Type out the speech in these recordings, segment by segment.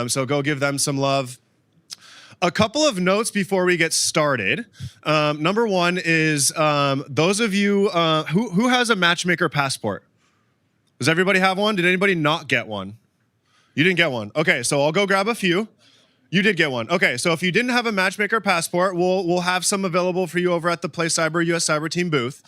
So go give them some love. A couple of notes before we get started. Number one is those of you who has a matchmaker passport. Does everybody have one? Did anybody not get one? You didn't get one. Okay, so I'll go grab a few. You did get one. Okay, so if you didn't have a matchmaker passport, we'll have some available for you over at the Play Cyber US Cyber Team booth.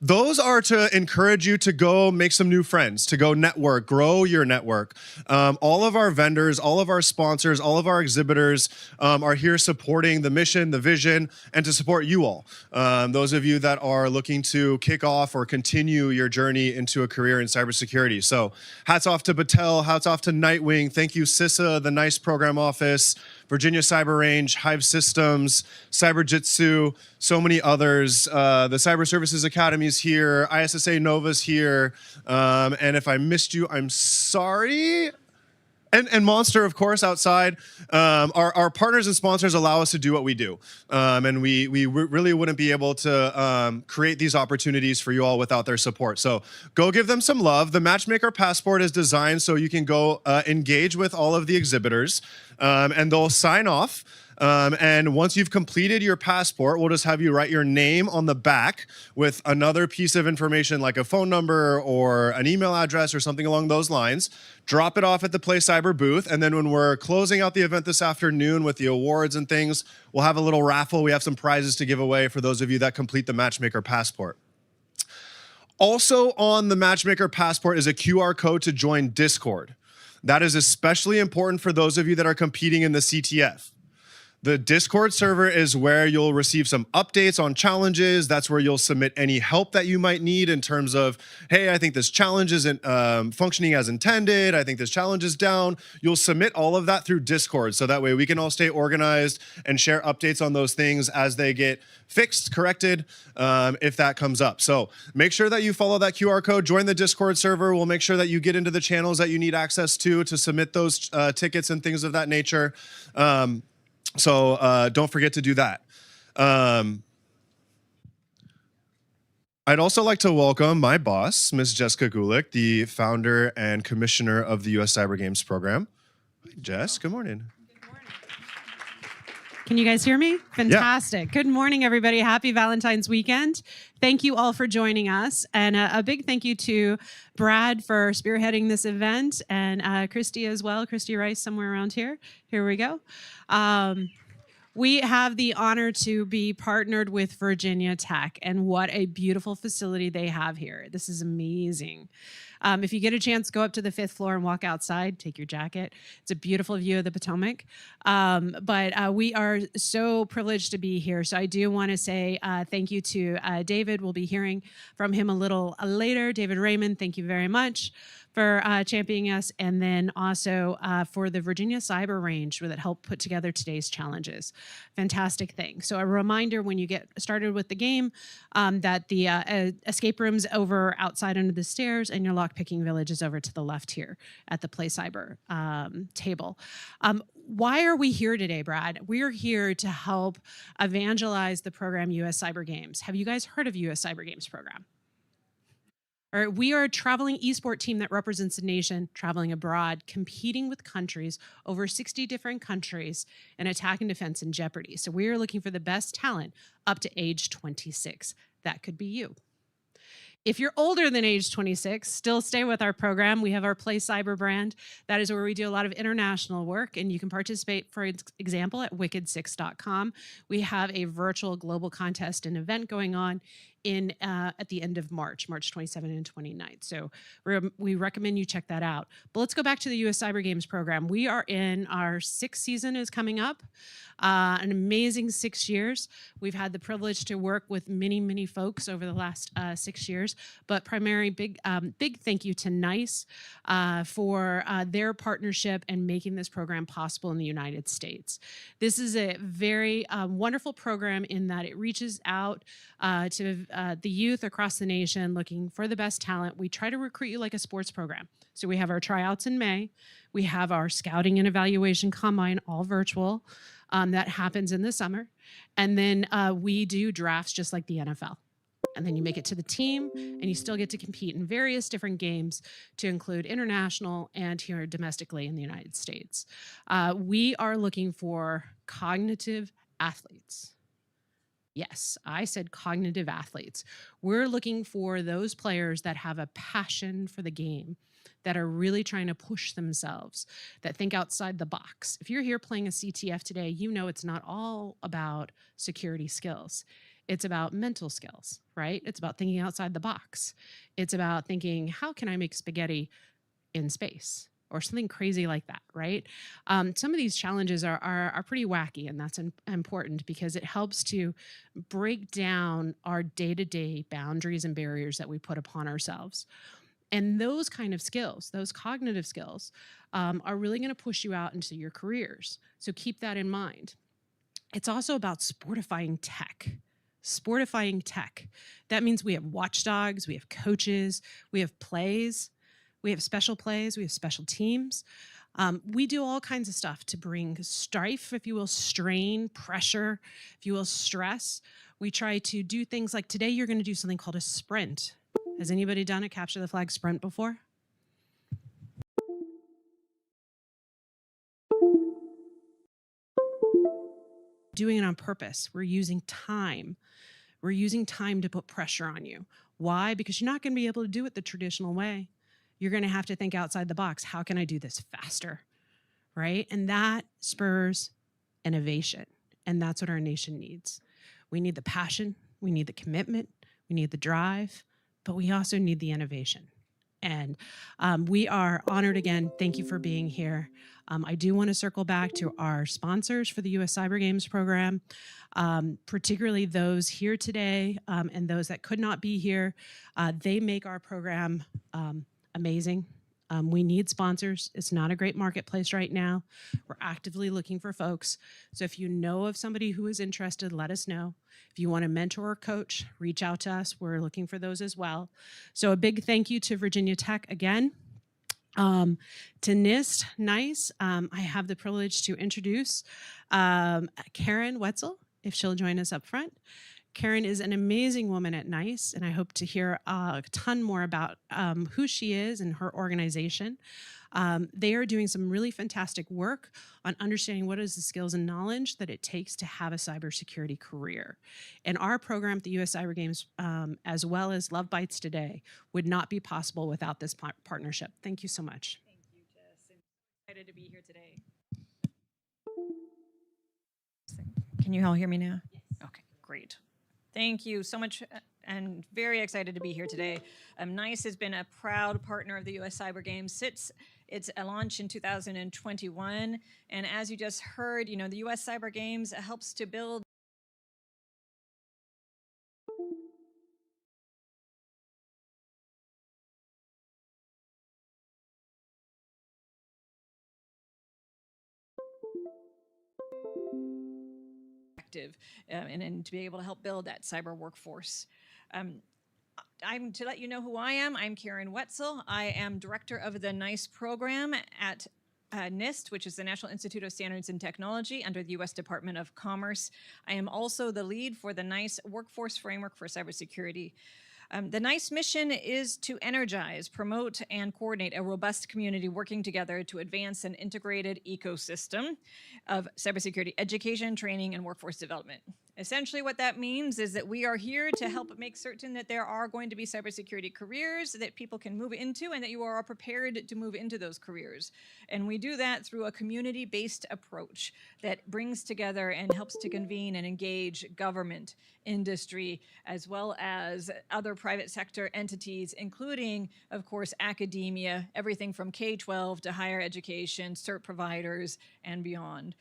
Those are to encourage you to go make some new friends, to go network, grow your network. All of our vendors, all of our sponsors, all of our exhibitors are here supporting the mission, the vision, and to support you all. Those of you that are looking to kick off or continue your journey into a career in cybersecurity. So hats off to Battelle, hats off to Nightwing. Thank you, CISA, the NICE program office, Virginia Cyber Range, Hive Systems, Cyberjitsu, so many others. The Cyber Services Academy is here, ISSA Nova's here, and if I missed you, I'm sorry. And Monster, of course, outside. Our partners and sponsors allow us to do what we do. And we really wouldn't be able to create these opportunities for you all without their support. So go give them some love. The Matchmaker Passport is designed so you can go engage with all of the exhibitors, and they'll sign off. And once you've completed your passport, we'll just have you write your name on the back with another piece of information like a phone number or an email address or something along those lines. Drop it off at the Play Cyber booth. And then when we're closing out the event this afternoon with the awards and things, we'll have a little raffle. We have some prizes to give away for those of you that complete the Matchmaker Passport. Also on the Matchmaker Passport is a QR code to join Discord. That is especially important for those of you that are competing in the CTF. The Discord server is where you'll receive some updates on challenges. That's where you'll submit any help that you might need in terms of, hey, I think this challenge isn't functioning as intended. I think this challenge is down. You'll submit all of that through Discord. So that way we can all stay organized and share updates on those things as they get fixed, corrected, if that comes up. So make sure that you follow that QR code, join the Discord server. We'll make sure that you get into the channels that you need access to submit those tickets and things of that nature. So don't forget to do that. I'd also like to welcome my boss, Ms. Jessica Gulick, the founder and commissioner of the US Cyber Games program. Hi, Jess, good morning. Good morning. Can you guys hear me? Fantastic. Yeah. Good morning, everybody. Happy Valentine's weekend. Thank you all for joining us. And a big thank you to Brad for spearheading this event, and Christy as well. Christy Rice, somewhere around here. Here we go. We have the honor to be partnered with Virginia Tech, and what a beautiful facility they have here. This is amazing. If you get a chance, go up to the 5th floor and walk outside. Take your jacket. It's a beautiful view of the Potomac. But we are so privileged to be here. So I do want to say thank you to David. We'll be hearing from him a little later. David Raymond, thank you very much for championing us, and then also for the Virginia Cyber Range that helped put together today's challenges. Fantastic thing. So a reminder when you get started with the game that the escape room's over outside under the stairs, and your lockpicking village is over to the left here at the Play Cyber table. Why are we here today, Brad? We're here to help evangelize the program US Cyber Games. Have you guys heard of US Cyber Games program? All right, we are a traveling esports team that represents the nation traveling abroad, competing with countries, over 60 different countries, in attack and defense and jeopardy. So we are looking for the best talent up to age 26. That could be you. If you're older than age 26, still stay with our program. We have our Play Cyber brand. That is where we do a lot of international work, and you can participate, for example, at wicked6.com. We have a virtual global contest and event going on at the end of March 27 and 29th. So we recommend you check that out. But let's go back to the US Cyber Games program. We are in our 6th season is coming up. An amazing 6 years. We've had the privilege to work with many, many folks over the last 6 years, but primarily big thank you to NICE for their partnership and making this program possible in the United States. This is a very wonderful program in that it reaches out to the youth across the nation looking for the best talent. We try to recruit you like a sports program. So we have our tryouts in May. We have our scouting and evaluation combine, all virtual. That happens in the summer. And then we do drafts just like the NFL. And then you make it to the team, and you still get to compete in various different games to include international and here domestically in the United States. We are looking for cognitive athletes. Yes, I said cognitive athletes. We're looking for those players that have a passion for the game, that are really trying to push themselves, that think outside the box. If you're here playing a CTF today, you know it's not all about security skills. It's about mental skills, right? It's about thinking outside the box. It's about thinking, how can I make spaghetti in space? Or something crazy like that, right? Some of these challenges are pretty wacky, and that's important because it helps to break down our day-to-day boundaries and barriers that we put upon ourselves. And those kind of skills, those cognitive skills, are really going to push you out into your careers. So keep that in mind. It's also about sportifying tech. Sportifying tech. That means we have watchdogs, we have coaches, we have plays. We have special plays, we have special teams. We do all kinds of stuff to bring strife, if you will, strain, pressure, if you will, stress. We try to do things like today you're going to do something called a sprint. Has anybody done a capture the flag sprint before? Doing it on purpose. We're using time. We're using time to put pressure on you. Why? Because you're not going to be able to do it the traditional way. You're going to have to think outside the box. How can I do this faster? Right? And that spurs innovation. And that's what our nation needs. We need the passion. We need the commitment. We need the drive. But we also need the innovation. And we are honored again. Thank you for being here. I do want to circle back to our sponsors for the U.S. Cyber Games program, particularly those here today and those that could not be here. They make our program amazing. We need sponsors. It's not a great marketplace right now. We're actively looking for folks. So if you know of somebody who is interested, let us know. If you want a mentor or coach, reach out to us. We're looking for those as well. So a big thank you to Virginia Tech again. To NIST, NICE, I have the privilege to introduce Karen Wetzel, if she'll join us up front. Karen is an amazing woman at NICE, and I hope to hear a ton more about who she is and her organization. They are doing some really fantastic work on understanding what is the skills and knowledge that it takes to have a cybersecurity career. And our program at the U.S. Cyber Games, as well as LoveBytes today, would not be possible without this partnership. Thank you so much. Thank you, Jess. I'm excited to be here today. Can you all hear me now? Yes. Okay, great. Thank you so much, and very excited to be here today. NICE has been a proud partner of the U.S. Cyber Games since its launch in 2021. And as you just heard, you know, the U.S. Cyber Games helps to build and to be able to help build that cyber workforce. To let you know who I am, I'm Karen Wetzel. I am director of the NICE program at NIST, which is the National Institute of Standards and Technology under the U.S. Department of Commerce. I am also the lead for the NICE Workforce Framework for Cybersecurity. The NICE mission is to energize, promote, and coordinate a robust community working together to advance an integrated ecosystem of cybersecurity education, training, and workforce development. Essentially what that means is that we are here to help make certain that there are going to be cybersecurity careers that people can move into and that you are prepared to move into those careers. And we do that through a community-based approach that brings together and helps to convene and engage government, industry, as well as other private sector entities, including, of course, academia, everything from K-12 to higher education, cert providers, and beyond.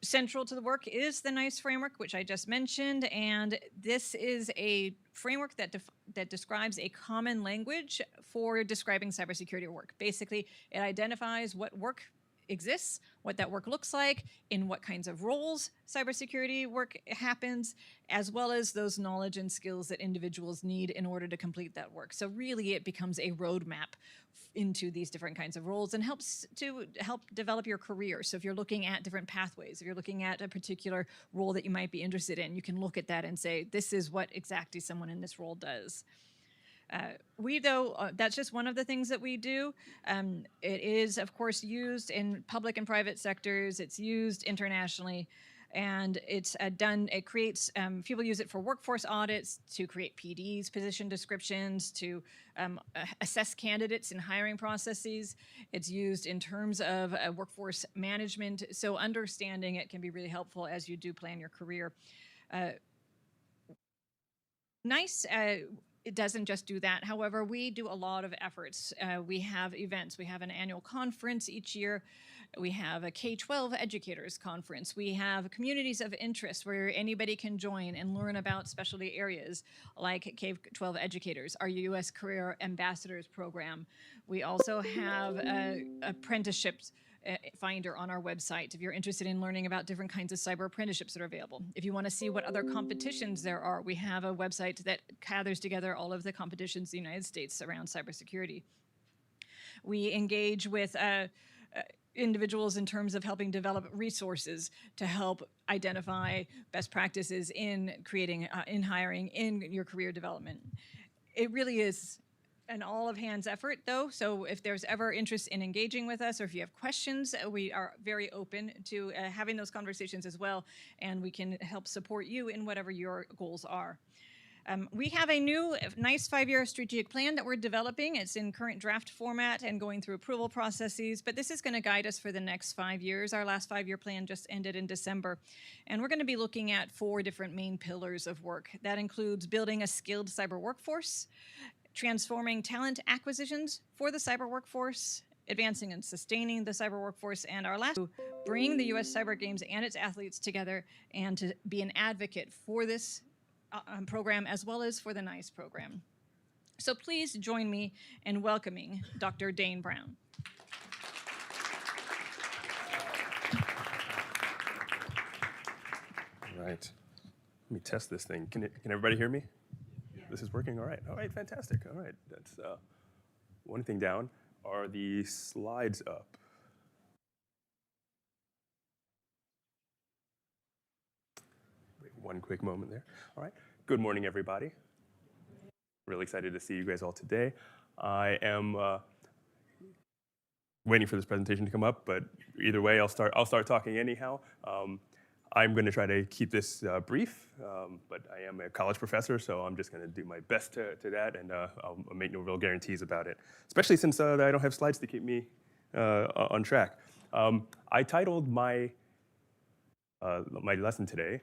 Central to the work is the NICE framework, which I just mentioned, and this is a framework that describes a common language for describing cybersecurity work. Basically, it identifies what work exists, what that work looks like, in what kinds of roles cybersecurity work happens, as well as those knowledge and skills that individuals need in order to complete that work. So really it becomes a roadmap into these different kinds of roles and helps to help develop your career. So if you're looking at different pathways, if you're looking at a particular role that you might be interested in, you can look at that and say, this is what exactly someone in this role does. That's just one of the things that we do. It is, of course, used in public and private sectors. It's used internationally. And it creates, people use it for workforce audits, to create PDs, position descriptions, to assess candidates in hiring processes. It's used in terms of workforce management. So understanding it can be really helpful as you do plan your career. It doesn't just do that. However, we do a lot of efforts. We have events. We have an annual conference each year. We have a K-12 educators conference. We have communities of interest where anybody can join and learn about specialty areas like K-12 educators, our U.S. Career Ambassadors program. We also have apprenticeships finder on our website if you're interested in learning about different kinds of cyber apprenticeships that are available. If you want to see what other competitions there are, we have a website that gathers together all of the competitions in the United States around cybersecurity. We engage with individuals in terms of helping develop resources to help identify best practices in creating, in hiring, in your career development. It really is an all-of-hands effort, though, so if there's ever interest in engaging with us or if you have questions, we are very open to having those conversations as well, and we can help support you in whatever your goals are. We have a new, nice 5-year strategic plan that we're developing. It's in current draft format and going through approval processes, but this is going to guide us for the next 5 years. Our last 5-year plan just ended in December, and we're going to be looking at 4 different main pillars of work. That includes building a skilled cyber workforce, transforming talent acquisitions for the cyber workforce, advancing and sustaining the cyber workforce, and our last, bring the U.S. Cyber Games and its athletes together and to be an advocate for this program as well as for the NICE program. So please join me in welcoming Dr. Dane Brown. All right, let me test this thing. Can everybody hear me? This is working, all right, fantastic, all right. That's one thing down. Are the slides up? Wait one quick moment there. All right, good morning, everybody. Really excited to see you guys all today. I am waiting for this presentation to come up, but either way, I'll start talking anyhow. I'm going to try to keep this brief, but I am a college professor, so I'm just going to do my best to that, and I'll make no real guarantees about it, especially since I don't have slides to keep me on track. I titled my lesson today,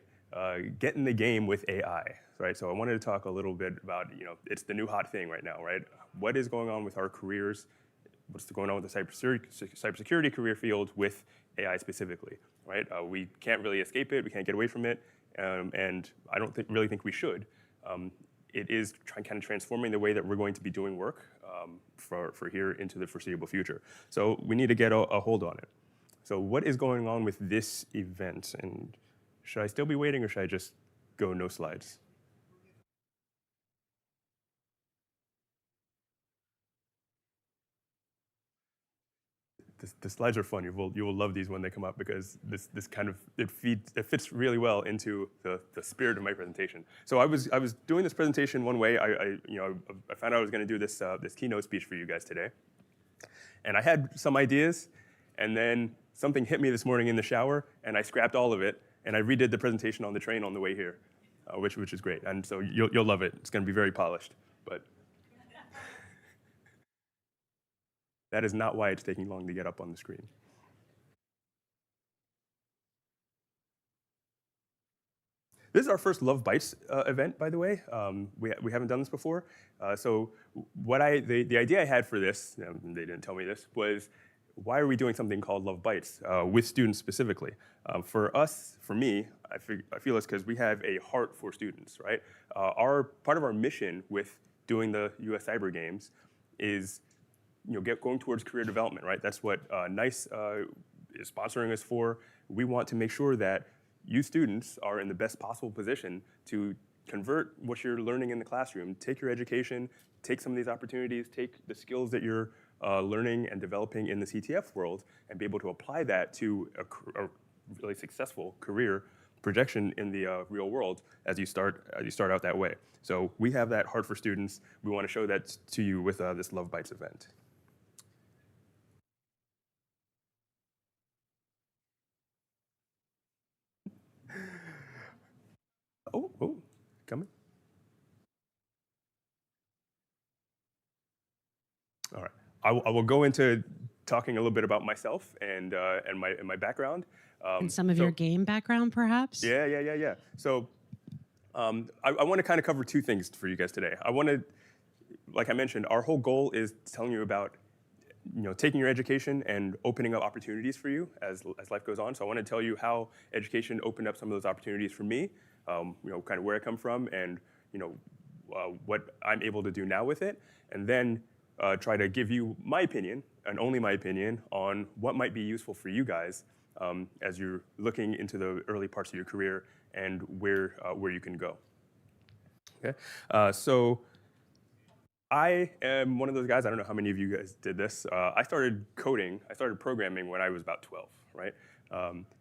Get in the Game with AI, right? So I wanted to talk a little bit about, it's the new hot thing right now, right? What is going on with our careers? What's going on with the cybersecurity career field with AI specifically, right? We can't really escape it. We can't get away from it, and I don't really think we should. It is kind of transforming the way that we're going to be doing work for here into the foreseeable future. So we need to get a hold on it. So what is going on with this event? And should I still be waiting, or should I just go no slides? The slides are fun. You will love these when they come up, because this kind of it fits really well into the spirit of my presentation. So I was doing this presentation one way. I found out I was going to do this keynote speech for you guys today, and I had some ideas, and then something hit me this morning in the shower, and I scrapped all of it, and I redid the presentation on the train on the way here, which is great. And so you'll love it. It's going to be very polished, but. That is not why it's taking long to get up on the screen. This is our first LoveBytes event, by the way. We haven't done this before. So the idea I had for this, they didn't tell me this, was why are we doing something called LoveBytes with students specifically? For me, I feel it's because we have a heart for students, right? Part of our mission with doing the U.S. Cyber Games is going towards career development, right? That's what NICE is sponsoring us for. We want to make sure that you students are in the best possible position to convert what you're learning in the classroom, take your education, take some of these opportunities, take the skills that you're learning and developing in the CTF world, and be able to apply that to a really successful career projection in the real world as you start out that way. So we have that heart for students. We want to show that to you with this LoveBytes event. Oh, coming. All right, I will go into talking a little bit about myself and my background. And some of your game background, perhaps? Yeah. So I want to kind of cover two things for you guys today. I want to, like I mentioned, our whole goal is telling you about taking your education and opening up opportunities for you as life goes on. So I want to tell you how education opened up some of those opportunities for me, kind of where I come from and what I'm able to do now with it, and then try to give you my opinion, and only my opinion, on what might be useful for you guys as you're looking into the early parts of your career and where you can go. Okay, so I am one of those guys. I don't know how many of you guys did this. I started programming when I was about 12, right?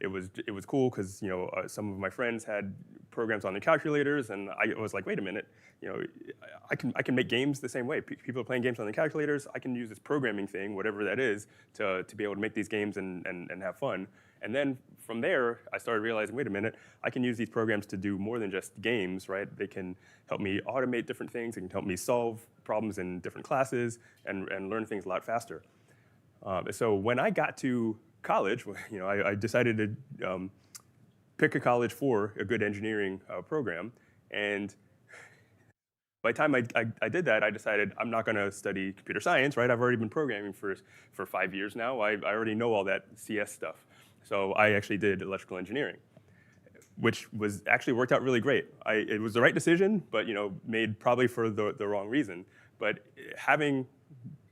It was cool because some of my friends had programs on their calculators, and I was like, wait a minute, I can make games the same way. People are playing games on their calculators. I can use this programming thing, whatever that is, to be able to make these games and have fun. And then from there, I started realizing, wait a minute, I can use these programs to do more than just games, right? They can help me automate different things. They can help me solve problems in different classes and learn things a lot faster. So when I got to college, I decided to pick a college for a good engineering program. And by the time I did that, I decided I'm not going to study computer science, right? I've already been programming for 5 years now. I already know all that CS stuff. So I actually did electrical engineering, which actually worked out really great. It was the right decision, but made probably for the wrong reason. But having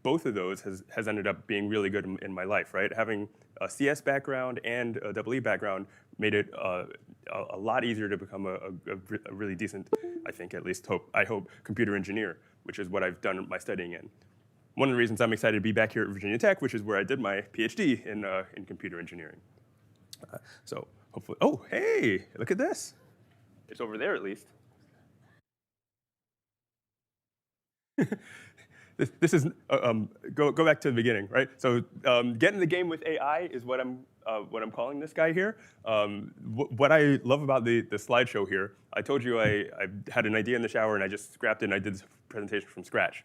both of those has ended up being really good in my life, right? Having a CS background and a EE background made it a lot easier to become a really decent, I think at least I hope, computer engineer, which is what I've done my studying in. One of the reasons I'm excited to be back here at Virginia Tech, which is where I did my PhD in computer engineering. So hopefully, oh, hey, look at this. It's over there at least. This is, go back to the beginning, right? So get in the game with AI is what I'm calling this guy here. What I love about the slideshow here, I told you I had an idea in the shower and I just scrapped it and I did this presentation from scratch.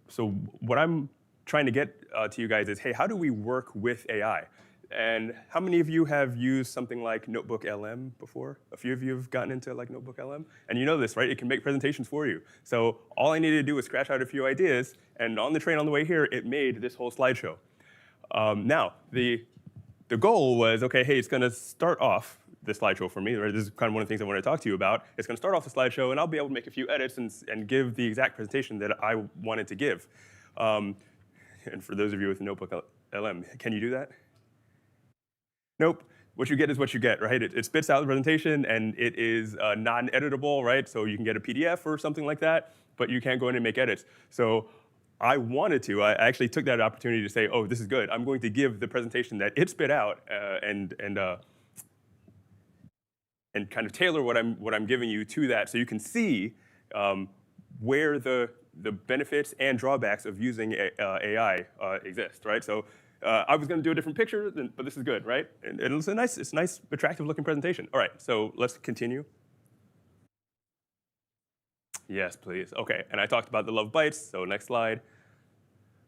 So what I'm trying to get to you guys is, hey, how do we work with AI? And how many of you have used something like Notebook LM before? A few of you have gotten into like Notebook LM. And you know this, right? It can make presentations for you. So all I needed to do was scratch out a few ideas, and on the train on the way here, it made this whole slideshow. Now, the goal was, okay, hey, it's going to start off the slideshow for me. Right? This is kind of one of the things I want to talk to you about. It's going to start off the slideshow, and I'll be able to make a few edits and give the exact presentation that I wanted to give. And for those of you with Notebook LM, can you do that? Nope. What you get is what you get, right? It spits out the presentation, and it is non-editable, right? So you can get a PDF or something like that, but you can't go in and make edits. So I actually took that opportunity to say, oh, this is good. I'm going to give the presentation that it spit out and kind of tailor what I'm giving you to that, so you can see where the benefits and drawbacks of using AI exist, right? So I was going to do a different picture, but this is good, right? And it's a nice, attractive-looking presentation. All right, so let's continue. Yes, please. Okay, and I talked about the LoveBytes, so next slide.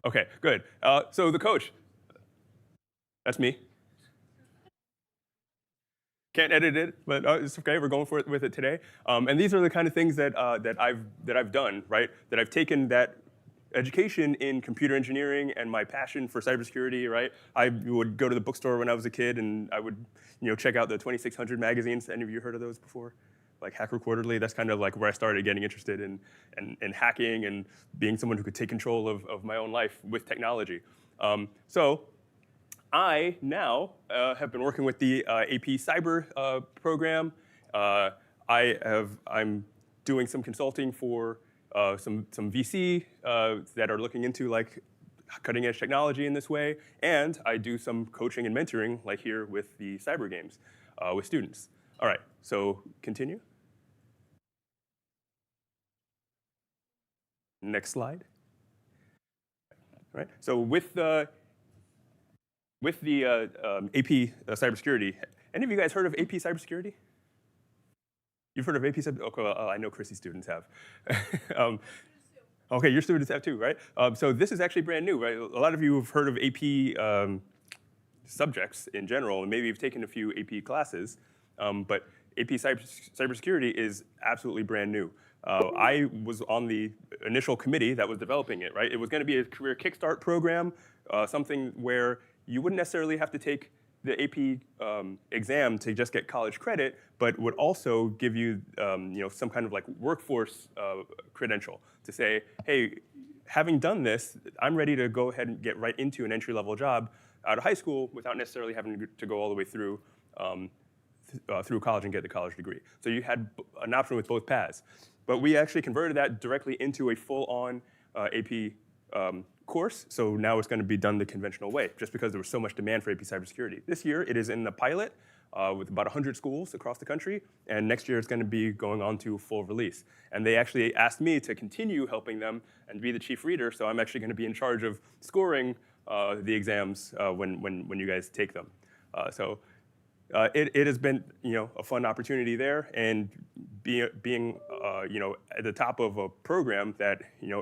Okay, good. So the coach, that's me. Can't edit it, but it's okay. We're going with it today. And these are the kind of things that I've done, right? That I've taken that education in computer engineering and my passion for cybersecurity, right? I would go to the bookstore when I was a kid, and I would, check out the 2600 magazines. Any of you heard of those before? Like Hacker Quarterly. That's kind of like where I started getting interested in hacking and being someone who could take control of my own life with technology. So I now have been working with the AP Cyber program. I'm doing some consulting for some VC that are looking into like cutting edge technology in this way, and I do some coaching and mentoring like here with the cyber games with students. All right, so continue. Next slide. All right, so with the AP cybersecurity, any of you guys heard of AP cybersecurity? You've heard of AP cybersecurity? Okay, well, I know Chrissy's students have. Okay, your students have too, right? So this is actually brand new, right? A lot of you have heard of AP subjects in general, and maybe you've taken a few AP classes, but AP cybersecurity is absolutely brand new. I was on the initial committee that was developing it, right? It was going to be a career kickstart program, something where you wouldn't necessarily have to take the AP exam to just get college credit, but would also give you, some kind of like workforce credential to say, hey, having done this, I'm ready to go ahead and get right into an entry-level job out of high school without necessarily having to go all the way through through college and get the college degree. So you had an option with both paths. But we actually converted that directly into a full-on AP course. So now it's going to be done the conventional way, just because there was so much demand for AP cybersecurity. This year, it is in the pilot with about 100 schools across the country. And next year, it's going to be going on to full release. And they actually asked me to continue helping them and be the chief reader. So I'm actually going to be in charge of scoring the exams when you guys take them. It has been a fun opportunity there, and being at the top of a program that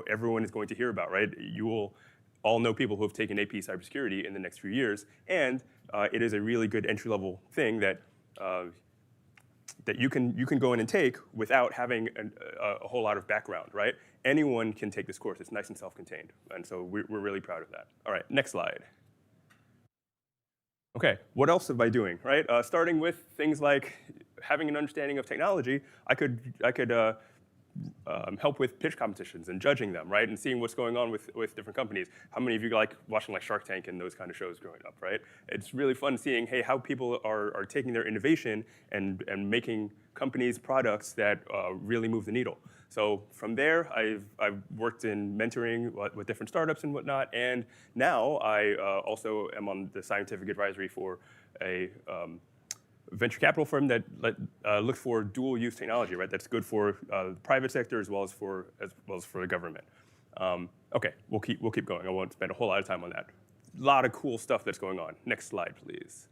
everyone is going to hear about, right? You will all know people who have taken AP cybersecurity in the next few years, and it is a really good entry-level thing that that you can go in and take without having a whole lot of background, right? Anyone can take this course. It's nice and self-contained, and so we're really proud of that. All right, next slide. Okay, what else am I doing, right? Starting with things like having an understanding of technology, I could help with pitch competitions and judging them, right? And seeing what's going on with different companies. How many of you like watching like Shark Tank and those kind of shows growing up, right? It's really fun seeing, hey, how people are taking their innovation and making companies products that really move the needle. So from there, I've worked in mentoring with different startups and whatnot, and now I also am on the scientific advisory for a venture capital firm that looks for dual-use technology, right? That's good for the private sector as well as for the government. Okay, we'll keep going. I won't spend a whole lot of time on that. A lot of cool stuff that's going on. Next slide, please.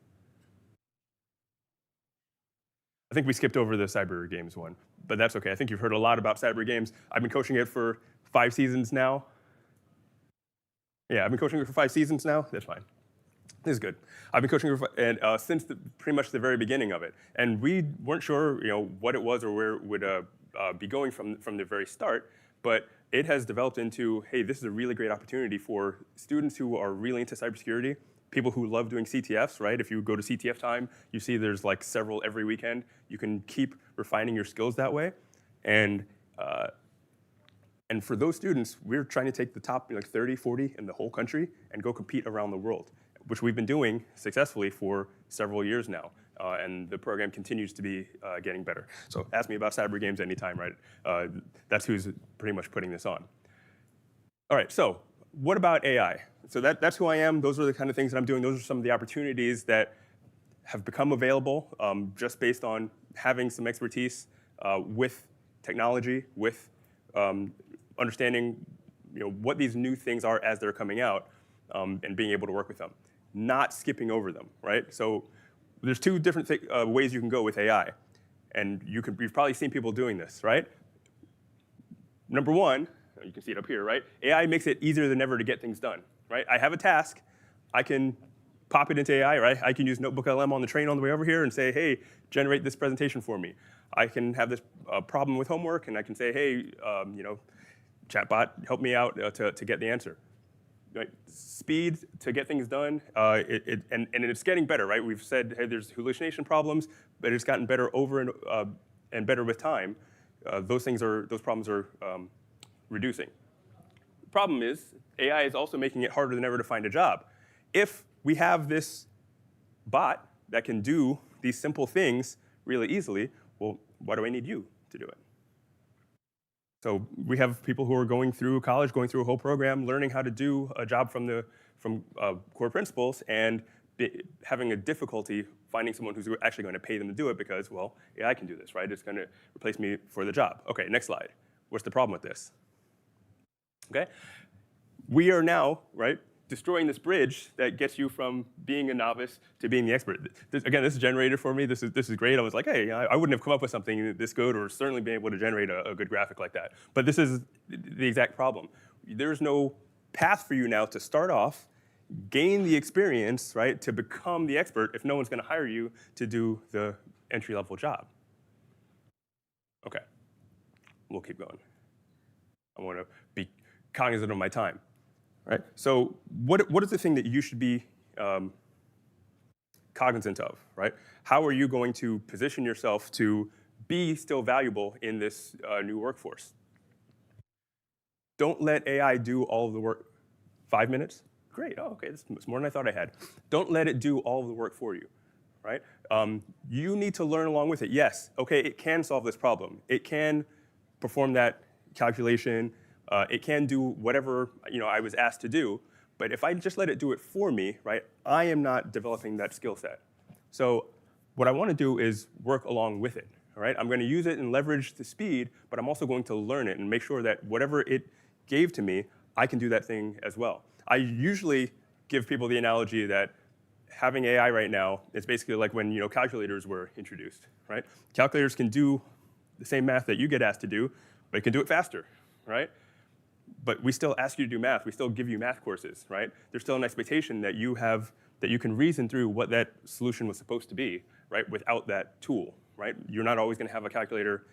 I think we skipped over the cyber games one, but that's okay. I think you've heard a lot about cyber games. I've been coaching it for 5 seasons now. Yeah, I've been coaching it for 5 seasons now. That's fine. This is good. I've been coaching it since pretty much the very beginning of it, and we weren't sure, what it was or where it would be going from the very start. But it has developed into, hey, this is a really great opportunity for students who are really into cybersecurity, people who love doing CTFs, right? If you go to CTF time, you see there's like several every weekend. You can keep refining your skills that way, and for those students, we're trying to take the top 30, 40 in the whole country and go compete around the world, which we've been doing successfully for several years now. And the program continues to be getting better. So ask me about cyber games anytime, right? That's who's pretty much putting this on. All right, so what about AI? So that's who I am. Those are the kind of things that I'm doing. Those are some of the opportunities that have become available just based on having some expertise with technology, with understanding what these new things are as they're coming out, and being able to work with them, not skipping over them, right? So there's 2 different ways you can go with AI, and you've probably seen people doing this, right? Number 1, you can see it up here, right? AI makes it easier than ever to get things done, right? I have a task, I can pop it into AI, right? I can use Notebook LM on the train on the way over here and say, hey, generate this presentation for me. I can have this problem with homework, and I can say, hey, chatbot, help me out to get the answer. Right? Speed to get things done, and it's getting better, right? We've said, hey, there's hallucination problems, but it's gotten better over and better with time. Those problems are reducing. The problem is, AI is also making it harder than ever to find a job. If we have this bot that can do these simple things really easily. Well, why do I need you to do it? So we have people who are going through college, going through a whole program, learning how to do a job from core principles, and having a difficulty finding someone who's actually going to pay them to do it because, well, AI can do this, right? It's going to replace me for the job. OK, next slide. What's the problem with this? OK, we are now, right, destroying this bridge that gets you from being a novice to being the expert. Again, this is generated for me. This is great. I was like, hey, I wouldn't have come up with something this good or certainly been able to generate a good graphic like that. But this is the exact problem. There's no path for you now to start off, gain the experience, right, to become the expert if no one's going to hire you to do the entry-level job. OK, we'll keep going. I want to be cognizant of my time. Right? So what is the thing that you should be cognizant of? Right? How are you going to position yourself to be still valuable in this new workforce? Don't let AI do all of the work. 5 minutes? Great. Oh, OK, that's more than I thought I had. Don't let it do all of the work for you. Right? You need to learn along with it. Yes, OK, it can solve this problem. It can perform that calculation. It can do whatever I was asked to do, but if I just let it do it for me, right, I am not developing that skill set. So what I want to do is work along with it. All right, I'm going to use it and leverage the speed, but I'm also going to learn it and make sure that whatever it gave to me, I can do that thing as well. I usually give people the analogy that having AI right now is basically like when calculators were introduced. Right, calculators can do the same math that you get asked to do, but it can do it faster. Right. But we still ask you to do math. We still give you math courses, right? There's still an expectation that you can reason through what that solution was supposed to be, right? Without that tool, right? You're not always going to have a calculator.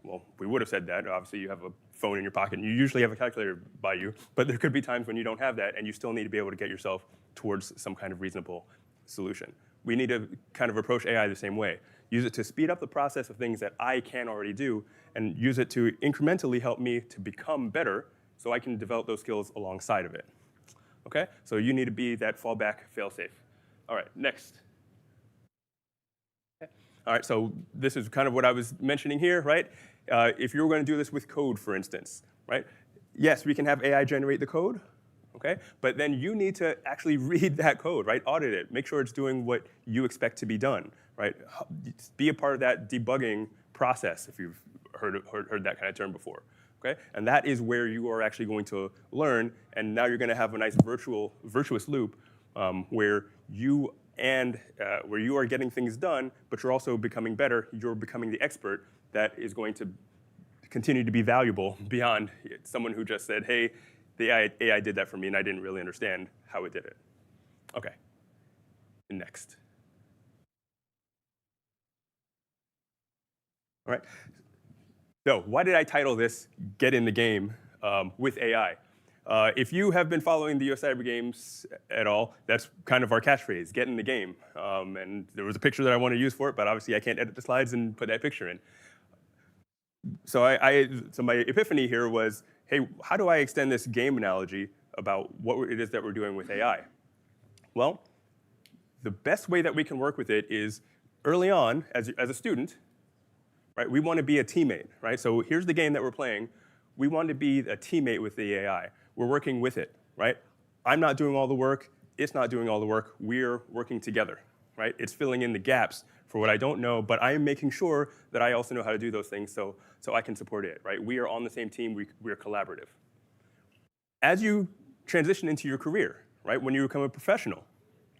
Well, we would have said that. Obviously, you have a phone in your pocket, and you usually have a calculator by you. But there could be times when you don't have that, and you still need to be able to get yourself towards some kind of reasonable solution. We need to kind of approach AI the same way. Use it to speed up the process of things that I can already do, and use it to incrementally help me to become better, so I can develop those skills alongside of it. OK? So you need to be that fallback fail-safe. All right, next. Okay. All right, so this is kind of what I was mentioning here, right? If you were going to do this with code, for instance, right? Yes, we can have AI generate the code, OK? But then you need to actually read that code, right? Audit it. Make sure it's doing what you expect to be done, right? Be a part of that debugging process, if you've heard that kind of term before. Okay? And that is where you are actually going to learn, and now you're going to have a nice virtuous loop where you are getting things done, but you're also becoming better. You're becoming the expert that is going to continue to be valuable beyond someone who just said, hey, the AI did that for me, and I didn't really understand how it did it. OK, next. All right. So why did I title this Get in the Game with AI? If you have been following the US Cyber Games at all, that's kind of our catchphrase, get in the game. And there was a picture that I wanted to use for it, but obviously I can't edit the slides and put that picture in. So so my epiphany here was, hey, how do I extend this game analogy about what it is that we're doing with AI? Well, the best way that we can work with it is early on, as a student, right, we want to be a teammate, right? So here's the game that we're playing. We want to be a teammate with the AI. We're working with it, right? I'm not doing all the work. It's not doing all the work. We're working together, right? It's filling in the gaps for what I don't know, but I am making sure that I also know how to do those things so I can support it, right? We are on the same team. We are collaborative. As you transition into your career, right, when you become a professional,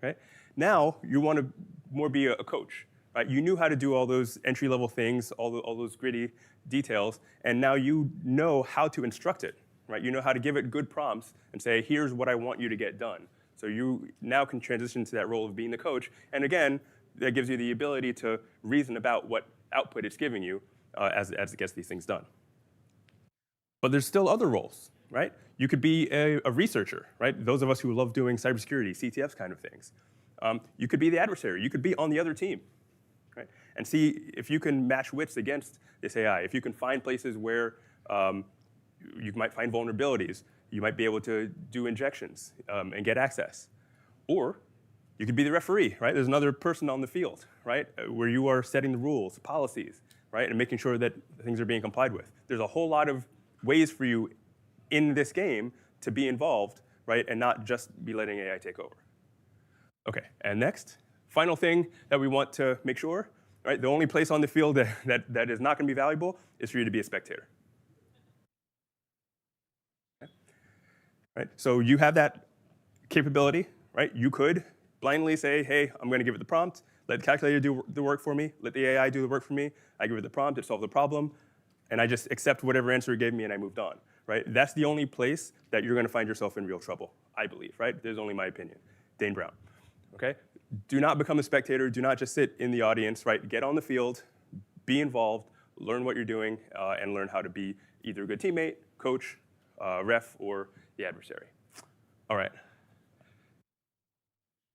right, now you want to more be a coach. Right? You knew how to do all those entry-level things, all those gritty details, and now you know how to instruct it. Right? You know how to give it good prompts and say, here's what I want you to get done. So you now can transition to that role of being the coach. And again, that gives you the ability to reason about what output it's giving you as it gets these things done. But there's still other roles. Right? You could be a researcher. Right? Those of us who love doing cybersecurity, CTFs kind of things. You could be the adversary. You could be on the other team. Right? And see if you can match wits against this AI. If you can find places where you might find vulnerabilities, you might be able to do injections and get access. Or You could be the referee, right? There's another person on the field, right? Where you are setting the rules, policies, right? And making sure that things are being complied with. There's a whole lot of ways for you in this game to be involved, right? And not just be letting AI take over. Okay, and next, final thing that we want to make sure, right? The only place on the field that is not going to be valuable is for you to be a spectator. Okay. Right? So you have that capability, right? You could blindly say, hey, I'm going to give it the prompt, let the calculator do the work for me, let the AI do the work for me, I give it the prompt, it solves the problem, and I just accept whatever answer it gave me and I moved on, right? That's the only place that you're going to find yourself in real trouble, I believe, right? There's only my opinion. Dane Brown, okay? Do not become a spectator, do not just sit in the audience, right? Get on the field, be involved, learn what you're doing, and learn how to be either a good teammate, coach, ref, or the adversary. All right.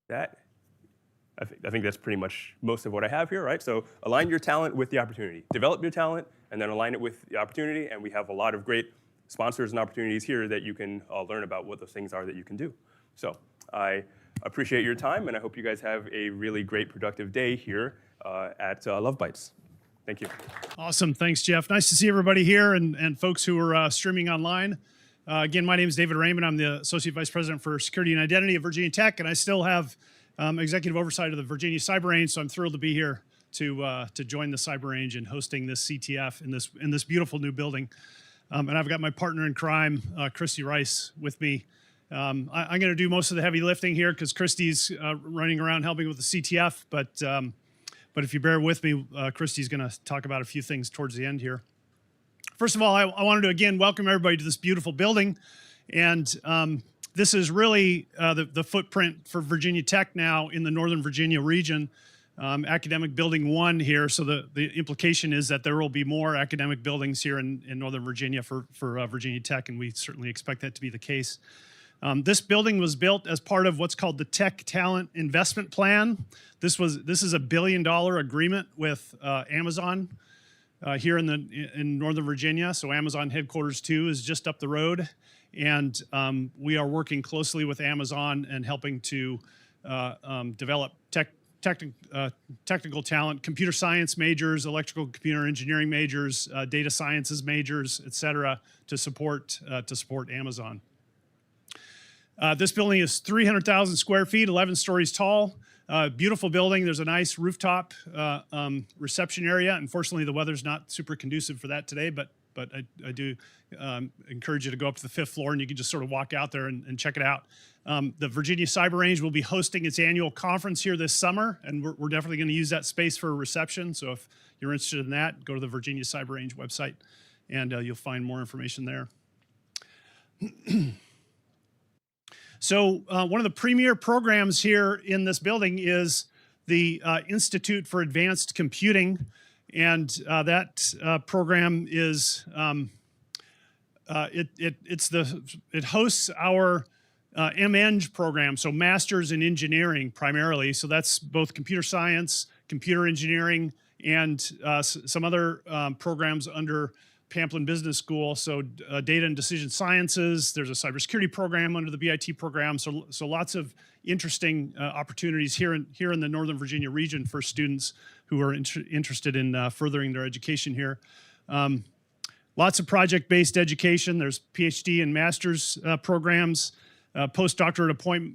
I think that's pretty much most of what I have here, right? So align your talent with the opportunity. Develop your talent, and then align it with the opportunity, and we have a lot of great sponsors and opportunities here that you can learn about what those things are that you can do. So I appreciate your time, and I hope you guys have a really great, productive day here at LoveBytes. Thank you. Awesome. Thanks, Jeff. Nice to see everybody here and folks who are streaming online. Again, my name is David Raymond. I'm the Associate Vice President for Security and Identity at Virginia Tech, and I still have executive oversight of the Virginia Cyber Range, so I'm thrilled to be here to join the Cyber Range and hosting this CTF in this beautiful new building. And I've got my partner in crime, Christy Rice, with me. I'm going to do most of the heavy lifting here because Christy's running around helping with the CTF, but if you bear with me, Christy's going to talk about a few things towards the end here. First of all, I wanted to again welcome everybody to this beautiful building, and this is really the footprint for Virginia Tech now in the Northern Virginia region. Academic Building 1 here, so the implication is that there will be more academic buildings here in Northern Virginia for Virginia Tech, and we certainly expect that to be the case. This building was built as part of what's called the Tech Talent Investment Plan. This is a $1 billion agreement with Amazon here in Northern Virginia. So Amazon headquarters 2 is just up the road, and we are working closely with Amazon and helping to develop technical talent, computer science majors, electrical computer engineering majors, data sciences majors, et cetera, to support Amazon. This building is 300,000 square feet, 11 stories tall. Beautiful building. There's a nice rooftop reception area. Unfortunately, the weather's not super conducive for that today, but I do encourage you to go up to the 5th floor, and you can just sort of walk out there and check it out. The Virginia Cyber Range will be hosting its annual conference here this summer, and we're definitely going to use that space for a reception. So if you're interested in that, go to the Virginia Cyber Range website, and you'll find more information there. So one of the premier programs here in this building is the Institute for Advanced Computing, and that program is it hosts our MEng program, so Masters in Engineering primarily. So that's both computer science, computer engineering, and some other programs under Pamplin Business School, so data and decision sciences. There's a cybersecurity program under the BIT program, so lots of interesting opportunities here in the Northern Virginia region for students who are interested in furthering their education here. Lots of project-based education. There's PhD and master's programs, postdoctorate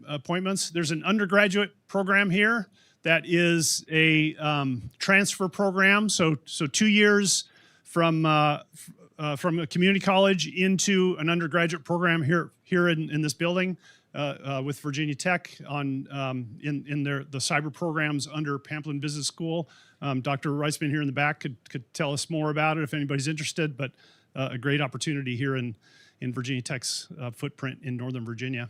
appointments. There's an undergraduate program here that is a transfer program, so 2 years from a community college into an undergraduate program here in this building with Virginia Tech in the cyber programs under Pamplin Business School. Dr. Reisman here in the back could tell us more about it if anybody's interested, but a great opportunity here in Virginia Tech's footprint in Northern Virginia.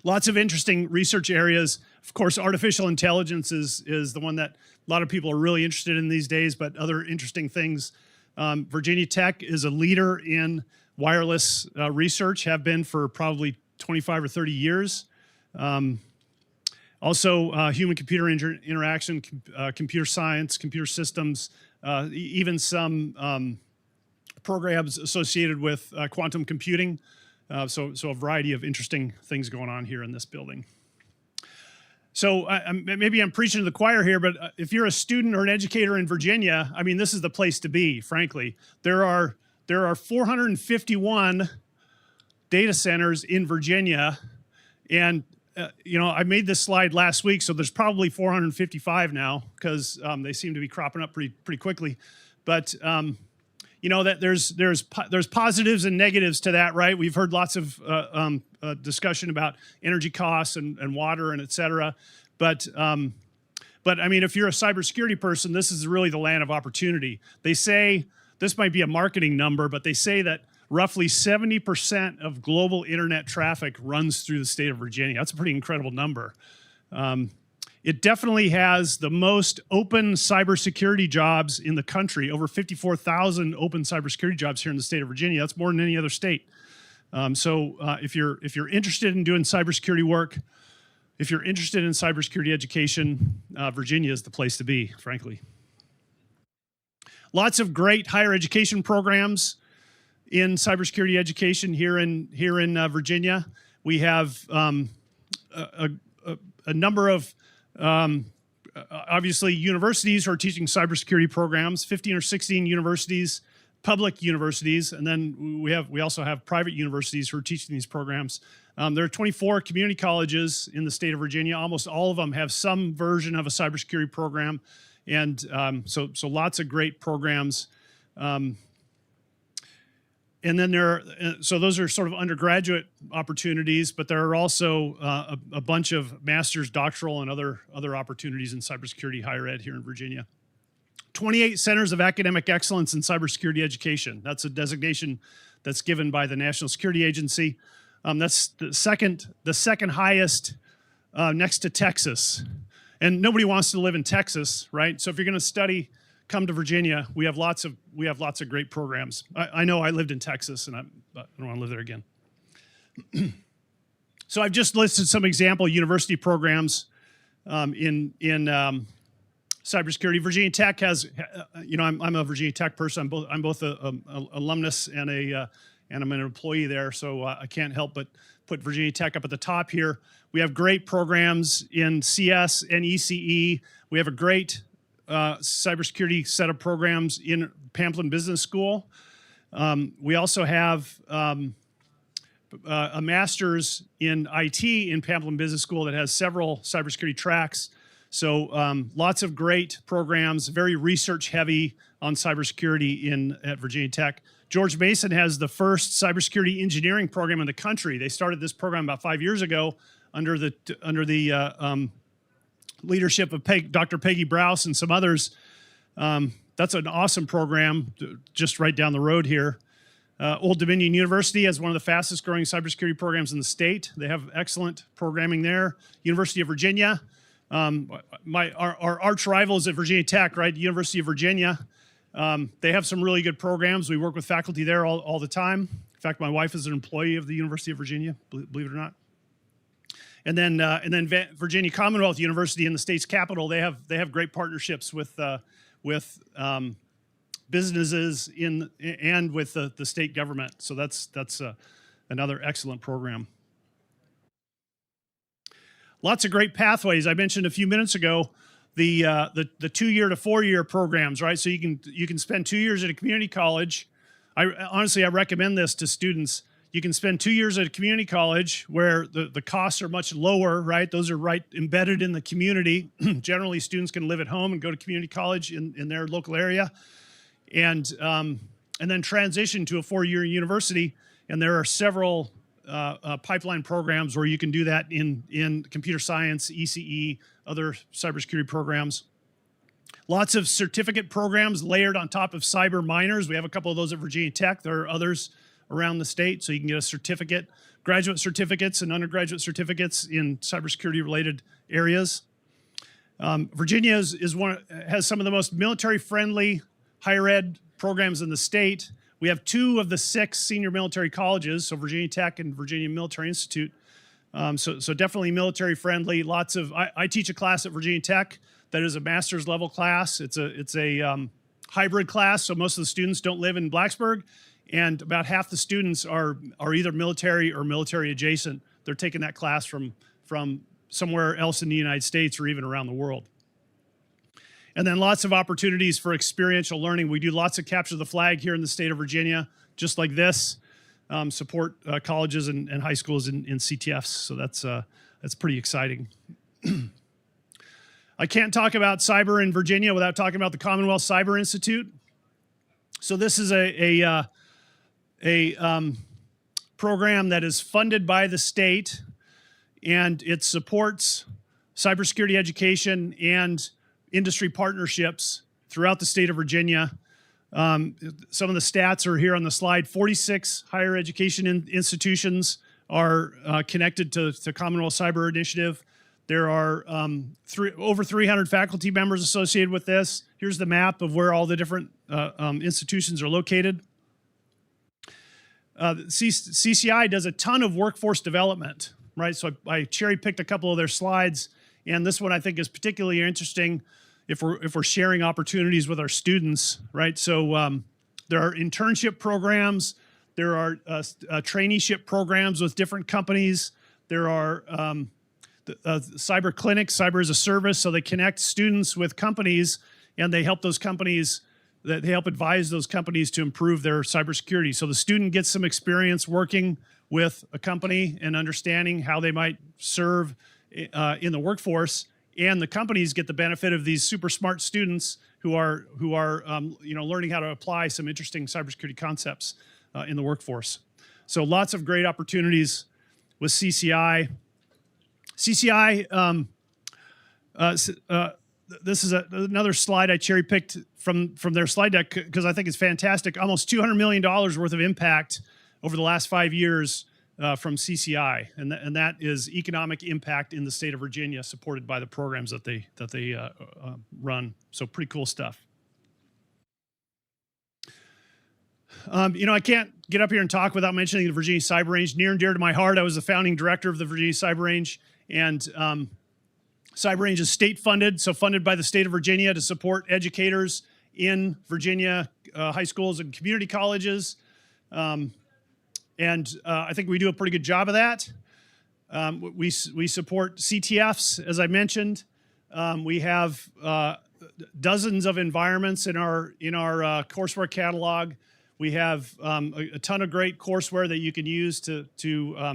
Lots of interesting research areas. Of course, artificial intelligence is the one that a lot of people are really interested in these days, but other interesting things. Virginia Tech is a leader in wireless research, have been for probably 25 or 30 years. Also, human-computer interaction, computer science, computer systems, even some programs associated with quantum computing. So a variety of interesting things going on here in this building. So maybe I'm preaching to the choir here, but if you're a student or an educator in Virginia, I mean, this is the place to be, frankly. There are 451 data centers in Virginia, and you know, I made this slide last week, so there's probably 455 now because they seem to be cropping up pretty quickly. But you know that there's positives and negatives to that, right? We've heard lots of discussion about energy costs and water and et cetera. But I mean, if you're a cybersecurity person, this is really the land of opportunity. They say, this might be a marketing number, but they say that roughly 70% of global internet traffic runs through the state of Virginia. That's a pretty incredible number. It definitely has the most open cybersecurity jobs in the country, over 54,000 open cybersecurity jobs here in the state of Virginia. That's more than any other state. So if you're interested in doing cybersecurity work, if you're interested in cybersecurity education, Virginia is the place to be, frankly. Lots of great higher education programs in cybersecurity education here in Virginia. We have a number of obviously universities who are teaching cybersecurity programs, 15 or 16 universities, public universities, and then we also have private universities who are teaching these programs. There are 24 community colleges in the state of Virginia. Almost all of them have some version of a cybersecurity program, and so lots of great programs. And then so those are sort of undergraduate opportunities, but there are also a bunch of master's, doctoral, and other opportunities in cybersecurity higher ed here in Virginia. 28 centers of academic excellence in cybersecurity education. That's a designation that's given by the National Security Agency. That's the second highest next to Texas. And nobody wants to live in Texas, right? So if you're going to study, come to Virginia. We have lots of great programs. I know I lived in Texas, and I don't want to live there again. So I've just listed some example university programs in cybersecurity. Virginia Tech has, you know, I'm a Virginia Tech person. I'm both an alumnus and I'm an employee there, so I can't help but put Virginia Tech up at the top here. We have great programs in CS and ECE. We have a great cybersecurity set of programs in Pamplin Business School. We also have a master's in IT in Pamplin Business School that has several cybersecurity tracks. So lots of great programs, very research heavy on cybersecurity at Virginia Tech. George Mason has the first cybersecurity engineering program in the country. They started this program about 5 years ago under the leadership of Dr. Peggy Browse and some others. That's an awesome program just right down the road here. Old Dominion University has one of the fastest growing cybersecurity programs in the state. They have excellent programming there. University of Virginia, our arch rivals at Virginia Tech, right? University of Virginia. They have some really good programs. We work with faculty there all the time. In fact, my wife is an employee of the University of Virginia, believe it or not. And then Virginia Commonwealth University in the state's capital, they have great partnerships with businesses and with the state government. So that's another excellent program. Lots of great pathways. I mentioned a few minutes ago the 2-year to 4-year programs, right? So you can spend 2 years at a community college. Honestly, I recommend this to students. You can spend 2 years at a community college where the costs are much lower, right? Those are right embedded in the community. Generally, students can live at home and go to community college in their local area, and then transition to a 4-year university. And there are several pipeline programs where you can do that in computer science, ECE, other cybersecurity programs. Lots of certificate programs layered on top of cyber minors. We have a couple of those at Virginia Tech. There are others around the state, so you can get a certificate, graduate certificates and undergraduate certificates in cybersecurity related areas. Virginia has some of the most military-friendly higher ed programs in the state. We have 2 of the 6 senior military colleges, so Virginia Tech and Virginia Military Institute. So definitely military-friendly. Lots of I teach a class at Virginia Tech that is a master's level class. It's a hybrid class, so most of the students don't live in Blacksburg, and about half the students are either military or military adjacent. They're taking that class from somewhere else in the United States or even around the world. And then lots of opportunities for experiential learning. We do lots of capture the flag here in the state of Virginia, just like this. Support colleges and high schools in CTFs. So that's pretty exciting. I can't talk about cyber in Virginia without talking about the Commonwealth Cyber Institute. So this is a program that is funded by the state, and it supports cybersecurity education and industry partnerships throughout the state of Virginia. Some of the stats are here on the slide. 46 higher education institutions are connected to Commonwealth Cyber Initiative. There are over 300 faculty members associated with this. Here's the map of where all the different institutions are located. CCI does a ton of workforce development, right? So I cherry-picked a couple of their slides, and this one I think is particularly interesting if we're sharing opportunities with our students, right? So there are internship programs, there are traineeship programs with different companies, there are cyber clinics, cyber as a service, so they connect students with companies and they help those companies, they help advise those companies to improve their cybersecurity. So the student gets some experience working with a company and understanding how they might serve in the workforce, and the companies get the benefit of these super smart students who are learning how to apply some interesting cybersecurity concepts in the workforce. So lots of great opportunities with CCI. CCI, this is another slide I cherry picked from their slide deck because I think it's fantastic. Almost $200 million worth of impact over the last 5 years from CCI, and that is economic impact in the state of Virginia, supported by the programs that they run. So pretty cool stuff. I can't get up here and talk without mentioning the Virginia Cyber Range. Near and dear to my heart, I was the founding director of the Virginia Cyber Range, and Cyber Range is state funded, so funded by the state of Virginia to support educators in Virginia high schools and community colleges. And I think we do a pretty good job of that. We support CTFs, as I mentioned. We have dozens of environments in our courseware catalog. We have a ton of great courseware that you can use to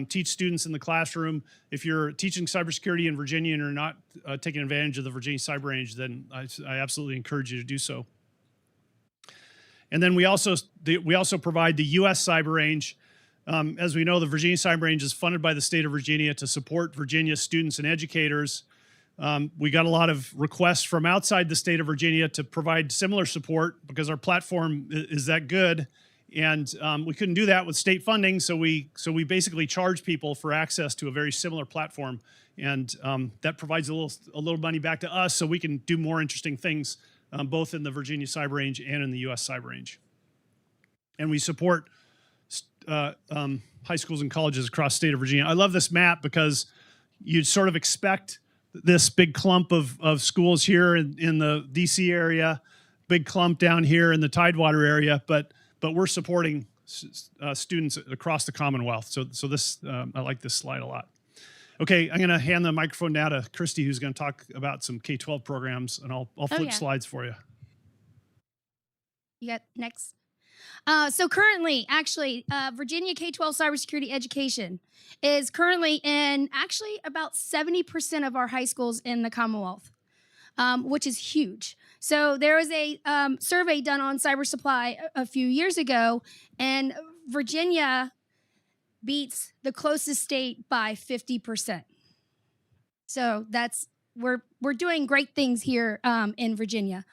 teach students in the classroom. If you're teaching cybersecurity in Virginia and you're not taking advantage of the Virginia Cyber Range, then I absolutely encourage you to do so. And then we also provide the U.S. Cyber Range. As we know, the Virginia Cyber Range is funded by the state of Virginia to support Virginia students and educators. We got a lot of requests from outside the state of Virginia to provide similar support because our platform is that good, and we couldn't do that with state funding. So we basically charge people for access to a very similar platform, and that provides a little money back to us, so we can do more interesting things, both in the Virginia Cyber Range and in the U.S. Cyber Range. And we support high schools and colleges across the state of Virginia. I love this map because you'd sort of expect this big clump of schools here in the DC area, big clump down here in the Tidewater area, but we're supporting students across the Commonwealth. So this I like this slide a lot. Okay, I'm going to hand the microphone now to Christy, who's going to talk about some K-12 programs, and I'll flip slides for you. You got next. So currently, actually, Virginia K-12 cybersecurity education is currently in actually about 70% of our high schools in the Commonwealth, which is huge. So there was a survey done on Cyber Supply a few years ago, and Virginia beats the closest state by 50%. So we're doing great things here in Virginia.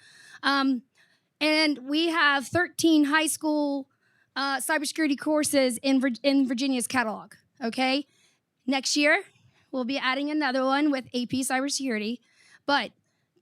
And we have 13 high school cybersecurity courses in Virginia's catalog, okay? Next year, we'll be adding another one with AP cybersecurity. But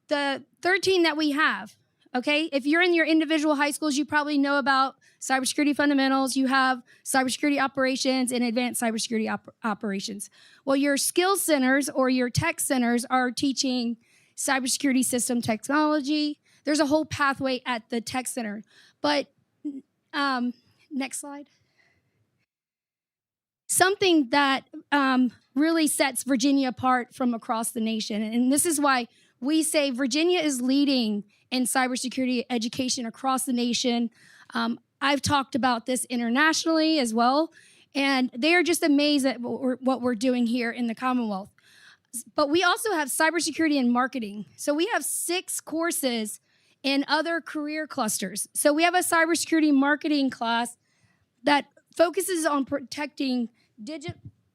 the 13 that we have, okay, if you're in your individual high schools, you probably know about cybersecurity fundamentals. You have cybersecurity operations and advanced cybersecurity operations. Well, your skills centers or your tech centers are teaching cybersecurity system technology. There's a whole pathway at the tech center. But next slide. something that really sets Virginia apart from across the nation. And this is why we say Virginia is leading in cybersecurity education across the nation. I've talked about this internationally as well, and they are just amazed at what we're doing here in the Commonwealth. But we also have cybersecurity and marketing. So we have 6 courses in other career clusters. So we have a cybersecurity marketing class that focuses on protecting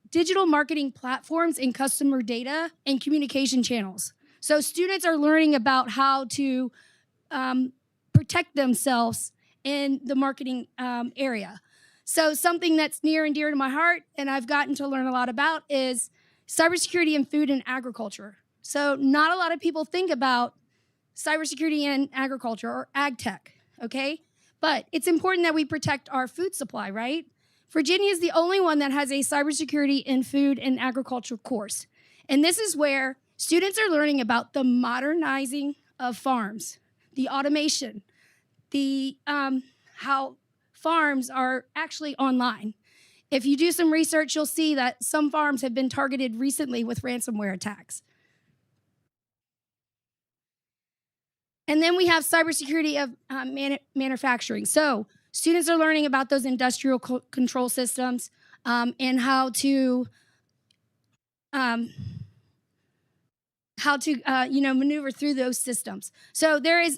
digital marketing platforms and customer data and communication channels. So students are learning about how to protect themselves in the marketing area. So something that's near and dear to my heart and I've gotten to learn a lot about is cybersecurity in food and agriculture. So not a lot of people think about cybersecurity in agriculture or ag tech, okay? But it's important that we protect our food supply, right? Virginia is the only one that has a cybersecurity in food and agriculture course. And this is where students are learning about the modernizing of farms, the automation, the how farms are actually online. If you do some research, you'll see that some farms have been targeted recently with ransomware attacks. And then we have cybersecurity of manufacturing. So students are learning about those industrial control systems and how to maneuver through those systems. So there is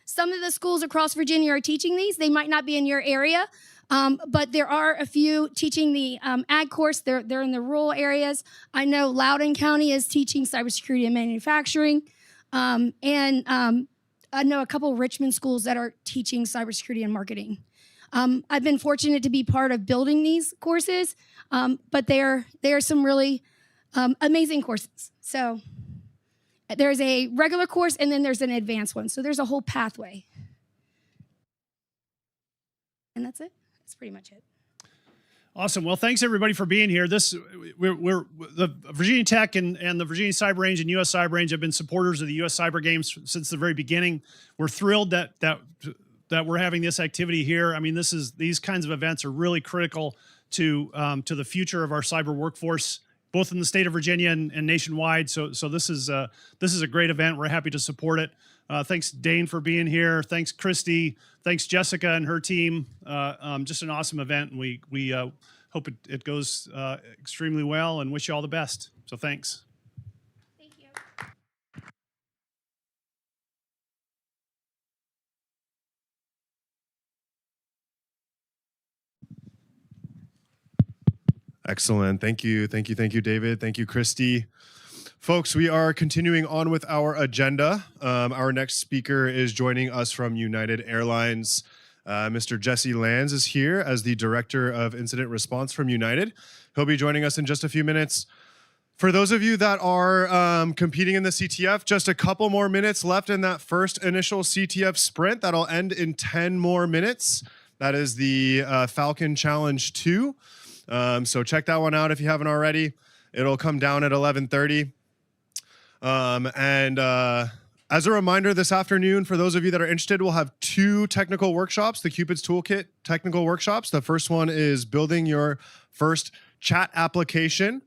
some of the schools across Virginia are teaching these. They might not be in your area, but there are a few teaching the ag course. They're in the rural areas. I know Loudoun County is teaching cybersecurity and manufacturing, and I know a couple of Richmond schools that are teaching cybersecurity and marketing. I've been fortunate to be part of building these courses, but they are some really amazing courses. So there's a regular course and then there's an advanced one. So there's a whole pathway. And that's it. That's pretty much it. Awesome. Well, thanks everybody for being here. We're the Virginia Tech and the Virginia Cyber Range and US Cyber Range have been supporters of the US Cyber Games since the very beginning. We're thrilled that we're having this activity here. I mean, these kinds of events are really critical to the future of our cyber workforce, both in the state of Virginia and nationwide. So this is a great event. We're happy to support it. Thanks, Dane, for being here. Thanks, Christy. Thanks, Jessica and her team. Just an awesome event, and we hope it goes extremely well and wish you all the best. So thanks. Thank you. Excellent. Thank you, David. Thank you, Christy. Folks, we are continuing on with our agenda. Our next speaker is joining us from United Airlines. Mr. Jesse Lands is here as the Director of Incident Response from United. He'll be joining us in just a few minutes. For those of you that are competing in the CTF, just a couple more minutes left in that first initial CTF sprint. That'll end in 10 more minutes. That is the Falcon Challenge 2. So check that one out if you haven't already. It'll come down at 11:30. As a reminder, this afternoon, for those of you that are interested, we'll have 2 technical workshops, the Cupid's Toolkit technical workshops. The first one is building your first chat application,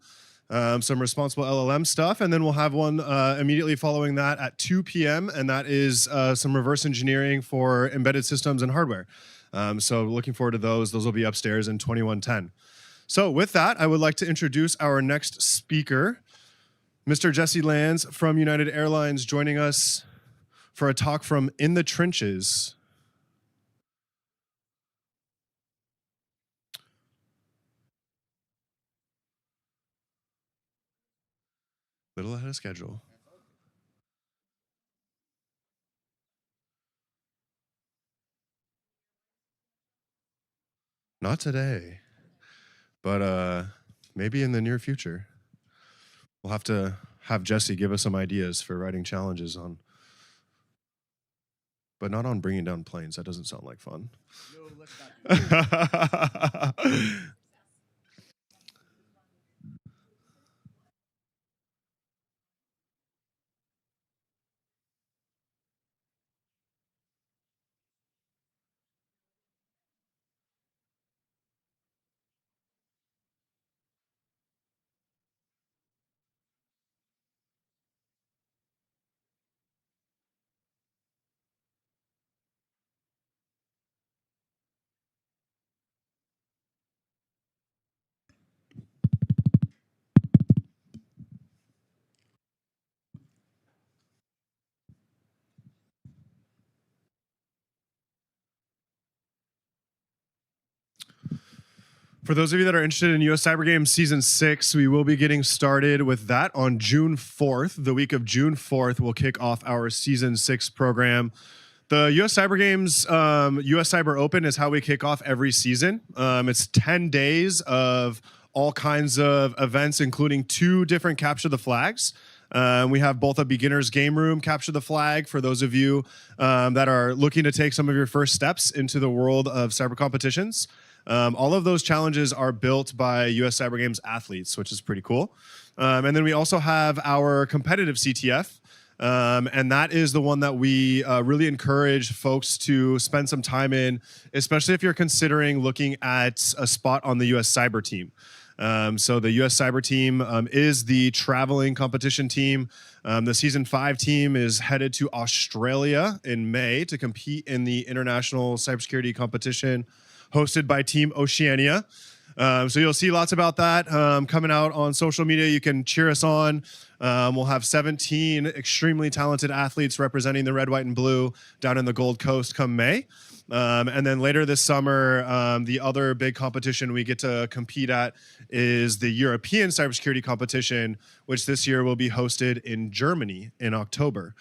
some responsible LLM stuff, and then we'll have one immediately following that at 2 p.m., and that is some reverse engineering for embedded systems and hardware. So looking forward to those. Those will be upstairs in 2110. So with that, I would like to introduce our next speaker, Mr. Jesse Lands from United Airlines, joining us for a talk from In the Trenches. Little ahead of schedule. Not today, but maybe in the near future. We'll have to have Jesse give us some ideas for writing challenges on, but not on bringing down planes. That doesn't sound like fun. No, let's not do that. For those of you that are interested in US Cyber Games Season 6, we will be getting started with that on June 4th. The week of June 4th, we'll kick off our Season 6 program. The US Cyber Games US Cyber Open is how we kick off every season. It's 10 days of all kinds of events, including 2 different Capture the Flags. We have both a beginner's game room, Capture the Flag, for those of you that are looking to take some of your first steps into the world of cyber competitions. All of those challenges are built by US Cyber Games athletes, which is pretty cool. And then we also have our competitive CTF, and that is the one that we really encourage folks to spend some time in, especially if you're considering looking at a spot on the US Cyber team. So the US Cyber team is the traveling competition team. The Season 5 team is headed to Australia in May to compete in the international cybersecurity competition hosted by Team Oceania. So you'll see lots about that coming out on social media. You can cheer us on. We'll have 17 extremely talented athletes representing the red, white, and blue down in the Gold Coast come May. And then later this summer, the other big competition we get to compete at is the European cybersecurity competition, which this year will be hosted in Germany in October.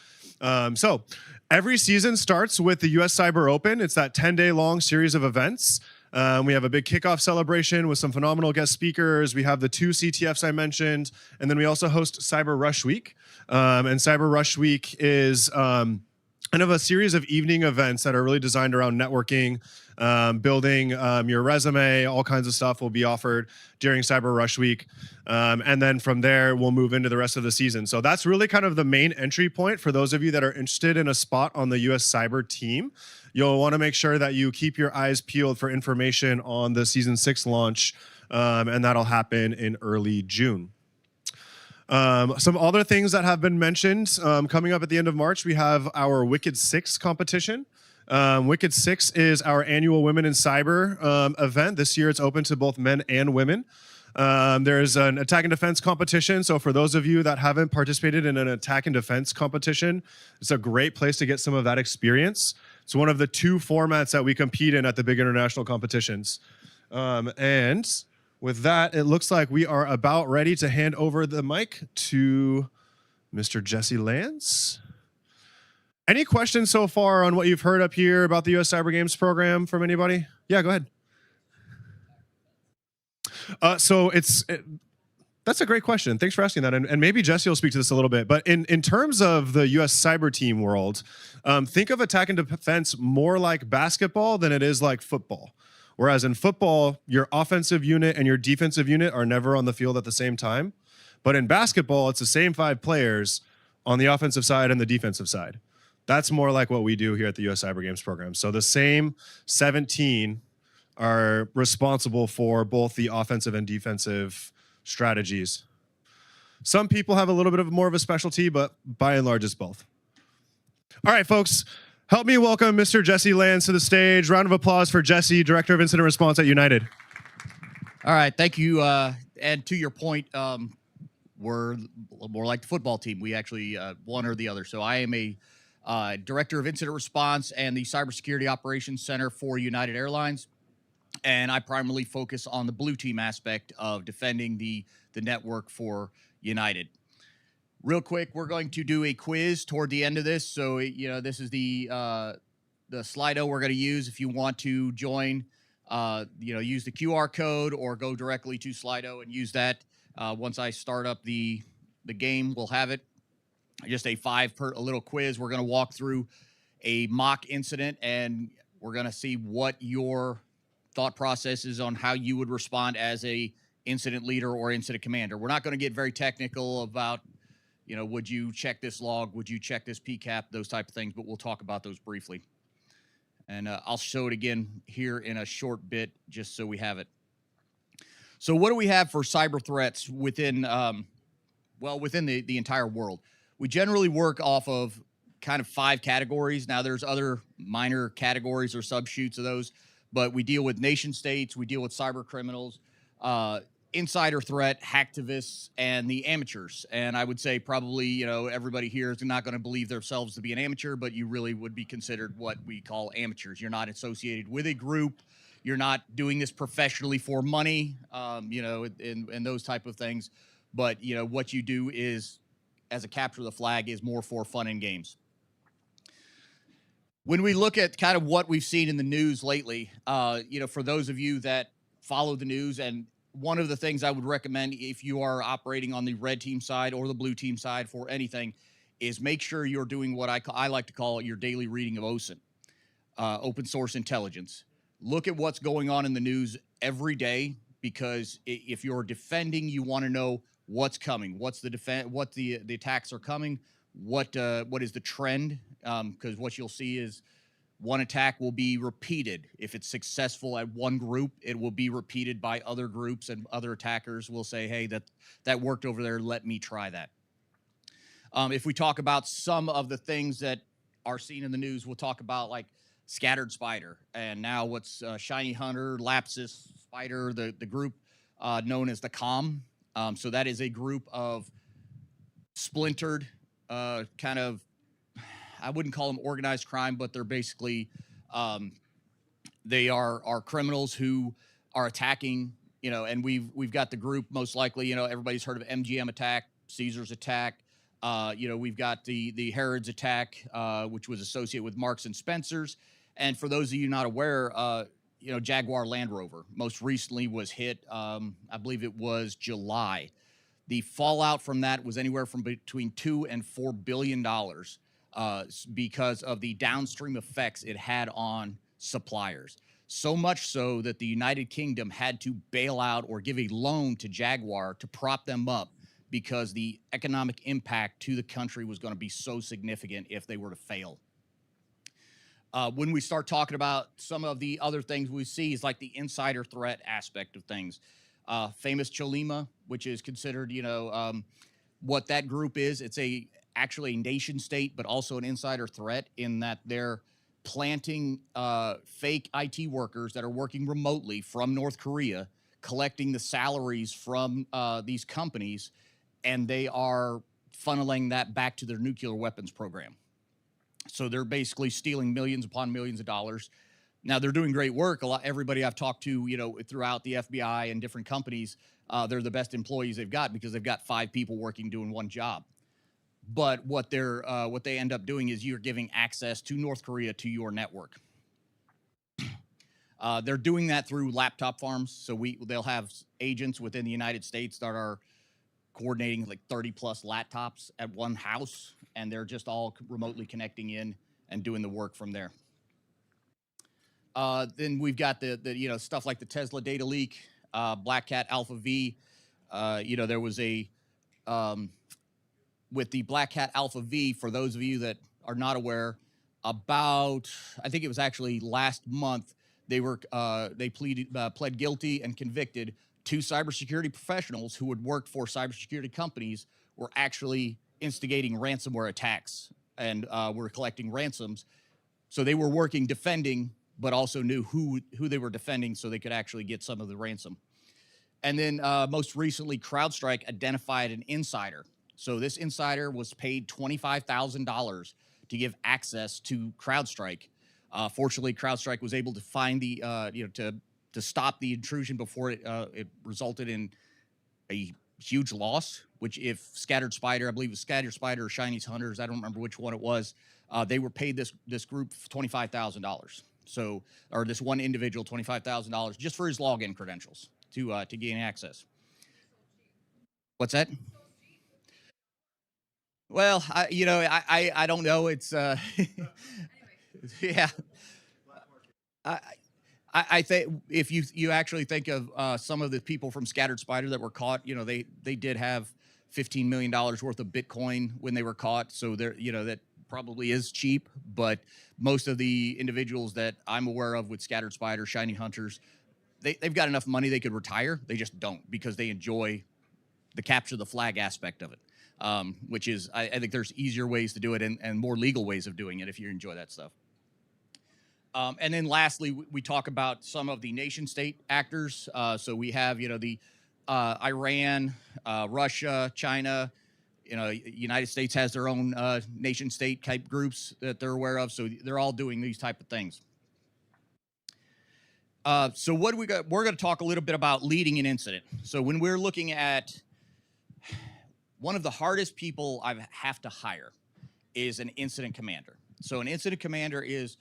So every season starts with the US Cyber Open. It's that 10-day long series of events. We have a big kickoff celebration with some phenomenal guest speakers. We have the 2 CTFs I mentioned, and then we also host Cyber Rush Week. And Cyber Rush Week is kind of a series of evening events that are really designed around networking, building your resume, all kinds of stuff will be offered during Cyber Rush Week. And then from there, we'll move into the rest of the season. So that's really kind of the main entry point for those of you that are interested in a spot on the US Cyber team. You'll want to make sure that you keep your eyes peeled for information on the Season 6 launch, and that'll happen in early June. Some other things that have been mentioned coming up at the end of March, we have our Wicked 6 competition. Wicked 6 is our annual Women in Cyber event. This year it's open to both men and women. There's an attack and defense competition. So for those of you that haven't participated in an attack and defense competition, it's a great place to get some of that experience. It's one of the 2 formats that we compete in at the big international competitions. And with that, it looks like we are about ready to hand over the mic to Mr. Jesse Lance. Any questions so far on what you've heard up here about the US Cyber Games program from anybody? Yeah, go ahead. That's a great question. Thanks for asking that. And maybe Jesse will speak to this a little bit. But in terms of the US Cyber team world, think of attack and defense more like basketball than it is like football. Whereas in football, your offensive unit and your defensive unit are never on the field at the same time. But in basketball, it's the same 5 players on the offensive side and the defensive side. That's more like what we do here at the US Cyber Games program. So the same 17 are responsible for both the offensive and defensive strategies. Some people have a little bit more of a specialty, but by and large, it's both. All right, folks, help me welcome Mr. Jesse Lance to the stage. Round of applause for Jesse, Director of Incident Response at United. All right, thank you. And to your point, we're more like the football team. We actually one or the other. So I am a Director of Incident Response and the Cybersecurity Operations Center for United Airlines. And I primarily focus on the blue team aspect of defending the network for United. Real quick, we're going to do a quiz toward the end of this. So, this is the Slido we're going to use if you want to join. Use the QR code or go directly to Slido and use that. Once I start up the game, we'll have it. Just a little quiz. We're going to walk through a mock incident, and we're going to see what your thought process is on how you would respond as a incident leader or incident commander. We're not going to get very technical about, would you check this log? Would you check this PCAP? Those type of things, but we'll talk about those briefly. And I'll show it again here in a short bit, just so we have it. So what do we have for cyber threats within, within the entire world? We generally work off of kind of 5 categories. Now, there's other minor categories or subshoots of those, but we deal with nation states, we deal with cyber criminals, insider threat, hacktivists, and the amateurs. And I would say probably, everybody here is not going to believe themselves to be an amateur, but you really would be considered what we call amateurs. You're not associated with a group. You're not doing this professionally for money, and those type of things. But, what you do is, as a capture the flag, is more for fun and games. When we look at kind of what we've seen in the news lately, for those of you that follow the news, and one of the things I would recommend if you are operating on the red team side or the blue team side for anything is make sure you're doing what I like to call your daily reading of OSINT, open source intelligence. Look at what's going on in the news every day, because if you're defending, you want to know what's coming, what the attacks are coming, what is the trend, because what you'll see is one attack will be repeated. If it's successful at one group, it will be repeated by other groups, and other attackers will say, hey, that worked over there, let me try that. If we talk about some of the things that are seen in the news, we'll talk about like Scattered Spider, and now what's Shiny Hunter, Lapsus Spider, the group known as the COM. So that is a group of splintered kind of, I wouldn't call them organized crime, but they're basically, they are criminals who are attacking, and we've got the group most likely, everybody's heard of MGM attack, Caesar's attack. We've got the Herod's attack, which was associated with Marks and Spencer's. And for those of you not aware, Jaguar Land Rover most recently was hit, I believe it was July. The fallout from that was anywhere from between $2 and $4 billion because of the downstream effects it had on suppliers. So much so that the United Kingdom had to bail out or give a loan to Jaguar to prop them up, because the economic impact to the country was going to be so significant if they were to fail. When we start talking about some of the other things we see is like the insider threat aspect of things. Famous Cholima, which is considered, what that group is. It's actually a nation state, but also an insider threat in that they're planting fake IT workers that are working remotely from North Korea, collecting the salaries from these companies, and they are funneling that back to their nuclear weapons program. So they're basically stealing millions upon millions of dollars. Now they're doing great work. Everybody I've talked to, throughout the FBI and different companies, they're the best employees they've got, because they've got 5 people working doing one job. But what they end up doing is you're giving access to North Korea to your network. They're doing that through laptop farms. So they'll have agents within the United States that are coordinating like 30 plus laptops at one house, and they're just all remotely connecting in and doing the work from there. Then we've got the stuff like the Tesla data leak, Black Cat Alpha V. There was with the Black Cat Alpha V, for those of you that are not aware, I think it was actually last month, they pled guilty and convicted 2 cybersecurity professionals who had worked for cybersecurity companies were actually instigating ransomware attacks and were collecting ransoms. So they were working defending, but also knew who they were defending, so they could actually get some of the ransom. And then most recently, CrowdStrike identified an insider. So this insider was paid $25,000 to give access to CrowdStrike. Fortunately, CrowdStrike was able to find to stop the intrusion before it resulted in a huge loss, which if Scattered Spider, I believe it was Scattered Spider or Shiny's Hunters, I don't remember which one it was, they were paid this group $25,000. So, or this one individual $25,000 just for his login credentials to gain access. What's that? Well, I don't know. It's yeah. I think if you actually think of some of the people from Scattered Spider that were caught, they did have $15 million worth of Bitcoin when they were caught. So that probably is cheap, but most of the individuals that I'm aware of with Scattered Spider, Shiny Hunters, they've got enough money they could retire. They just don't, because they enjoy the capture the flag aspect of it, which is, I think there's easier ways to do it and more legal ways of doing it if you enjoy that stuff. And then lastly, we talk about some of the nation state actors. So we have, the Iran, Russia, China, United States has their own nation state type groups that they're aware of. So they're all doing these type of things. So what do we got? We're going to talk a little bit about leading an incident. So when we're looking at one of the hardest people I have to hire is an incident commander. So an incident commander is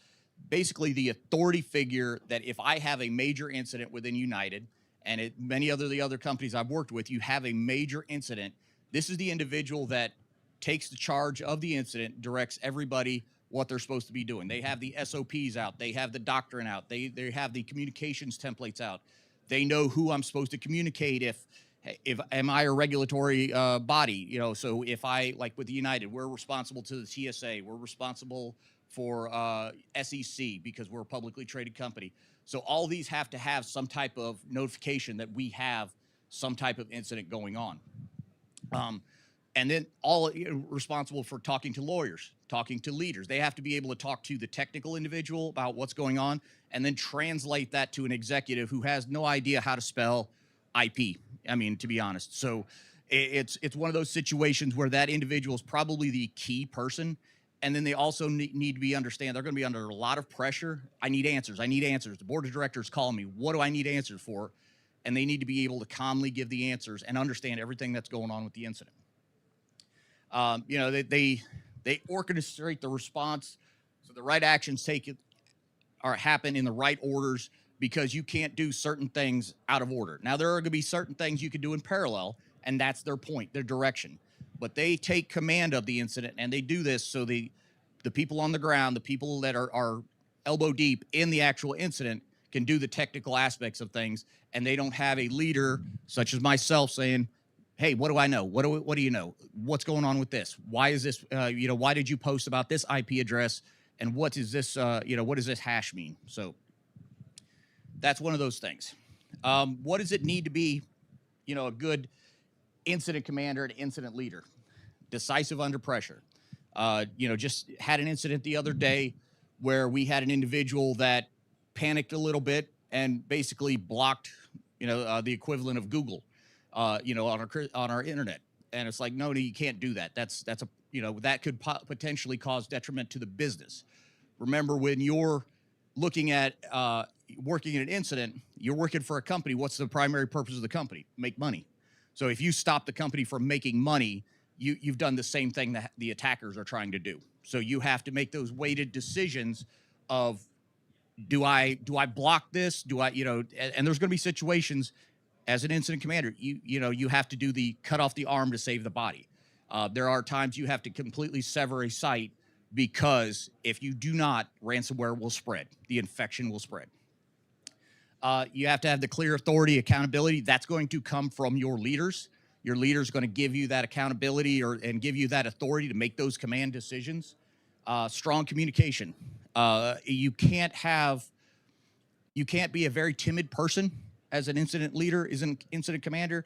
basically the authority figure that if I have a major incident within United and many other the other companies I've worked with, you have a major incident. This is the individual that takes the charge of the incident, directs everybody what they're supposed to be doing. They have the SOPs out. They have the doctrine out. They have the communications templates out. They know who I'm supposed to communicate if am I a regulatory body, you know, so if I, like with the United, we're responsible to the TSA, we're responsible for SEC because we're a publicly traded company. So all these have to have some type of notification that we have some type of incident going on. And then responsible for talking to lawyers, talking to leaders. They have to be able to talk to the technical individual about what's going on and then translate that to an executive who has no idea how to spell IP. I mean, to be honest. So it's one of those situations where that individual is probably the key person. And then they also need to understand they're going to be under a lot of pressure. I need answers. I need answers. The board of directors call me. What do I need answers for? And they need to be able to calmly give the answers and understand everything that's going on with the incident. You know, they orchestrate the response so the right actions happen in the right orders, because you can't do certain things out of order. Now, there are going to be certain things you can do in parallel, and that's their point, their direction. But they take command of the incident, and they do this so the people on the ground, the people that are elbow deep in the actual incident, can do the technical aspects of things, and they don't have a leader such as myself saying, hey, what do I know? What do you know? What's going on with this? Why is this, you know, why did you post about this IP address? And what is this, you know, what does this hash mean? So that's one of those things. What does it need to be, you know, a good incident commander and incident leader? Decisive under pressure. You know, just had an incident the other day where we had an individual that panicked a little bit and basically blocked, you know, the equivalent of Google, you know, on our internet. And it's like, no, you can't do that. That's a, you know, that could potentially cause detriment to the business. Remember, when you're looking at working in an incident, you're working for a company. What's the primary purpose of the company? Make money. So if you stop the company from making money, you've done the same thing that the attackers are trying to do. So you have to make those weighted decisions of, do I block this? Do I, you know, and there's going to be situations as an incident commander, you know, you have to do the cut off the arm to save the body. There are times you have to completely sever a site, because if you do not, ransomware will spread. The infection will spread. You have to have the clear authority, accountability. That's going to come from your leaders. Your leader is going to give you that accountability and give you that authority to make those command decisions. Strong communication. You can't be a very timid person as an incident leader, as an incident commander,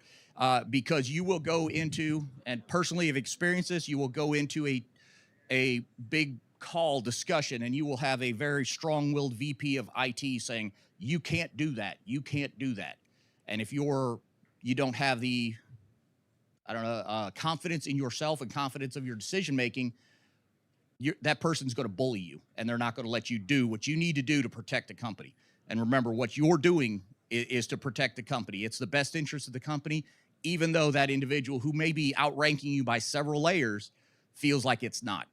because you will go into, and personally have experienced this, you will go into a big call discussion, and you will have a very strong-willed VP of IT saying, you can't do that, you can't do that. And if you don't have the, confidence in yourself and confidence of your decision-making, that person's going to bully you, and they're not going to let you do what you need to do to protect the company. And remember, what you're doing is to protect the company. It's the best interest of the company, even though that individual who may be outranking you by several layers feels like it's not.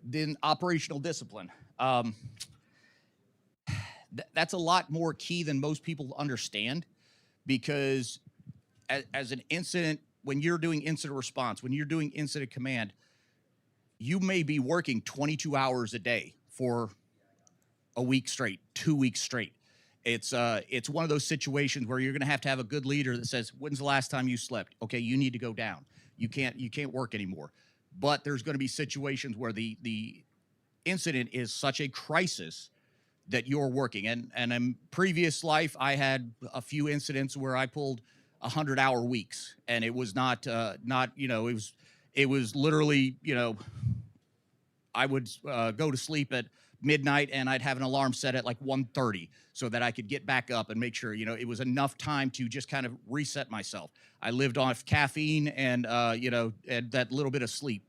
Then operational discipline. That's a lot more key than most people understand, because as an incident, when you're doing incident response, when you're doing incident command, you may be working 22 hours a day for a week straight, 2 weeks straight. It's one of those situations where you're going to have a good leader that says, when's the last time you slept? Okay, you need to go down. You can't work anymore. But there's going to be situations where the incident is such a crisis that you're working. And in previous life, I had a few incidents where I pulled 100-hour weeks, and it was not you know, it was literally, you know, I would go to sleep at midnight, and I'd have an alarm set at like 1:30 so that I could get back up and make sure, you know, it was enough time to just kind of reset myself. I lived off caffeine and, you know, and that little bit of sleep.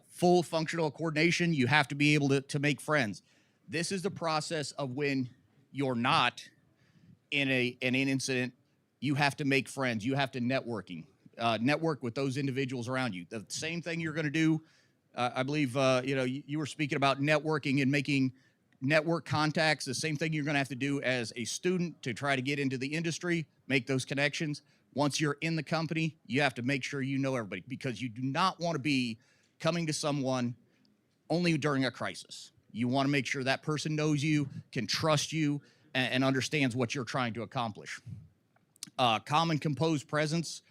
Full functional coordination. You have to be able to make friends. This is the process of when you're not in an incident. You have to make friends. You have to network with those individuals around you. The same thing you're going to do. I believe you were speaking about networking and making network contacts. The same thing you're going to have to do as a student to try to get into the industry, make those connections. Once you're in the company, you have to make sure you know everybody, because you do not want to be coming to someone only during a crisis. You want to make sure that person knows you, can trust you, and understands what you're trying to accomplish. Common composed presence.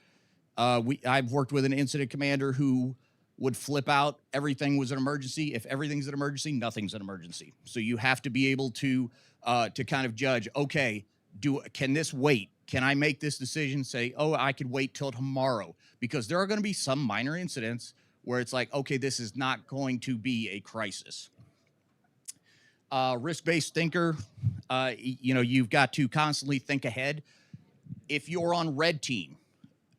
I've worked with an incident commander who would flip out. Everything was an emergency. If everything's an emergency, nothing's an emergency. So you have to be able to kind of judge, okay, can this wait? Can I make this decision? Say, oh, I could wait till tomorrow, because there are going to be some minor incidents where it's like, okay, this is not going to be a crisis. Risk-based thinker, you've got to constantly think ahead. If you're on red team,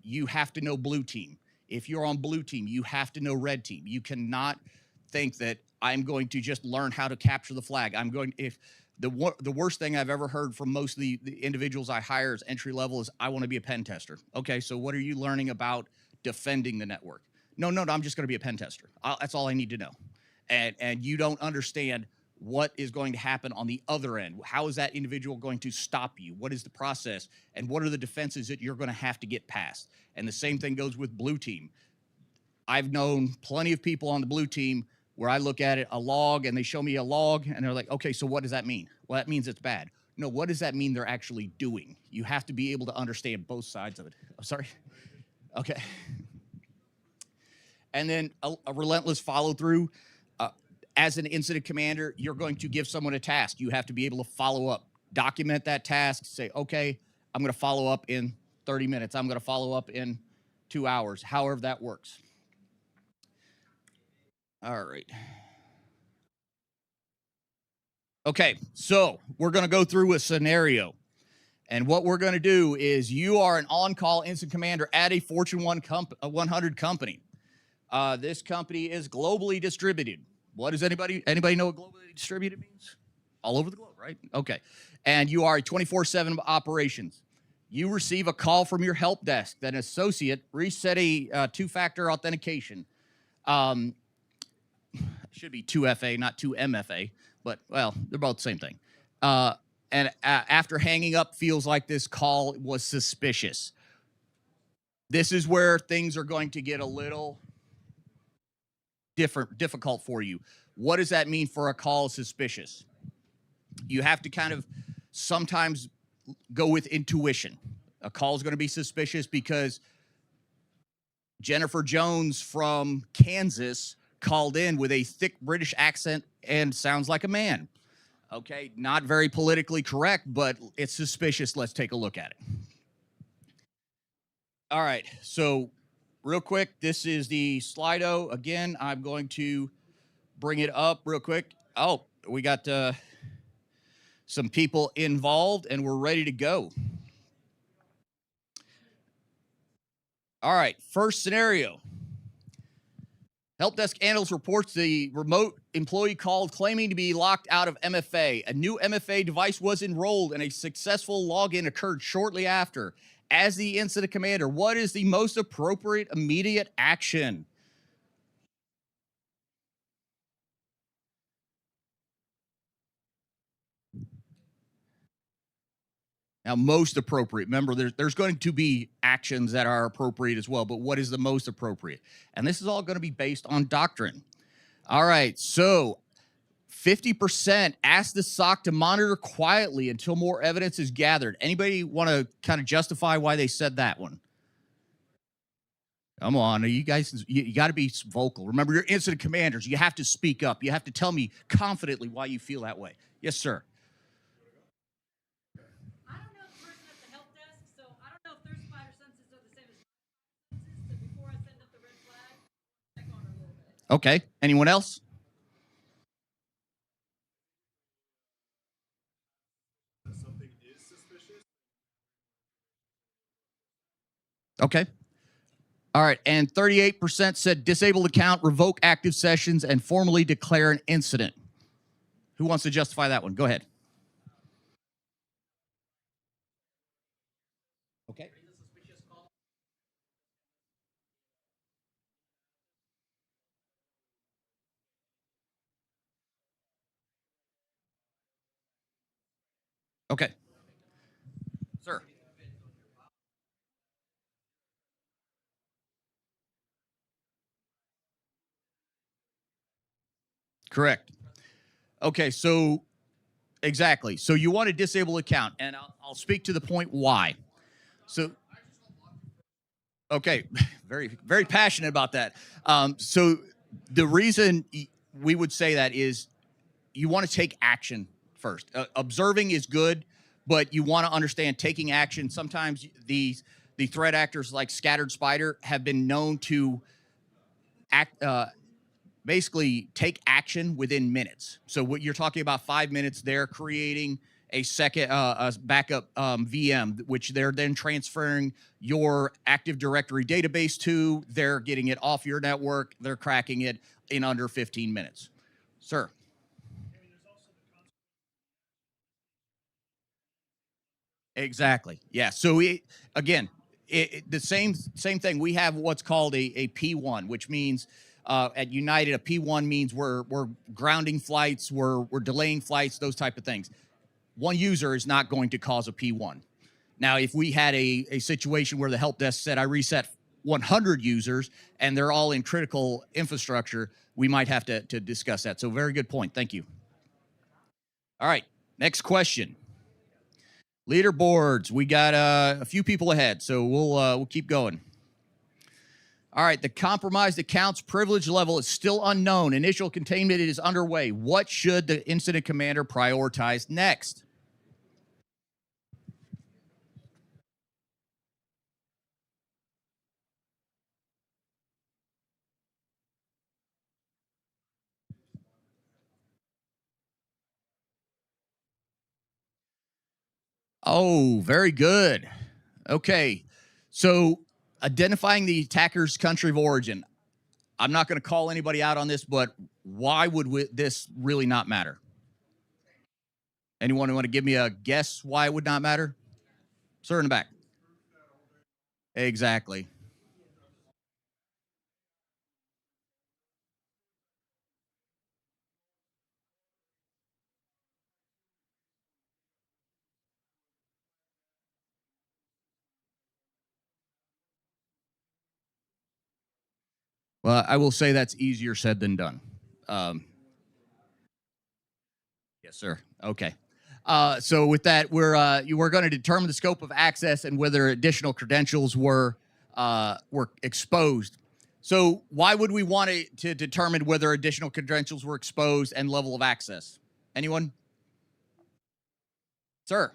you have to know blue team. If you're on blue team, you have to know red team. You cannot think that I'm going to just learn how to capture the flag. The worst thing I've ever heard from most of the individuals I hire as entry level is, I want to be a pen tester. Okay, so what are you learning about defending the network? No, I'm just going to be a pen tester. That's all I need to know. And you don't understand what is going to happen on the other end. How is that individual going to stop you? What is the process? And what are the defenses that you're going to have to get past? And the same thing goes with blue team. I've known plenty of people on the blue team where I look at it, a log, and they show me a log, and they're like, okay, so what does that mean? Well, that means it's bad. No, what does that mean they're actually doing? You have to be able to understand both sides of it. I'm sorry. Okay. And then a relentless follow through. As an incident commander, you're going to give someone a task. You have to be able to follow up, document that task, say, okay, I'm going to follow up in 30 minutes. I'm going to follow up in 2 hours, however that works. All right. Okay, so we're going to go through a scenario. And what we're going to do is, you are an on-call incident commander at a Fortune 100 company. This company is globally distributed. What does anybody know what globally distributed means? All over the globe, right? Okay. And you are a 24/7 operations. You receive a call from your help desk that an associate reset a two-factor authentication. Should be 2FA, not 2MFA, but, well, they're both the same thing. And after hanging up, feels like this call was suspicious. This is where things are going to get a little difficult for you. What does that mean for a call suspicious? You have to kind of sometimes go with intuition. A call is going to be suspicious because Jennifer Jones from Kansas called in with a thick British accent and sounds like a man. Okay, not very politically correct, but it's suspicious. Let's take a look at it. All right, so real quick, this is the Slido. Again, I'm going to bring it up real quick. Oh, we got some people involved, and we're ready to go. All right, first scenario. Help desk analyst reports the remote employee called claiming to be locked out of MFA. A new MFA device was enrolled and a successful login occurred shortly after. As the incident commander, what is the most appropriate immediate action? Now, most appropriate. Remember, there's going to be actions that are appropriate as well, but what is the most appropriate? And this is all going to be based on doctrine. All right, so 50% ask the SOC to monitor quietly until more evidence is gathered. Anybody want to kind of justify why they said that one? Come on, you guys, you got to be vocal. Remember, you're incident commanders. You have to speak up. You have to tell me confidently why you feel that way. Yes, sir. I don't know the person at the help desk, so I don't know if their spider senses are the same as my senses. So before I send up the red flag, check on her a little bit. Okay. Anyone else? Something is suspicious. Okay. All right. And 38% said disable account, revoke active sessions, and formally declare an incident. Who wants to justify that one? Go ahead. Okay. Okay. Sir. Correct. Okay, so exactly. So you want to disable account, and I'll speak to the point why. So, okay, very passionate about that. So the reason we would say that is you want to take action first. Observing is good, but you want to understand taking action. Sometimes the threat actors like Scattered Spider have been known to act. Basically take action within minutes. So what you're talking about 5 minutes, they're creating a second a backup VM, which they're then transferring your Active Directory database to. They're getting it off your network. They're cracking it in under 15 minutes. Sir. Exactly. Yeah. So the same thing. We have what's called a P1, which means at United, a P1 means we're grounding flights, we're delaying flights, those type of things. One user is not going to cause a P1. Now, if we had a situation where the help desk said, I reset 100 users and they're all in critical infrastructure, we might have to discuss that. So very good point. Thank you. All right. Next question. Leaderboards. We got a few people ahead, so we'll keep going. All right, the compromised account's privilege level is still unknown. Initial containment is underway. What should the incident commander prioritize next? Oh, very good. Okay, so identifying the attacker's country of origin. I'm not going to call anybody out on this, but why would this really not matter? Anyone want to give me a guess why it would not matter? Sir in the back. Exactly. Well, I will say that's easier said than done. Yes, sir. Okay. So with that, we're going to determine the scope of access and whether additional credentials were exposed. So why would we want to determine whether additional credentials were exposed and level of access? Anyone? Sir.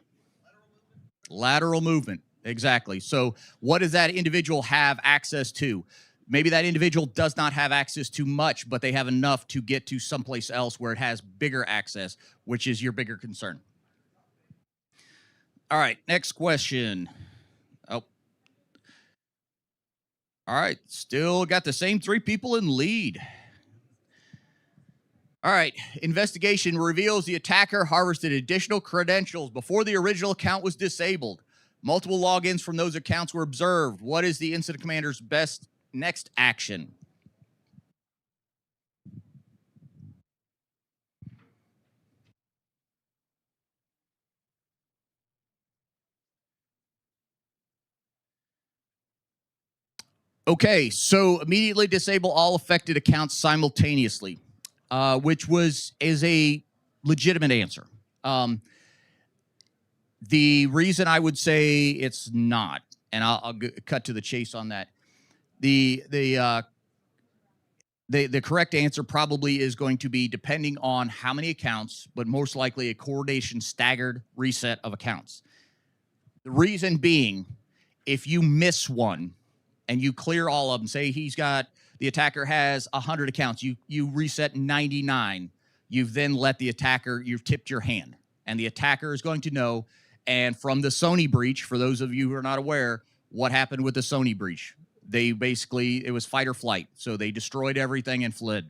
Lateral movement. Exactly. So what does that individual have access to? Maybe that individual does not have access to much, but they have enough to get to someplace else where it has bigger access, which is your bigger concern. All right, next question. Oh. All right, still got the same three people in lead. All right, investigation reveals the attacker harvested additional credentials before the original account was disabled. Multiple logins from those accounts were observed. What is the incident commander's best next action? Okay, so immediately disable all affected accounts simultaneously, which is a legitimate answer. The reason I would say it's not, and I'll cut to the chase on that. The correct answer probably is going to be depending on how many accounts, but most likely a coordination staggered reset of accounts. The reason being, if you miss one and you clear all of them, say the attacker has 100 accounts, you reset 99, you've then let the attacker, you've tipped your hand, and the attacker is going to know. And from the Sony breach, for those of you who are not aware, what happened with the Sony breach? It was fight or flight. So they destroyed everything and fled.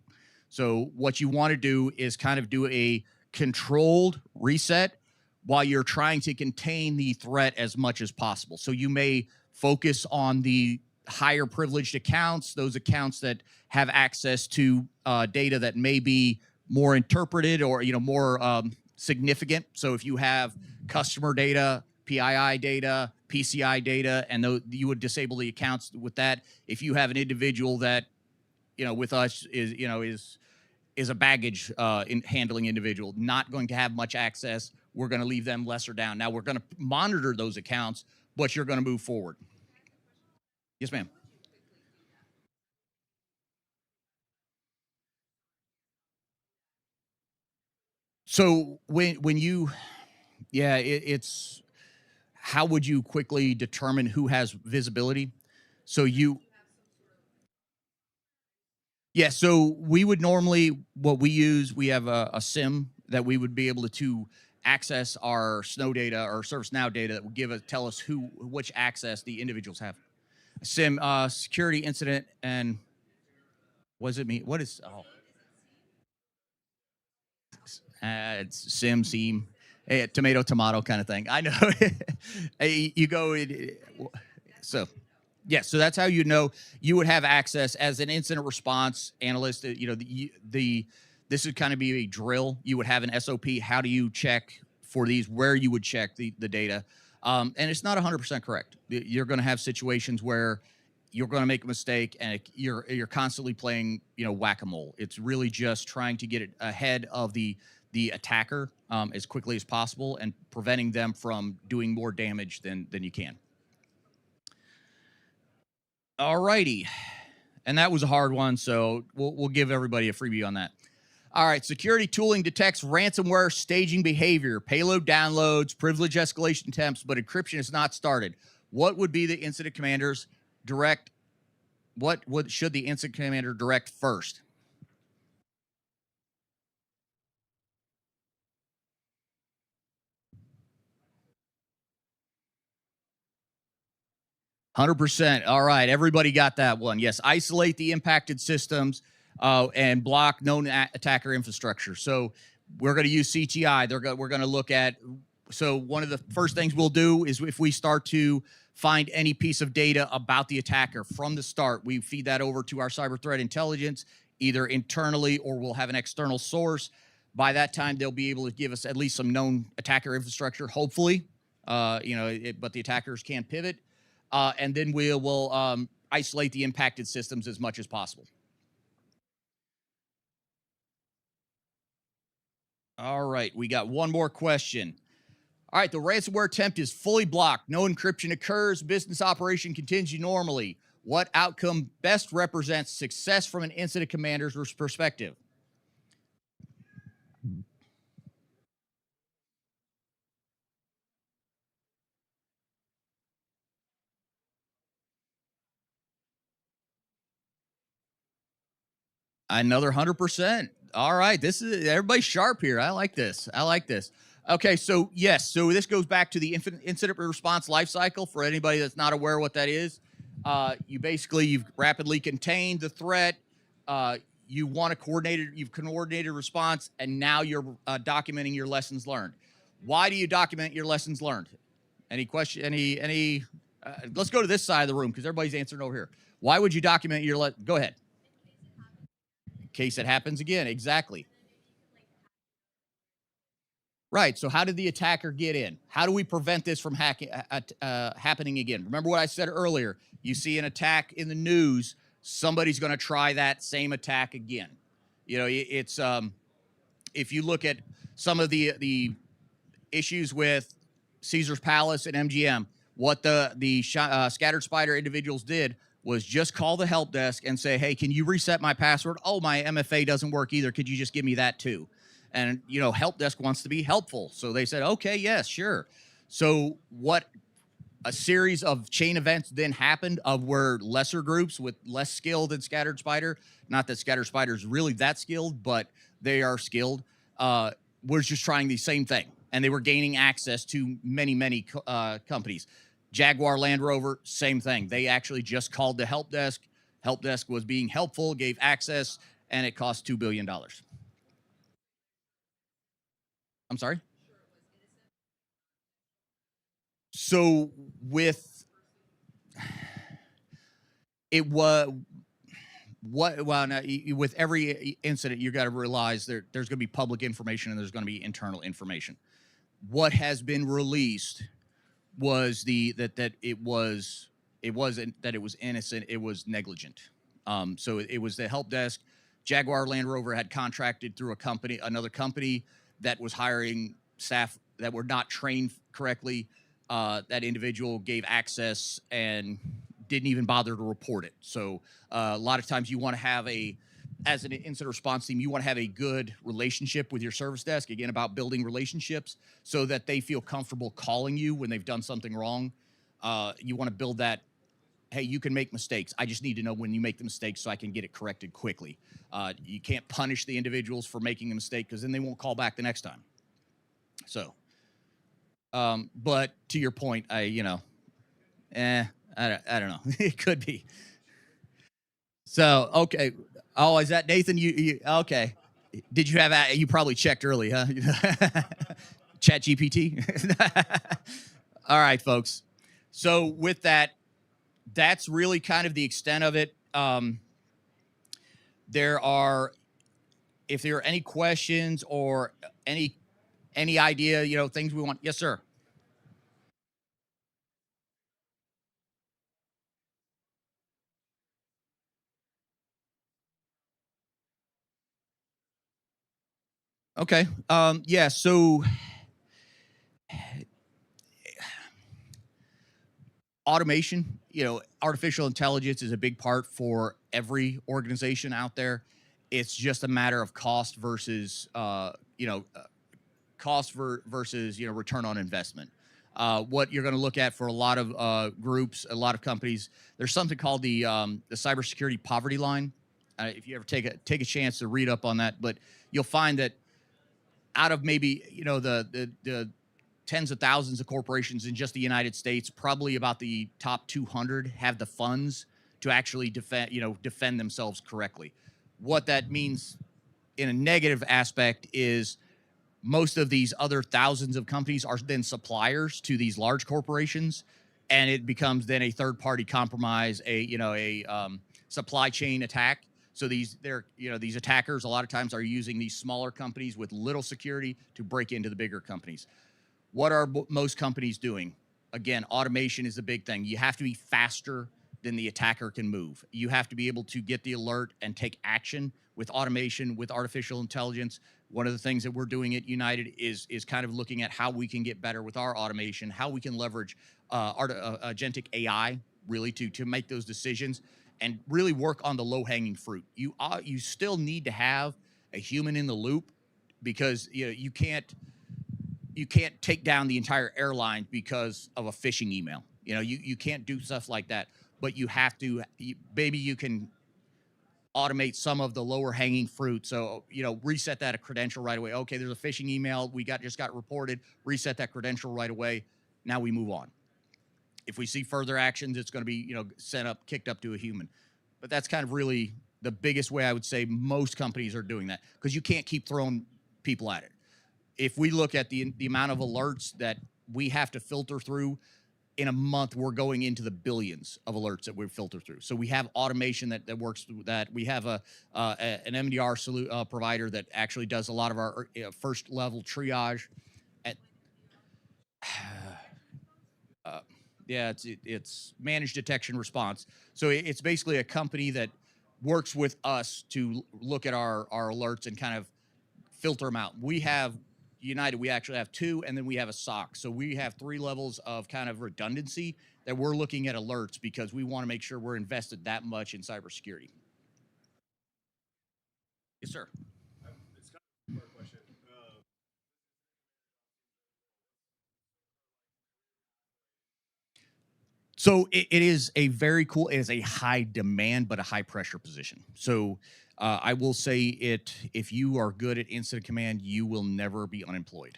So what you want to do is kind of do a controlled reset while you're trying to contain the threat as much as possible. So you may focus on the higher privileged accounts, those accounts that have access to data that may be more interpreted or more significant. So if you have customer data, PII data, PCI data, and you would disable the accounts with that. If you have an individual that with us is a baggage in handling individual, not going to have much access, we're going to leave them lesser down. Now we're going to monitor those accounts, but you're going to move forward. Yes, ma'am. So when you, it's how would you quickly determine who has visibility? So so we would normally, what we use, we have a SIM that we would be able to access our snow data or ServiceNow data that would tell us which access the individuals have. SIM, security incident, and what does it mean? What is, it's SIM, SEAM, tomato, tomato kind of thing. I know. You go, so that's how you know you would have access as an incident response analyst. This would kind of be a drill. You would have an SOP. How do you check for these? Where you would check the data, and it's not 100% correct. You're going to have situations where you're going to make a mistake, and you're constantly playing whack-a-mole. It's really just trying to get it ahead of the attacker as quickly as possible and preventing them from doing more damage than you can. All righty. And that was a hard one, so we'll give everybody a freebie on that. All right, security tooling detects ransomware staging behavior, payload downloads, privilege escalation attempts, but encryption is not started. What would be the incident commander's direct? What should the incident commander direct first? %. All right, everybody got that one. Yes, isolate the impacted systems and block known attacker infrastructure. So we're going to use CTI. We're going to look at. So one of the first things we'll do is if we start to find any piece of data about the attacker from the start, we feed that over to our cyber threat intelligence, either internally or we'll have an external source. By that time, they'll be able to give us at least some known attacker infrastructure, hopefully, but the attackers can pivot. And then we will isolate the impacted systems as much as possible. All right, we got one more question. All right, the ransomware attempt is fully blocked. No encryption occurs. Business operation continues normally. What outcome best represents success from an incident commander's perspective? Another 100%. All right, this is everybody's sharp here. I like this. Okay, so yes, so this goes back to the incident response lifecycle. For anybody that's not aware what that is, you've rapidly contained the threat. You've coordinated response, and now you're documenting your lessons learned. Why do you document your lessons learned? Any question? Let's go to this side of the room because everybody's answering over here. Why would you document your Go ahead. In case it happens again, exactly. Right. So how did the attacker get in? How do we prevent this from happening again? Remember what I said earlier. You see an attack in the news, somebody's going to try that same attack again. It's if you look at some of the issues with Caesar's Palace and MGM, what the Scattered Spider individuals did was just call the help desk and say, hey, can you reset my password? Oh, my MFA doesn't work either. Could you just give me that too? And, help desk wants to be helpful. So they said, okay, yes, sure. So what a series of chain events then happened of where lesser groups with less skill than Scattered Spider, not that Scattered Spider is really that skilled, but they are skilled, was just trying the same thing. And they were gaining access to many, many companies. Jaguar Land Rover, same thing. They actually just called the help desk. Help desk was being helpful, gave access, and it cost $2 billion. I'm sorry. So with it was what well now, with every incident you got to realize there's going to be public information and there's going to be internal information. What has been released was that it wasn't that it was innocent, it was negligent. So it was the help desk. Jaguar Land Rover had contracted through another company that was hiring staff that were not trained correctly. That individual gave access and didn't even bother to report it. So a lot of times you want to have as an incident response team, you want to have a good relationship with your service desk, again, about building relationships so that they feel comfortable calling you when they've done something wrong. You want to build that, hey, you can make mistakes. I just need to know when you make the mistake so I can get it corrected quickly. You can't punish the individuals for making a mistake because then they won't call back the next time. So, but to your point, I don't know. It could be. So, okay. Oh, is that Nathan? You okay. Did you have, you probably checked early, huh? Chat GPT. All right, folks. So with that, that's really kind of the extent of it. If there are any questions or any idea, things we want. Yes, sir. Okay. Yeah. So automation, artificial intelligence is a big part for every organization out there. It's just a matter of cost versus, versus return on investment. What you're going to look at for a lot of groups, a lot of companies, there's something called the cybersecurity poverty line. If you ever take a chance to read up on that, but you'll find that out of maybe the tens of thousands of corporations in just the United States, probably about the top 200 have the funds to actually defend themselves correctly. What that means in a negative aspect is most of these other thousands of companies are then suppliers to these large corporations, and it becomes then a third-party compromise, a supply chain attack. So these attackers a lot of times are using these smaller companies with little security to break into the bigger companies. What are most companies doing? Again, automation is a big thing. You have to be faster than the attacker can move. You have to be able to get the alert and take action with automation, with artificial intelligence. One of the things that we're doing at United is kind of looking at how we can get better with our automation, how we can leverage agentic AI really to make those decisions and really work on the low-hanging fruit. You still need to have a human in the loop because you can't take down the entire airline because of a phishing email. You can't do stuff like that, but you have to, maybe you can automate some of the lower hanging fruit. So, reset that a credential right away. Okay, there's a phishing email. Just got reported, reset that credential right away. Now we move on. If we see further actions, it's going to be, kicked up to a human. But that's kind of really the biggest way I would say most companies are doing that because you can't keep throwing people at it. If we look at the amount of alerts that we have to filter through in a month, we're going into the billions of alerts that we filter through. So we have automation that works through that. We have an MDR provider that actually does a lot of our first level triage. Yeah, it's managed detection response. So it's basically a company that works with us to look at our alerts and kind of filter them out. We have United, we actually have 2, and then we have a SOC. So we have 3 levels of kind of redundancy that we're looking at alerts because we want to make sure we're invested that much in cybersecurity. Yes, sir. It's kind of a question. So it is a very cool, it is a high demand, but a high pressure position. So I will say if you are good at incident command, you will never be unemployed.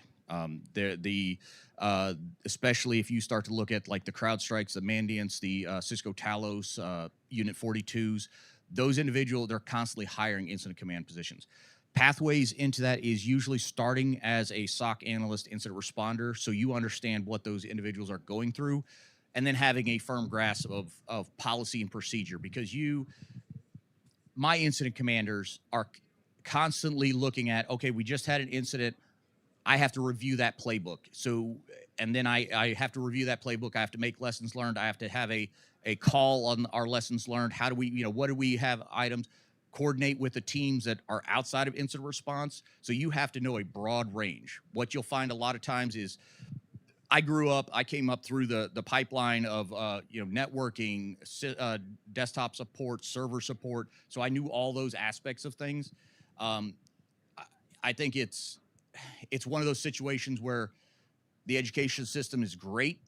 Especially if you start to look at like the CrowdStrikes, the Mandiants, the Cisco Talos, Unit 42s, those individuals, they're constantly hiring incident command positions. pathways into that is usually starting as a SOC analyst, incident responder, so you understand what those individuals are going through, and then having a firm grasp of policy and procedure, because my incident commanders are constantly looking at, okay, we just had an incident, I have to review that playbook. So, and then I have to review that playbook. I have to make lessons learned. I have to have a call on our lessons learned. How do we, what do we have items? Coordinate with the teams that are outside of incident response. So you have to know a broad range. What you'll find a lot of times is, I came up through the pipeline of, networking, desktop support, server support. So I knew all those aspects of things. I think it's one of those situations where the education system is great,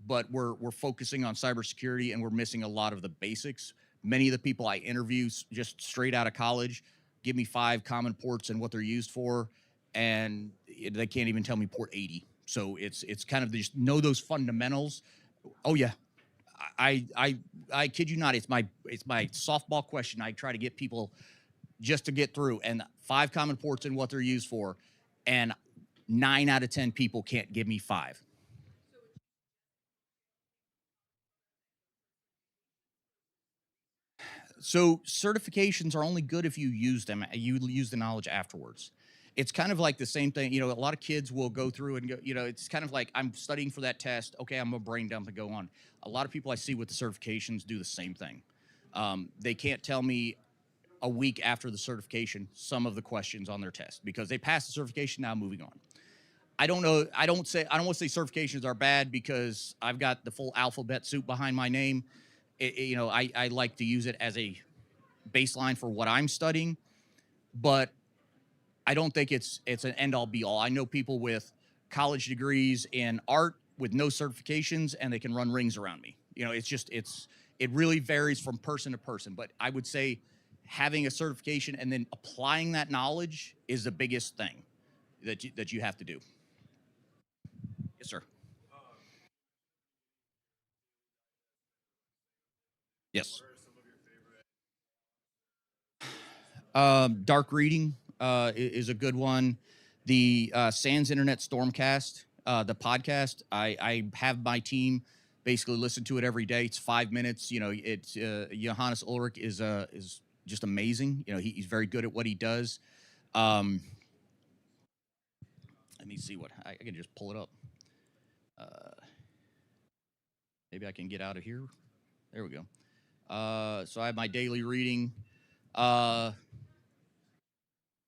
but we're focusing on cybersecurity and we're missing a lot of the basics. Many of the people I interview just straight out of college give me 5 common ports and what they're used for, and they can't even tell me port 80. So it's kind of just know those fundamentals. Oh yeah, I kid you not. It's my softball question. I try to get people just to get through, and 5 common ports and what they're used for, and 9 out of 10 people can't give me 5. So certifications are only good if you use them. You use the knowledge afterwards. It's kind of like the same thing. A lot of kids will go through and go, it's kind of like, I'm studying for that test. Okay, I'm a brain dump and go on. A lot of people I see with the certifications do the same thing. They can't tell me a week after the certification some of the questions on their test because they passed the certification, now moving on. I don't know. I don't want to say certifications are bad because I've got the full alphabet soup behind my name. I like to use it as a baseline for what I'm studying, but I don't think it's an end all be all. I know people with college degrees in art with no certifications and they can run rings around me. It really varies from person to person, but I would say having a certification and then applying that knowledge is the biggest thing that you have to do. Yes, sir. Yes. Dark reading is a good one. The Sans Internet Stormcast, the podcast, I have my team basically listen to it every day. It's 5 minutes. It's Johannes Ulrich is just amazing. He's very good at what he does. Let me see what I can just pull it up. Maybe I can get out of here. There we go. So I have my daily reading.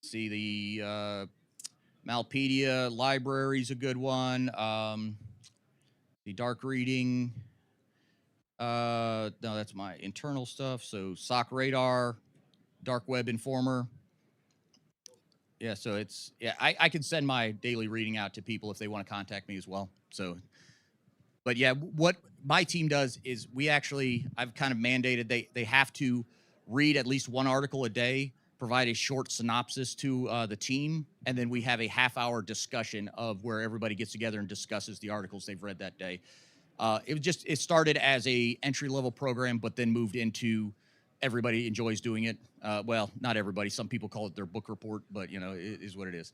See the Malpedia library is a good one. The dark reading. No, that's my internal stuff. So SOC Radar, Dark Web Informer. Yeah, so I can send my daily reading out to people if they want to contact me as well. So, but yeah, what my team does is I've kind of mandated they have to read at least 1 article a day, provide a short synopsis to the team, and then we have a half-hour discussion of where everybody gets together and discusses the articles they've read that day. It started as a entry-level program, but then moved into everybody enjoys doing it. Well, not everybody. Some people call it their book report, but it is what it is.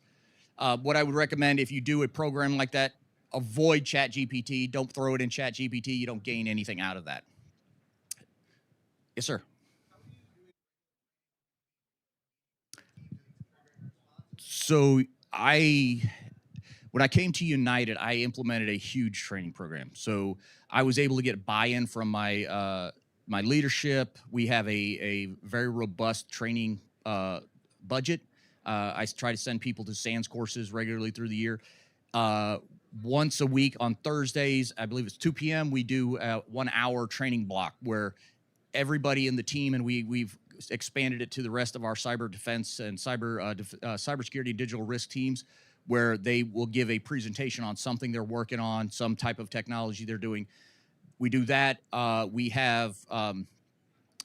What I would recommend if you do a program like that, avoid ChatGPT. Don't throw it in ChatGPT. You don't gain anything out of that. Yes, sir. So when I came to United, I implemented a huge training program. So I was able to get buy-in from my my leadership. We have a very robust training budget. I try to send people to SANS courses regularly through the year. Once a week on Thursdays, I believe it's 2 p.m., we do a 1-hour training block where everybody in the team, and we've expanded it to the rest of our cyber defense and cybersecurity digital risk teams, where they will give a presentation on something they're working on, some type of technology they're doing. We do that. We have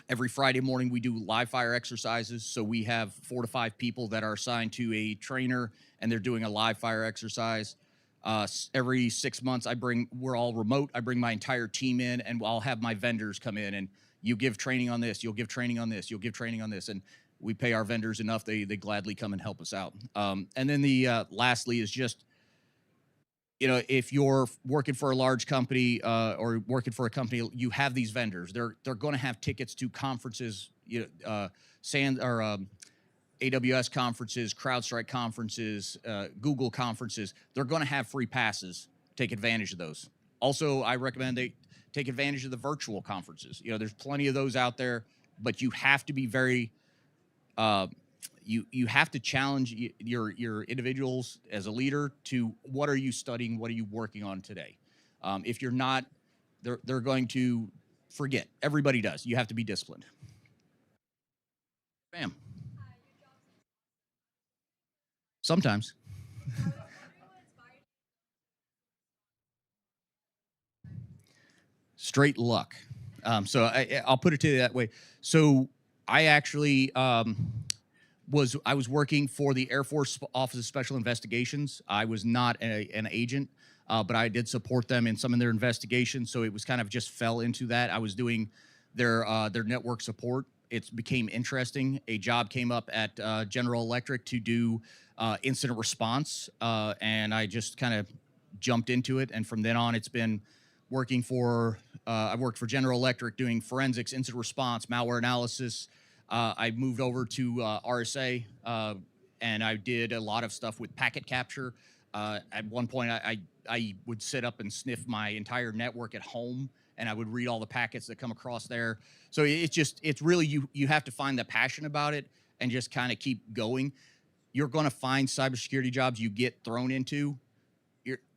every Friday morning we do live fire exercises. So we have 4 to 5 people that are assigned to a trainer, and they're doing a live fire exercise. Every 6 months, we're all remote. I bring my entire team in, and I'll have my vendors come in, and you give training on this, you'll give training on this, you'll give training on this. And we pay our vendors enough, they gladly come and help us out. And then the lastly is just, if you're working for a large company or working for a company, you have these vendors. They're going to have tickets to conferences, AWS conferences, CrowdStrike conferences, Google conferences. They're going to have free passes. Take advantage of those. Also, I recommend they take advantage of the virtual conferences. There's plenty of those out there, but you have to be very you have to challenge your individuals as a leader to what are you studying, what are you working on today. If you're not, they're going to forget. Everybody does. You have to be disciplined. Bam. Sometimes. Straight luck. So I'll put it to you that way. So I actually I was working for the Air Force Office of Special Investigations. I was not an agent, but I did support them in some of their investigations. So it was kind of just fell into that. I was doing their network support. It became interesting. A job came up at General Electric to do incident response, and I just kind of jumped into it. And from then on, it's been working for, I worked for General Electric doing forensics, incident response, malware analysis. I moved over to RSA, and I did a lot of stuff with packet capture. At one point, I would sit up and sniff my entire network at home, and I would read all the packets that come across there. So it's really, you have to find the passion about it and just kind of keep going. You're going to find cybersecurity jobs you get thrown into.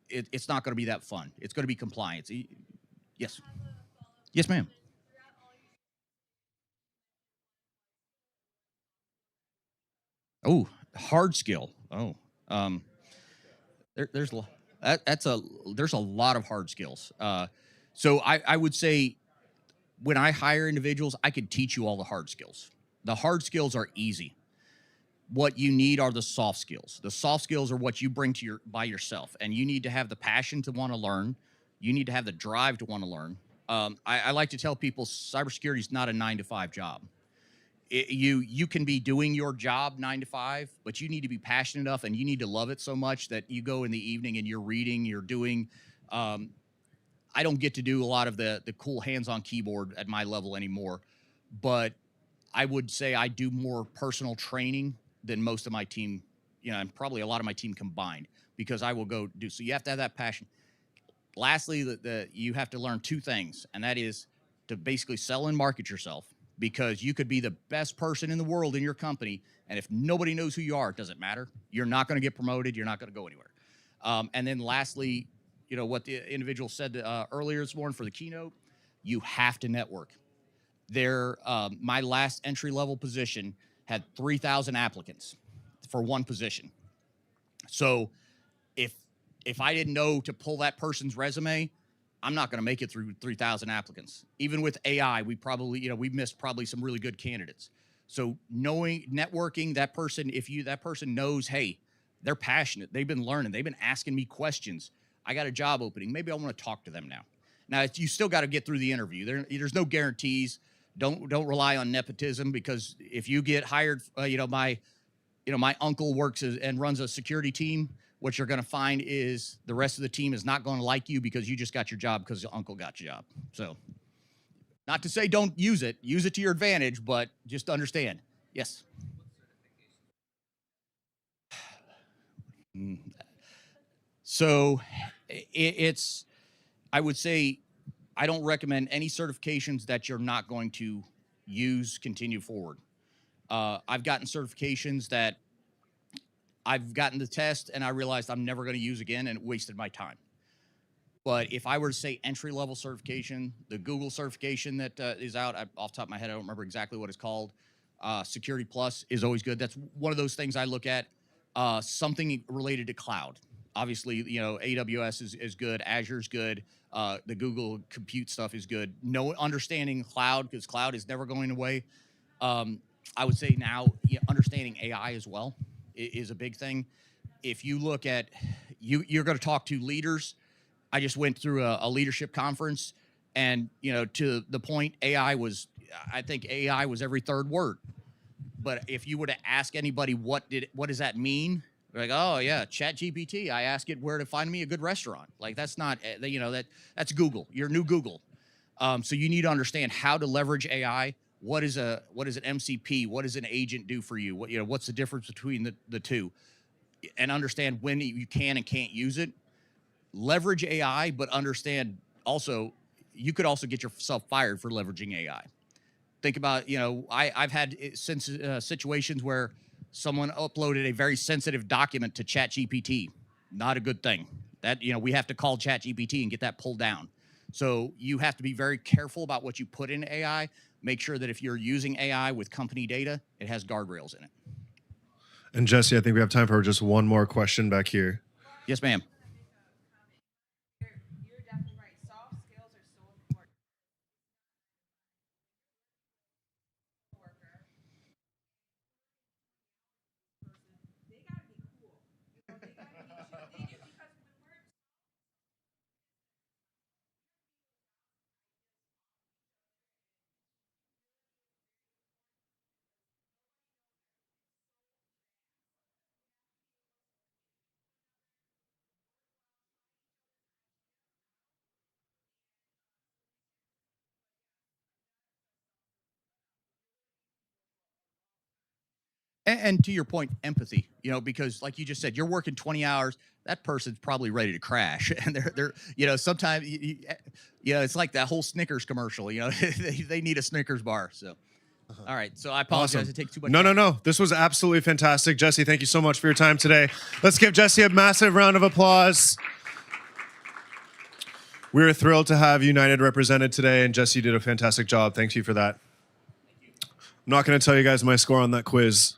It's not going to be that fun. It's going to be compliance. Yes. Yes, ma'am. Oh, hard skill. Oh, there's a lot of hard skills. So I would say when I hire individuals, I could teach you all the hard skills. The hard skills are easy. What you need are the soft skills. The soft skills are what you bring to by yourself, and you need to have the passion to want to learn. You need to have the drive to want to learn. I like to tell people cybersecurity is not a 9-to-5 job. You can be doing your job 9 to 5, but you need to be passionate enough and you need to love it so much that you go in the evening and you're reading, you're doing. I don't get to do a lot of the cool hands-on keyboard at my level anymore, but I would say I do more personal training than most of my team, and probably a lot of my team combined, because I will go do. So you have to have that passion. Lastly, you have to learn two things, and that is to basically sell and market yourself, because you could be the best person in the world in your company, and if nobody knows who you are, it doesn't matter. You're not going to get promoted. You're not going to go anywhere. And then lastly, what the individual said earlier this morning for the keynote, you have to network. My last entry-level position had 3,000 applicants for one position. So if I didn't know to pull that person's resume, I'm not going to make it through 3,000 applicants. Even with AI, we probably, we missed probably some really good candidates. So networking that person, that person knows, hey, they're passionate, they've been learning, they've been asking me questions. I got a job opening. Maybe I want to talk to them now. Now, you still got to get through the interview. There's no guarantees. Don't rely on nepotism, because if you get hired, my uncle works and runs a security team. What you're going to find is the rest of the team is not going to like you because you just got your job because your uncle got your job. So, not to say don't use it to your advantage, but just understand. Yes. So, I would say, I don't recommend any certifications that you're not going to continue forward. I've gotten certifications that I've gotten the test and I realized I'm never going to use again, and it wasted my time. But if I were to say entry-level certification, the Google certification that is out, off the top of my head, I don't remember exactly what it's called. Security Plus is always good. That's one of those things I look at. Something related to cloud. Obviously, AWS is good. Azure's good. The Google compute stuff is good. Understanding cloud, because cloud is never going away. I would say now understanding AI as well is a big thing. If you look at, you're going to talk to leaders. I just went through a leadership conference, and to the point, I think AI was every third word. But if you were to ask anybody what does that mean? They're like, oh yeah, Chat GPT. I ask it where to find me a good restaurant. Like that's not, that's Google. Your new Google. So you need to understand how to leverage AI. What is an MCP? What does an agent do for you? What's the difference between the two? And understand when you can and can't use it. Leverage AI, but understand also you could also get yourself fired for leveraging AI. Think about, I've had situations where someone uploaded a very sensitive document to ChatGPT. Not a good thing. That, we have to call ChatGPT and get that pulled down. So you have to be very careful about what you put in AI. Make sure that if you're using AI with company data, it has guardrails in it. And Jesse, I think we have time for just one more question back here. Yes, ma'am. You're definitely right. Soft skills are so important. Worker. They gotta be cool. They gotta be chill. They do because when we're And to your point, empathy, because like you just said, you're working 20 hours, that person's probably ready to crash. And they're sometimes, it's like that whole Snickers commercial, they need a Snickers bar. So, all right. So I apologize Awesome. to take too much No, time. no. This was absolutely fantastic. Jesse, thank you so much for your time today. Let's give Jesse a massive round of applause. We're thrilled to have United represented today, and Jesse did a fantastic job. Thank you for that. I'm not going to tell you guys my score on that quiz.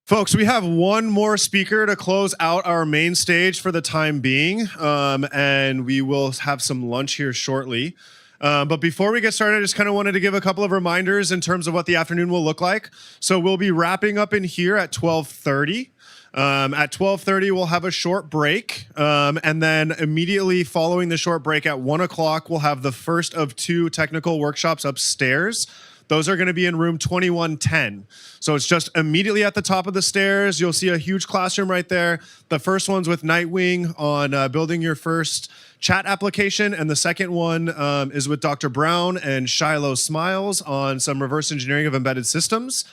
Folks, we have one more speaker to close out our main stage for the time being, and we will have some lunch here shortly. But before we get started, I just kind of wanted to give a couple of reminders in terms of what the afternoon will look like. So we'll be wrapping up in here at 12:30. At 12:30, we'll have a short break. And then immediately following the short break at 1 o'clock, we'll have the first of 2 technical workshops upstairs. Those are going to be in room 2110. So it's just immediately at the top of the stairs. You'll see a huge classroom right there. The first one's with Nightwing on building your first chat application. And the second one is with Dr. Brown and Shiloh Smiles on some reverse engineering of embedded systems.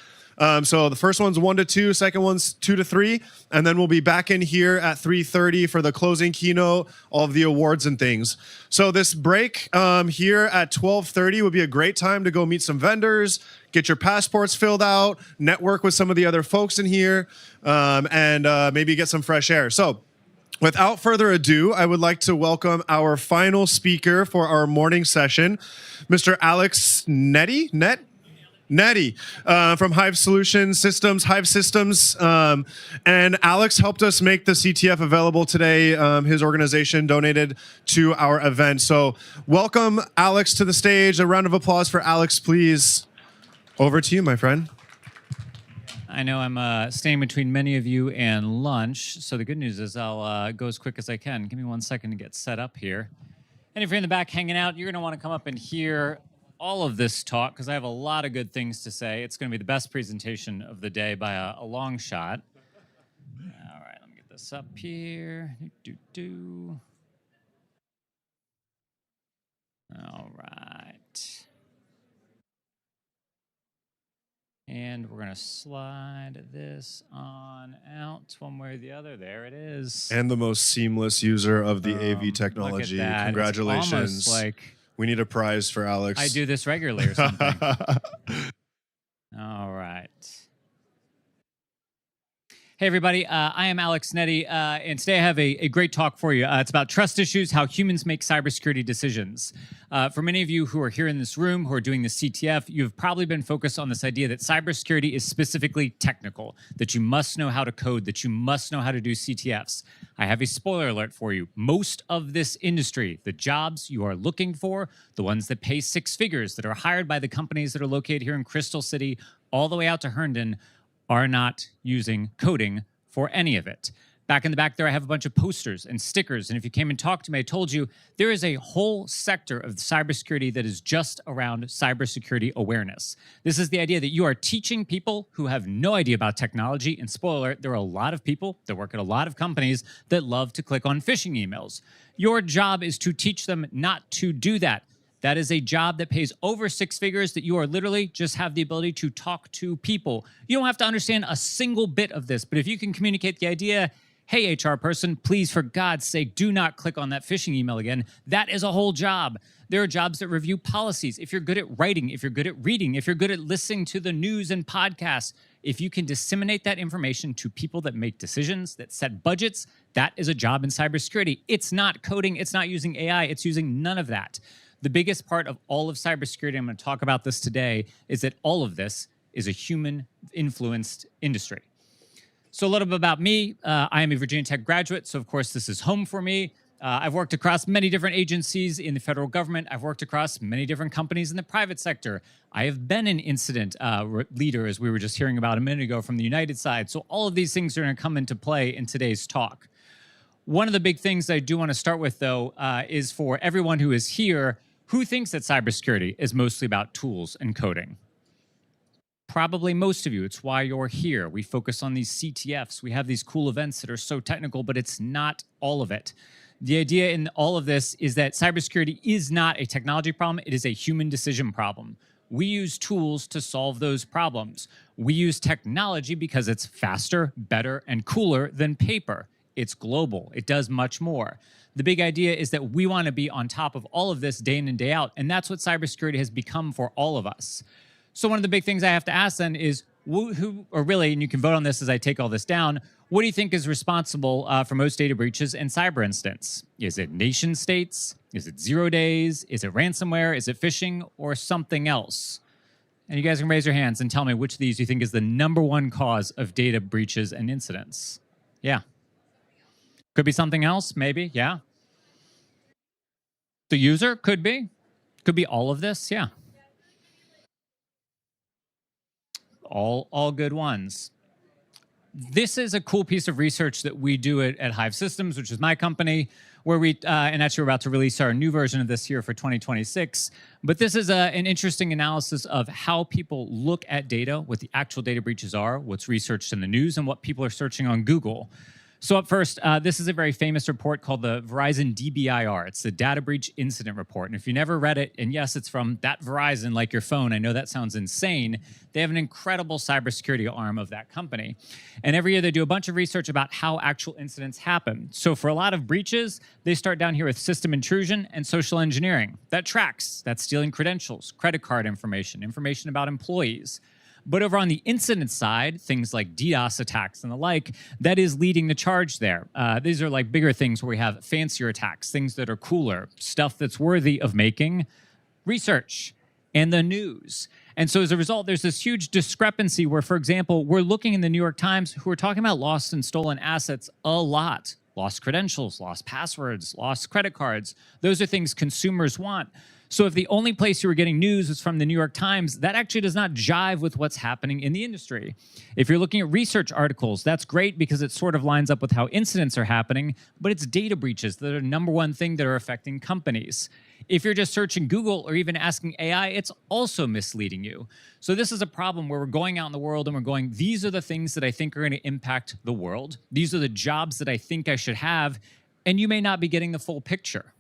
So the first one's 1 to 2, second one's 2 to 3, and then we'll be back in here at 3:30 for the closing keynote, all of the awards and things. So this break here at 12:30 would be a great time to go meet some vendors, get your passports filled out, network with some of the other folks in here, and maybe get some fresh air. So without further ado, I would like to welcome our final speaker for our morning session, Mr. Alex Nette from Hive Systems. And Alex helped us make the CTF available today. His organization donated to our event. So welcome Alex to the stage. A round of applause for Alex, please. Over to you, my friend. I know I'm staying between many of you and lunch, so the good news is I'll go as quick as I can. Give me 1 second to get set up here. And if you're in the back hanging out, you're going to want to come up and hear all of this talk because I have a lot of good things to say. It's going to be the best presentation of the day by a long shot. All right, let me get this up here. All right. And we're going to slide this on out one way or the other. There it is. And the most seamless user of the AV technology. Look at that. Congratulations. It's almost like we need a prize for Alex. I do this regularly or something. All right. Hey, everybody. I am Alex Nette, and today I have a great talk for you. It's about trust issues, how humans make cybersecurity decisions. For many of you who are here in this room, who are doing the CTF, you've probably been focused on this idea that cybersecurity is specifically technical, that you must know how to code, that you must know how to do CTFs. I have a spoiler alert for you. Most of this industry, the jobs you are looking for, the ones that pay 6 figures, that are hired by the companies that are located here in Crystal City, all the way out to Herndon, are not using coding for any of it. Back in the back there, I have a bunch of posters and stickers. And if you came and talked to me, I told you there is a whole sector of cybersecurity that is just around cybersecurity awareness. This is the idea that you are teaching people who have no idea about technology. And spoiler alert, there are a lot of people that work at a lot of companies that love to click on phishing emails. Your job is to teach them not to do that. That is a job that pays over 6 figures that you are literally just have the ability to talk to people. You don't have to understand a single bit of this, but if you can communicate the idea, hey, HR person, please, for God's sake, do not click on that phishing email again. That is a whole job. There are jobs that review policies. If you're good at writing, if you're good at reading, if you're good at listening to the news and podcasts, if you can disseminate that information to people that make decisions, that set budgets, that is a job in cybersecurity. It's not coding. It's not using AI. It's using none of that. The biggest part of all of cybersecurity, I'm going to talk about this today, is that all of this is a human-influenced industry. So a little bit about me. I am a Virginia Tech graduate, so of course this is home for me. I've worked across many different agencies in the federal government. I've worked across many different companies in the private sector. I have been an incident leader, as we were just hearing about a minute ago from the United side. So all of these things are going to come into play in today's talk. One of the big things I do want to start with, though, is for everyone who is here, who thinks that cybersecurity is mostly about tools and coding? Probably most of you. It's why you're here. We focus on these CTFs. We have these cool events that are so technical, but it's not all of it. The idea in all of this is that cybersecurity is not a technology problem. It is a human decision problem. We use tools to solve those problems. We use technology because it's faster, better, and cooler than paper. It's global. It does much more. The big idea is that we want to be on top of all of this day in and day out, and that's what cybersecurity has become for all of us. So one of the big things I have to ask then is, who, or really, and you can vote on this as I take all this down, what do you think is responsible for most data breaches and cyber incidents? Is it nation states? Is it 0 days? Is it ransomware? Is it phishing? Or something else? And you guys can raise your hands and tell me which of these you think is the #1 cause of data breaches and incidents. Yeah. Could be something else, maybe, yeah. The user, could be. Could be all of this, yeah. All good ones. This is a cool piece of research that we do at Hive Systems, which is my company, where we, and actually we're about to release our new version of this here for 2026. But this is an interesting analysis of how people look at data, what the actual data breaches are, what's researched in the news, and what people are searching on Google. So up first, this is a very famous report called the Verizon DBIR. It's the Data Breach Incident Report. And if you never read it, and yes, it's from that Verizon, like your phone, I know that sounds insane. They have an incredible cybersecurity arm of that company. And every year they do a bunch of research about how actual incidents happen. So for a lot of breaches, they start down here with system intrusion and social engineering. That tracks. That's stealing credentials, credit card information, information about employees. But over on the incident side, things like DDoS attacks and the like, that is leading the charge there. These are like bigger things where we have fancier attacks, things that are cooler, stuff that's worthy of making research and the news. And so as a result, there's this huge discrepancy where, for example, we're looking in the New York Times who are talking about lost and stolen assets a lot. Lost credentials, lost passwords, lost credit cards. Those are things consumers want. So if the only place you were getting news is from the New York Times, that actually does not jive with what's happening in the industry. If you're looking at research articles, that's great because it sort of lines up with how incidents are happening, but it's data breaches that are #1 thing that are affecting companies. If you're just searching Google or even asking AI, it's also misleading you. So this is a problem where we're going out in the world and we're going, these are the things that I think are going to impact the world. These are the jobs that I think I should have, and you may not be getting the full picture.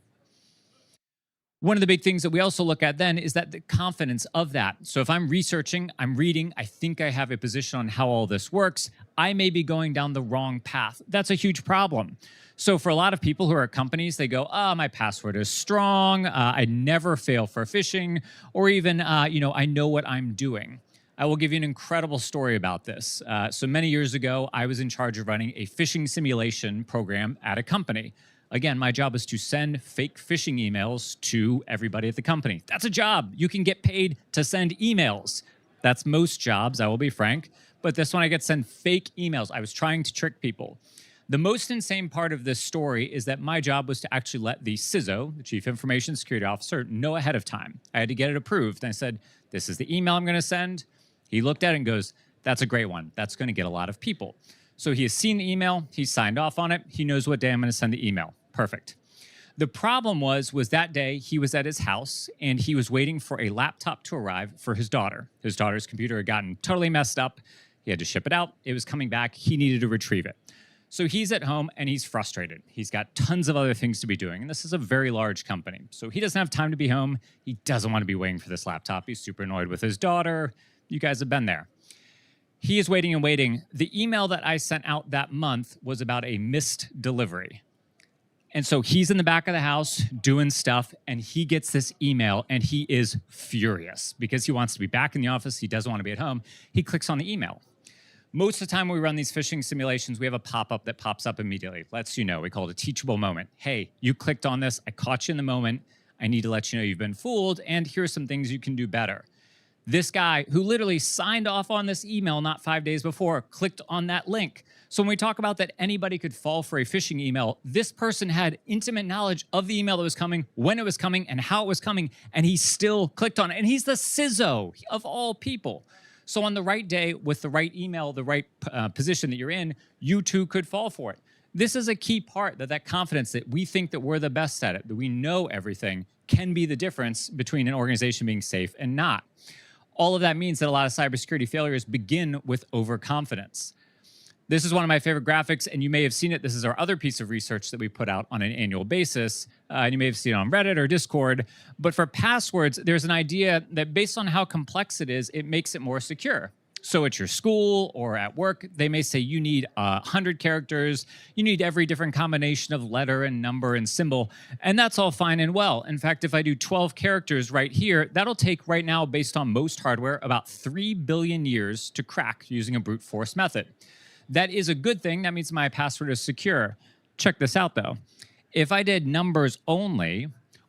One of the big things that we also look at then is that the confidence of that. So if I'm researching, I'm reading, I think I have a position on how all this works, I may be going down the wrong path. That's a huge problem. So for a lot of people who are at companies, they go, my password is strong, I never fail for phishing, or even, I know what I'm doing. I will give you an incredible story about this. So many years ago, I was in charge of running a phishing simulation program at a company. Again, my job is to send fake phishing emails to everybody at the company. That's a job. You can get paid to send emails. That's most jobs, I will be frank. But this one, I get to send fake emails. I was trying to trick people. The most insane part of this story is that my job was to actually let the CISO, the Chief Information Security Officer, know ahead of time. I had to get it approved. And I said, this is the email I'm going to send. He looked at it and goes, that's a great one. That's going to get a lot of people. So he has seen the email, he signed off on it, he knows what day I'm going to send the email. Perfect. The problem was that day he was at his house and he was waiting for a laptop to arrive for his daughter. His daughter's computer had gotten totally messed up. He had to ship it out. It was coming back. He needed to retrieve it. So he's at home and he's frustrated. He's got tons of other things to be doing. And this is a very large company. So he doesn't have time to be home. He doesn't want to be waiting for this laptop. He's super annoyed with his daughter. You guys have been there. He is waiting and waiting. The email that I sent out that month was about a missed delivery. And so he's in the back of the house doing stuff, and he gets this email, and he is furious because he wants to be back in the office. He doesn't want to be at home. He clicks on the email. Most of the time when we run these phishing simulations, we have a pop-up that pops up immediately. Lets you know. We call it a teachable moment. Hey, you clicked on this. I caught you in the moment. I need to let you know you've been fooled, and here's some things you can do better. This guy who literally signed off on this email not 5 days before clicked on that link. So when we talk about that anybody could fall for a phishing email, this person had intimate knowledge of the email that was coming, when it was coming, and how it was coming, and he still clicked on it. And he's the CISO of all people. So on the right day, with the right email, the right position that you're in, you too could fall for it. This is a key part, that confidence that we think that we're the best at it, that we know everything, can be the difference between an organization being safe and not. All of that means that a lot of cybersecurity failures begin with overconfidence. This is one of my favorite graphics, and you may have seen it. This is our other piece of research that we put out on an annual basis. And you may have seen it on Reddit or Discord. But for passwords, there's an idea that based on how complex it is, it makes it more secure. So at your school or at work, they may say you need 100 characters. You need every different combination of letter and number and symbol. And that's all fine and well. In fact, if I do 12 characters right here, that'll take right now, based on most hardware, about 3 billion years to crack using a brute force method. That is a good thing. That means my password is secure. Check this out, though. If I did numbers only,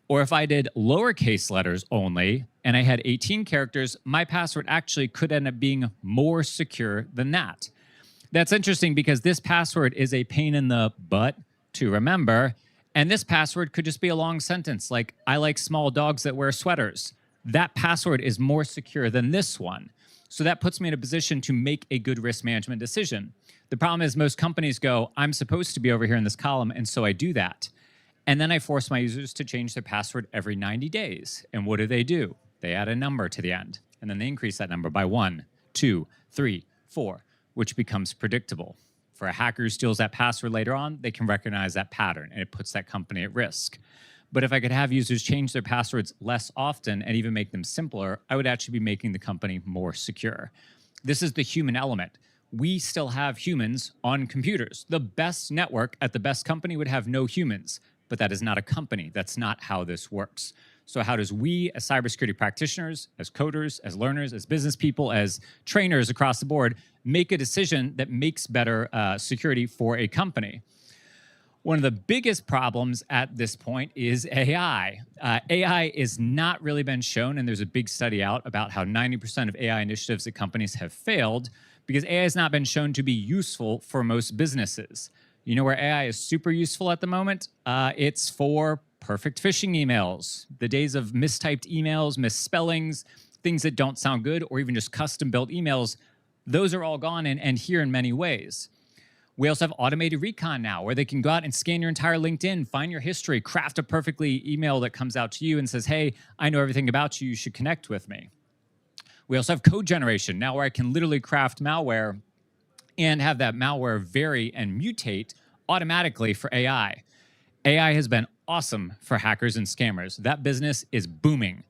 or if I did lowercase letters only, and I had 18 characters, my password actually could end up being more secure than that. That's interesting because this password is a pain in the butt to remember, and this password could just be a long sentence like, I like small dogs that wear sweaters. That password is more secure than this one. So that puts me in a position to make a good risk management decision. The problem is most companies go, I'm supposed to be over here in this column, and so I do that. And then I force my users to change their password every 90 days. And what do? They add a number to the end, and then they increase that number by 1, 2, 3, 4, which becomes predictable. For a hacker who steals that password later on, they can recognize that pattern, and it puts that company at risk. But if I could have users change their passwords less often and even make them simpler, I would actually be making the company more secure. This is the human element. We still have humans on computers. The best network at the best company would have no humans, but that is not a company. That's not how this works. So how does we, as cybersecurity practitioners, as coders, as learners, as business people, as trainers across the board, make a decision that makes better security for a company? One of the biggest problems at this point is AI. AI is not really been shown, and there's a big study out about how 90% of AI initiatives at companies have failed because AI has not been shown to be useful for most businesses. You know where AI is super useful at the moment? It's for perfect phishing emails. The days of mistyped emails, misspellings, things that don't sound good, or even just custom-built emails, those are all gone and here in many ways. We also have automated recon now, where they can go out and scan your entire LinkedIn, find your history, craft a perfectly email that comes out to you and says, hey, I know everything about you. You should connect with me. We also have code generation now, where I can literally craft malware and have that malware vary and mutate automatically for AI. AI has been awesome for hackers and scammers. That business is booming.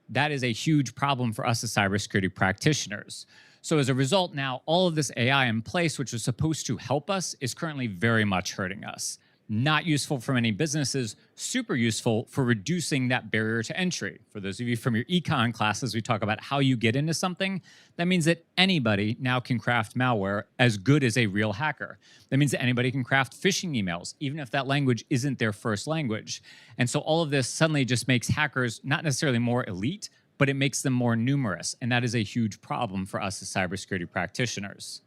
That is a huge problem for us as cybersecurity practitioners. So as a result now, all of this AI in place, which was supposed to help us, is currently very much hurting us. Not useful for many businesses, super useful for reducing that barrier to entry. For those of you from your econ classes, we talk about how you get into something. That means that anybody now can craft malware as good as a real hacker. That means that anybody can craft phishing emails, even if that language isn't their first language. And so all of this suddenly just makes hackers not necessarily more elite, but it makes them more numerous. And that is a huge problem for us as cybersecurity practitioners.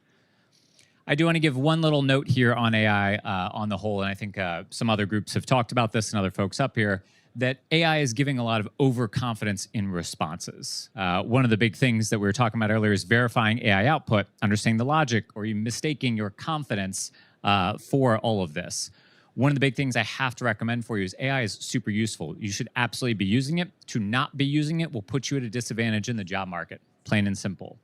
I do want to give one little note here on AI on the whole, and I think some other groups have talked about this and other folks up here. that AI is giving a lot of overconfidence in responses. One of the big things that we were talking about earlier is verifying AI output, understanding the logic, or you mistaking your confidence for all of this. One of the big things I have to recommend for you is AI is super useful. You should absolutely be using it. To not be using it will put you at a disadvantage in the job market, plain and simple.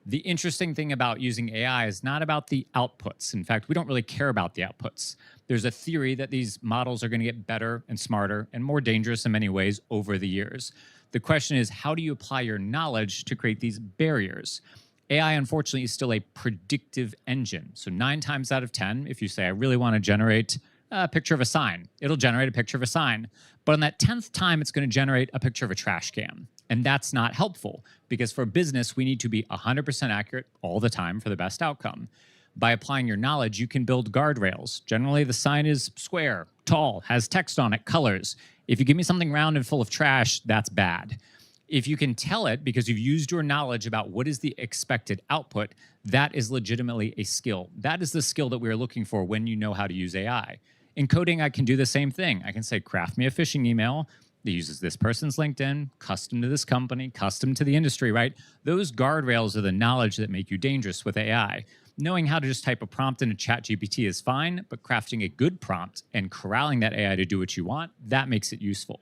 The interesting thing about using AI is not about the outputs. In fact, we don't really care about the outputs. There's a theory that these models are going to get better and smarter and more dangerous in many ways over the years. The question is, how do you apply your knowledge to create these barriers? AI, unfortunately, is still a predictive engine. So 9 times out of 10, if you say, I really want to generate a picture of a sign, it'll generate a picture of a sign. But on that 10th time, it's going to generate a picture of a trash can. And that's not helpful, because for business, we need to be 100% accurate all the time for the best outcome. By applying your knowledge, you can build guardrails. Generally, the sign is square, tall, has text on it, colors. If you give me something round and full of trash, that's bad. If you can tell it because you've used your knowledge about what is the expected output, that is legitimately a skill. That is the skill that we are looking for when you know how to use AI. In coding, I can do the same thing. I can say, craft me a phishing email that uses this person's LinkedIn, custom to this company, custom to the industry, right? Those guardrails are the knowledge that make you dangerous with AI. Knowing how to just type a prompt in a ChatGPT is fine, but crafting a good prompt and corralling that AI to do what you want, that makes it useful.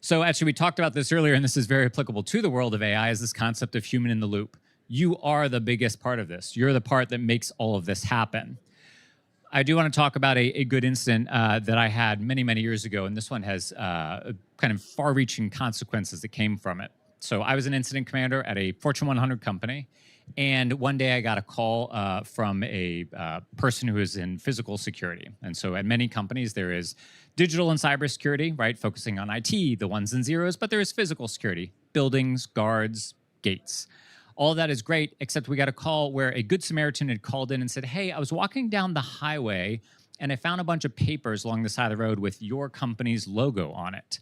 So actually, we talked about this earlier, and this is very applicable to the world of AI, is this concept of human in the loop. You are the biggest part of this. You're the part that makes all of this happen. I do want to talk about a good incident that I had many, many years ago, and this one has kind of far-reaching consequences that came from it. So I was an incident commander at a Fortune 100 company, and one day I got a call from a person who is in physical security. And so at many companies, there is digital and cybersecurity, right, focusing on IT, the ones and zeros, but there is physical security, buildings, guards, gates. All that is great, except we got a call where a Good Samaritan had called in and said, hey, I was walking down the highway and I found a bunch of papers along the side of the road with your company's logo on it.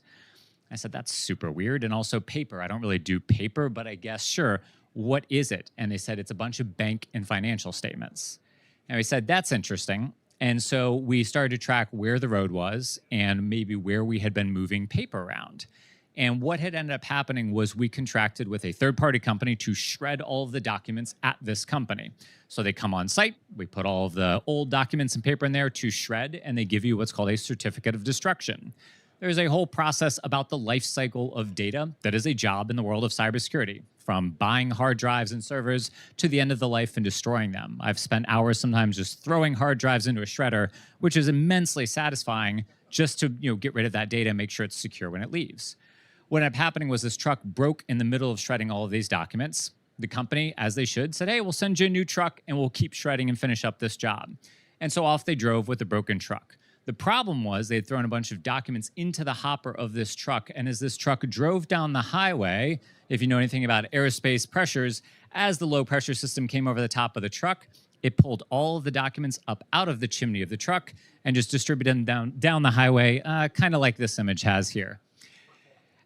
I said, that's super weird. And also paper. I don't really do paper, but I guess, sure. What is it? And they said, it's a bunch of bank and financial statements. And we said, that's interesting. And so we started to track where the road was and maybe where we had been moving paper around. And what had ended up happening was we contracted with a third-party company to shred all of the documents at this company. So they come on site, we put all of the old documents and paper in there to shred, and they give you what's called a certificate of destruction. There's a whole process about the life cycle of data that is a job in the world of cybersecurity, from buying hard drives and servers to the end of the life and destroying them. I've spent hours sometimes just throwing hard drives into a shredder, which is immensely satisfying just to get rid of that data and make sure it's secure when it leaves. What ended up happening was this truck broke in the middle of shredding all of these documents. The company, as they should, said, hey, we'll send you a new truck and we'll keep shredding and finish up this job. And so off they drove with the broken truck. The problem was they had thrown a bunch of documents into the hopper of this truck. And as this truck drove down the highway, if you know anything about aerospace pressures, as the low pressure system came over the top of the truck, it pulled all of the documents up out of the chimney of the truck and just distributed them down the highway, kind of like this image has here.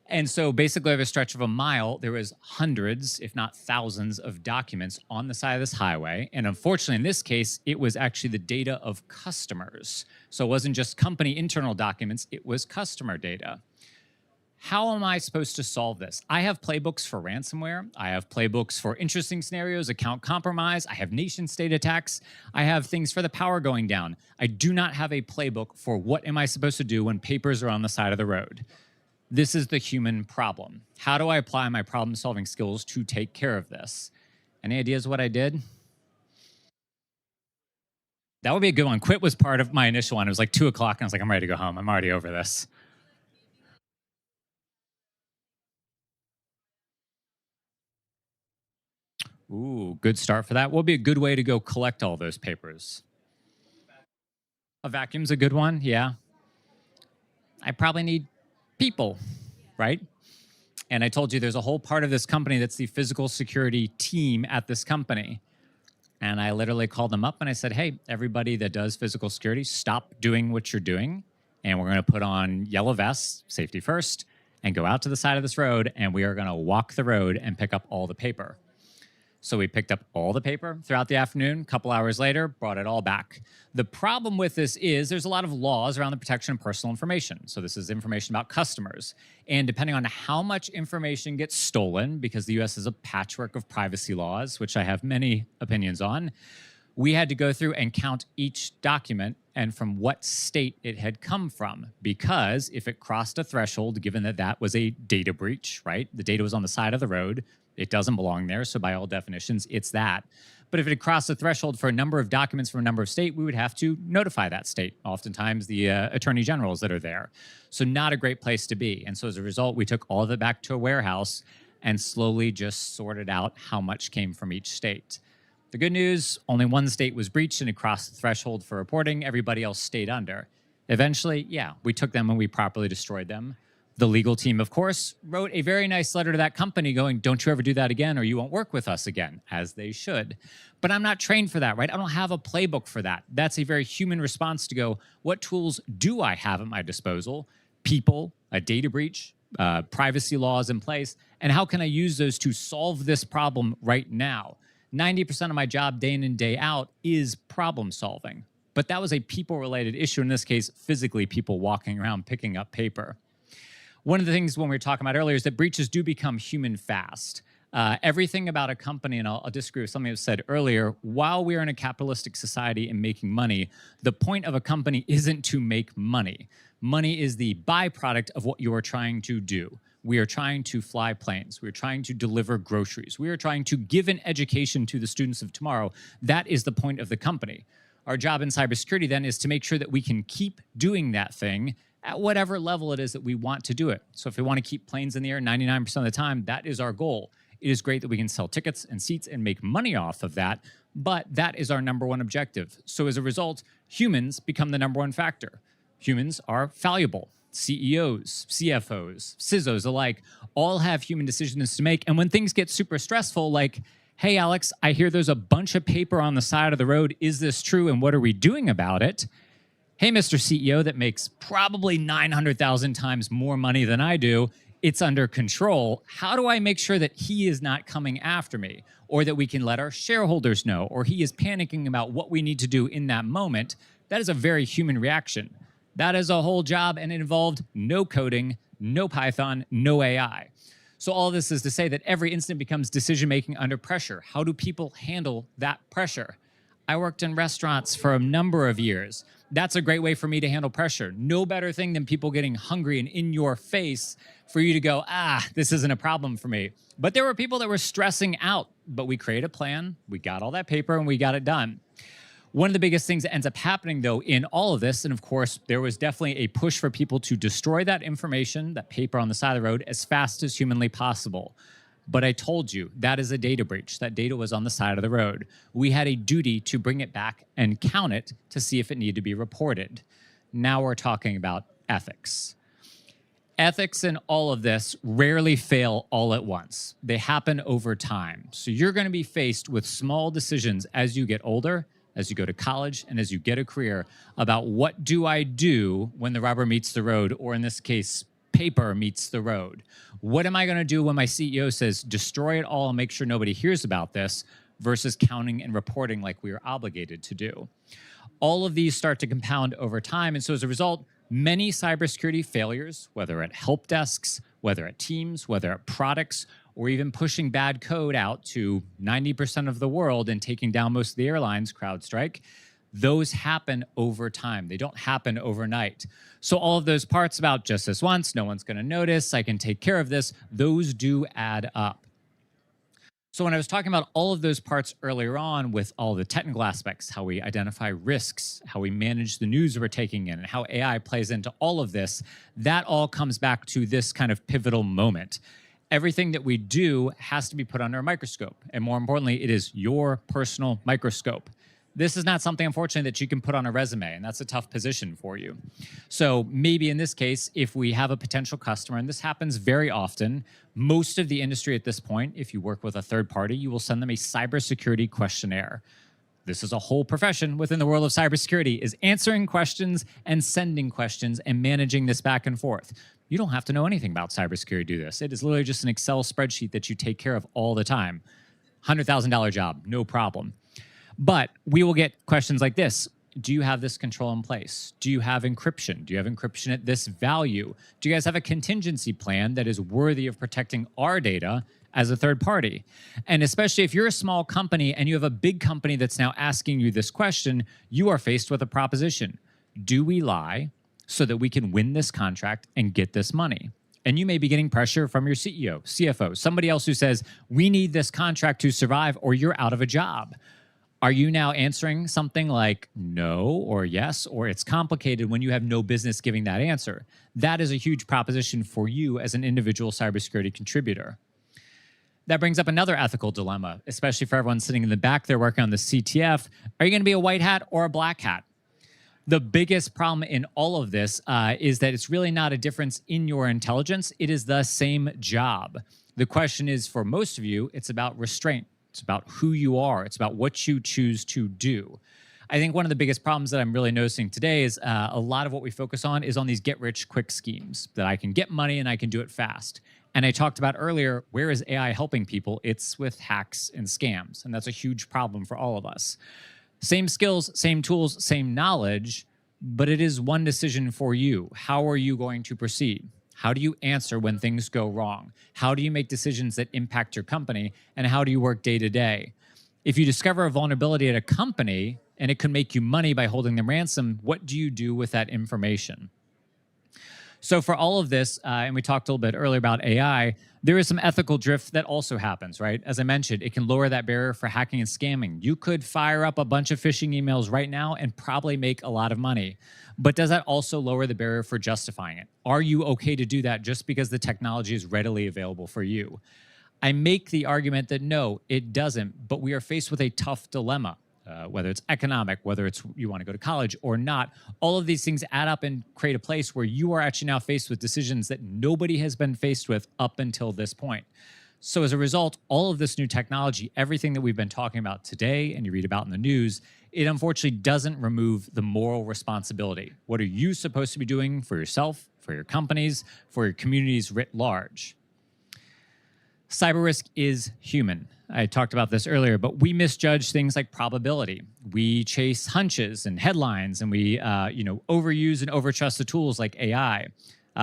And so basically over a stretch of a mile, there was hundreds, if not thousands, of documents on the side of this highway. And unfortunately, in this case, it was actually the data of customers. So it wasn't just company internal documents, it was customer data. How am I supposed to solve this? I have playbooks for ransomware. I have playbooks for interesting scenarios, account compromise. I have nation state attacks. I have things for the power going down. I do not have a playbook for what am I supposed to do when papers are on the side of the road. This is the human problem. How do I apply my problem-solving skills to take care of this? Any ideas what I did? That would be a good one. Quit was part of my initial one. It was like 2 o'clock, and I was like, I'm ready to go home. I'm already over this. Ooh, good start for that. What would be a good way to go collect all those papers? A vacuum's a good one, yeah. I probably need people, right? And I told you there's a whole part of this company that's the physical security team at this company. And I literally called them up and I said, hey, everybody that does physical security, stop doing what you're doing. And we're going to put on yellow vests, safety first, and go out to the side of this road. And we are going to walk the road and pick up all the paper. So we picked up all the paper throughout the afternoon. A couple hours later, brought it all back. The problem with this is there's a lot of laws around the protection of personal information. So this is information about customers. And depending on how much information gets stolen, because the US is a patchwork of privacy laws, which I have many opinions on, we had to go through and count each document and from what state it had come from. Because if it crossed a threshold, given that that was a data breach, right? The data was on the side of the road. It doesn't belong there. So by all definitions, it's that. But if it had crossed the threshold for a number of documents from a number of state, we would have to notify that state, oftentimes the attorney generals that are there. So not a great place to be. And so as a result, we took all of it back to a warehouse and slowly just sorted out how much came from each state. The good news, only one state was breached and it crossed the threshold for reporting. Everybody else stayed under. Eventually, yeah, we took them and we properly destroyed them. The legal team, of course, wrote a very nice letter to that company going, don't you ever do that again or you won't work with us again, as they should. But I'm not trained for that, right? I don't have a playbook for that. That's a very human response to go, what tools do I have at my disposal? People, a data breach, privacy laws in place, and how can I use those to solve this problem right now? 90% of my job day in and day out is problem solving. But that was a people-related issue, in this case, physically people walking around picking up paper. One of the things when we were talking about earlier is that breaches do become human fast. Everything about a company, and I'll disagree with something that was said earlier, while we are in a capitalistic society and making money, the point of a company isn't to make money. Money is the byproduct of what you are trying to do. We are trying to fly planes. We're trying to deliver groceries. We are trying to give an education to the students of tomorrow. That is the point of the company. Our job in cybersecurity then is to make sure that we can keep doing that thing at whatever level it is that we want to do it. So if we want to keep planes in the air 99% of the time, that is our goal. It is great that we can sell tickets and seats and make money off of that, but that is our number one objective. So as a result, humans become the number one factor. Humans are fallible. CEOs, CFOs, CISOs alike all have human decisions to make. And when things get super stressful, like, hey, Alex, I hear there's a bunch of paper on the side of the road. Is this true? And what are we doing about it? Hey, Mr. CEO that makes probably 900,000 times more money than I do, it's under control. How do I make sure that he is not coming after me, or that we can let our shareholders know, or he is panicking about what we need to do in that moment? That is a very human reaction. That is a whole job, and it involved no coding, no Python, no AI. So all this is to say that every incident becomes decision-making under pressure. How do people handle that pressure? I worked in restaurants for a number of years. That's a great way for me to handle pressure. No better thing than people getting hungry and in your face for you to go, this isn't a problem for me. But there were people that were stressing out, but we created a plan, we got all that paper, and we got it done. One of the biggest things that ends up happening, though, in all of this, and of course, there was definitely a push for people to destroy that information, that paper on the side of the road, as fast as humanly possible. But I told you, that is a data breach. That data was on the side of the road. We had a duty to bring it back and count it to see if it needed to be reported. Now we're talking about ethics. Ethics in all of this rarely fail all at once. They happen over time. So you're going to be faced with small decisions as you get older, as you go to college, and as you get a career about what do I do when the rubber meets the road, or in this case, paper meets the road. What am I going to do when my CEO says, destroy it all and make sure nobody hears about this, versus counting and reporting like we are obligated to do? All of these start to compound over time. And so as a result, many cybersecurity failures, whether at help desks, whether at teams, whether at products, or even pushing bad code out to 90% of the world and taking down most of the airlines, CrowdStrike, those happen over time. They don't happen overnight. So all of those parts about just this once, no one's going to notice, I can take care of this, those do add up. So when I was talking about all of those parts earlier on with all the technical aspects, how we identify risks, how we manage the news we're taking in, and how AI plays into all of this, that all comes back to this kind of pivotal moment. Everything that we do has to be put under a microscope. And more importantly, it is your personal microscope. This is not something, unfortunately, that you can put on a resume, and that's a tough position for you. So maybe in this case, if we have a potential customer, and this happens very often, most of the industry at this point, if you work with a third party, you will send them a cybersecurity questionnaire. This is a whole profession within the world of cybersecurity, is answering questions and sending questions and managing this back and forth. You don't have to know anything about cybersecurity to do this. It is literally just an Excel spreadsheet that you take care of all the time. $100,000 job, no problem. But we will get questions like this. Do you have this control in place? Do you have encryption? Do you have encryption at this value? Do you guys have a contingency plan that is worthy of protecting our data as a third party? And especially if you're a small company and you have a big company that's now asking you this question, you are faced with a proposition. Do we lie so that we can win this contract and get this money? And you may be getting pressure from your CEO, CFO, somebody else who says, we need this contract to survive or you're out of a job. Are you now answering something like no or yes, or it's complicated when you have no business giving that answer? That is a huge proposition for you as an individual cybersecurity contributor. That brings up another ethical dilemma, especially for everyone sitting in the back there working on the CTF. Are you going to be a white hat or a black hat? The biggest problem in all of this is that it's really not a difference in your intelligence. It is the same job. The question is, for most of you, it's about restraint. It's about who you are. It's about what you choose to do. I think one of the biggest problems that I'm really noticing today is a lot of what we focus on is on these get-rich-quick schemes, that I can get money and I can do it fast. And I talked about earlier, where is AI helping people? It's with hacks and scams, and that's a huge problem for all of us. Same skills, same tools, same knowledge, but it is one decision for you. How are you going to proceed? How do you answer when things go wrong? How do you make decisions that impact your company? And how do you work day to day? If you discover a vulnerability at a company and it could make you money by holding them ransom, what do you do with that information? So for all of this, and we talked a little bit earlier about AI, there is some ethical drift that also happens, right? As I mentioned, it can lower that barrier for hacking and scamming. You could fire up a bunch of phishing emails right now and probably make a lot of money. But does that also lower the barrier for justifying it? Are you okay to do that just because the technology is readily available for you? I make the argument that no, it doesn't, but we are faced with a tough dilemma. Whether it's economic, whether it's you want to go to college or not, all of these things add up and create a place where you are actually now faced with decisions that nobody has been faced with up until this point. So as a result, all of this new technology, everything that we've been talking about today and you read about in the news, it unfortunately doesn't remove the moral responsibility. What are you supposed to be doing for yourself, for your companies, for your communities writ large? Cyber risk is human. I talked about this earlier, but we misjudge things like probability. We chase hunches and headlines, and we overuse and overtrust the tools like AI.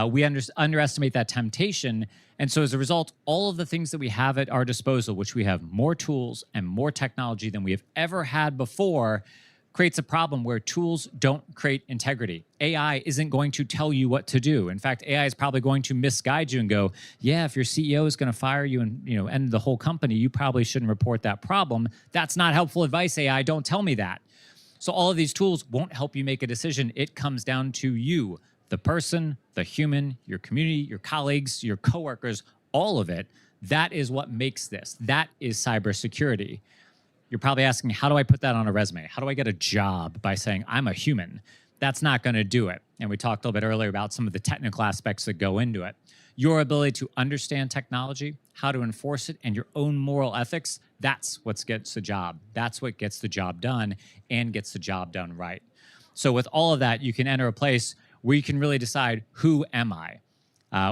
We underestimate that temptation. And so as a result, all of the things that we have at our disposal, which we have more tools and more technology than we have ever had before, creates a problem where tools don't create integrity. AI isn't going to tell you what to do. In fact, AI is probably going to misguide you and go, yeah, if your CEO is going to fire you and end the whole company, you probably shouldn't report that problem. That's not helpful advice, AI. Don't tell me that. So all of these tools won't help you make a decision. It comes down to you, the person, the human, your community, your colleagues, your coworkers, all of it. That is what makes this. That is cybersecurity. You're probably asking, how do I put that on a resume? How do I get a job by saying I'm a human? That's not going to do it. And we talked a little bit earlier about some of the technical aspects that go into it. Your ability to understand technology, how to enforce it, and your own moral ethics, that's what gets the job. That's what gets the job done and gets the job done right. So with all of that, you can enter a place where you can really decide, who am I?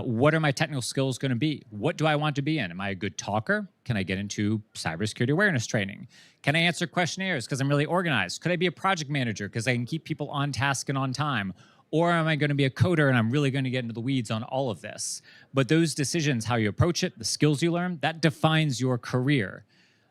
What are my technical skills going to be? What do I want to be in? Am I a good talker? Can I get into cybersecurity awareness training? Can I answer questionnaires because I'm really organized? Could I be a project manager because I can keep people on task and on time? Or am I going to be a coder and I'm really going to get into the weeds on all of this? But those decisions, how you approach it, the skills you learn, that defines your career.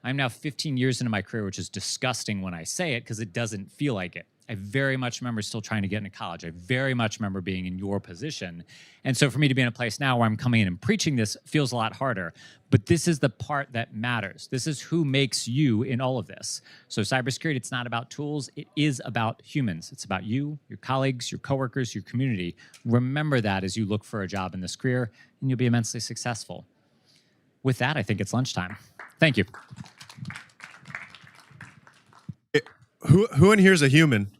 I'm now 15 years into my career, which is disgusting when I say it because it doesn't feel like it. I very much remember still trying to get into college. I very much remember being in your position. And so for me to be in a place now where I'm coming in and preaching this feels a lot harder. But this is the part that matters. This is who makes you in all of this. So cybersecurity, it's not about tools. It is about humans. It's about you, your colleagues, your coworkers, your community. Remember that as you look for a job in this career, and you'll be immensely successful. With that, I think it's lunchtime. Thank you. Who in here is a human?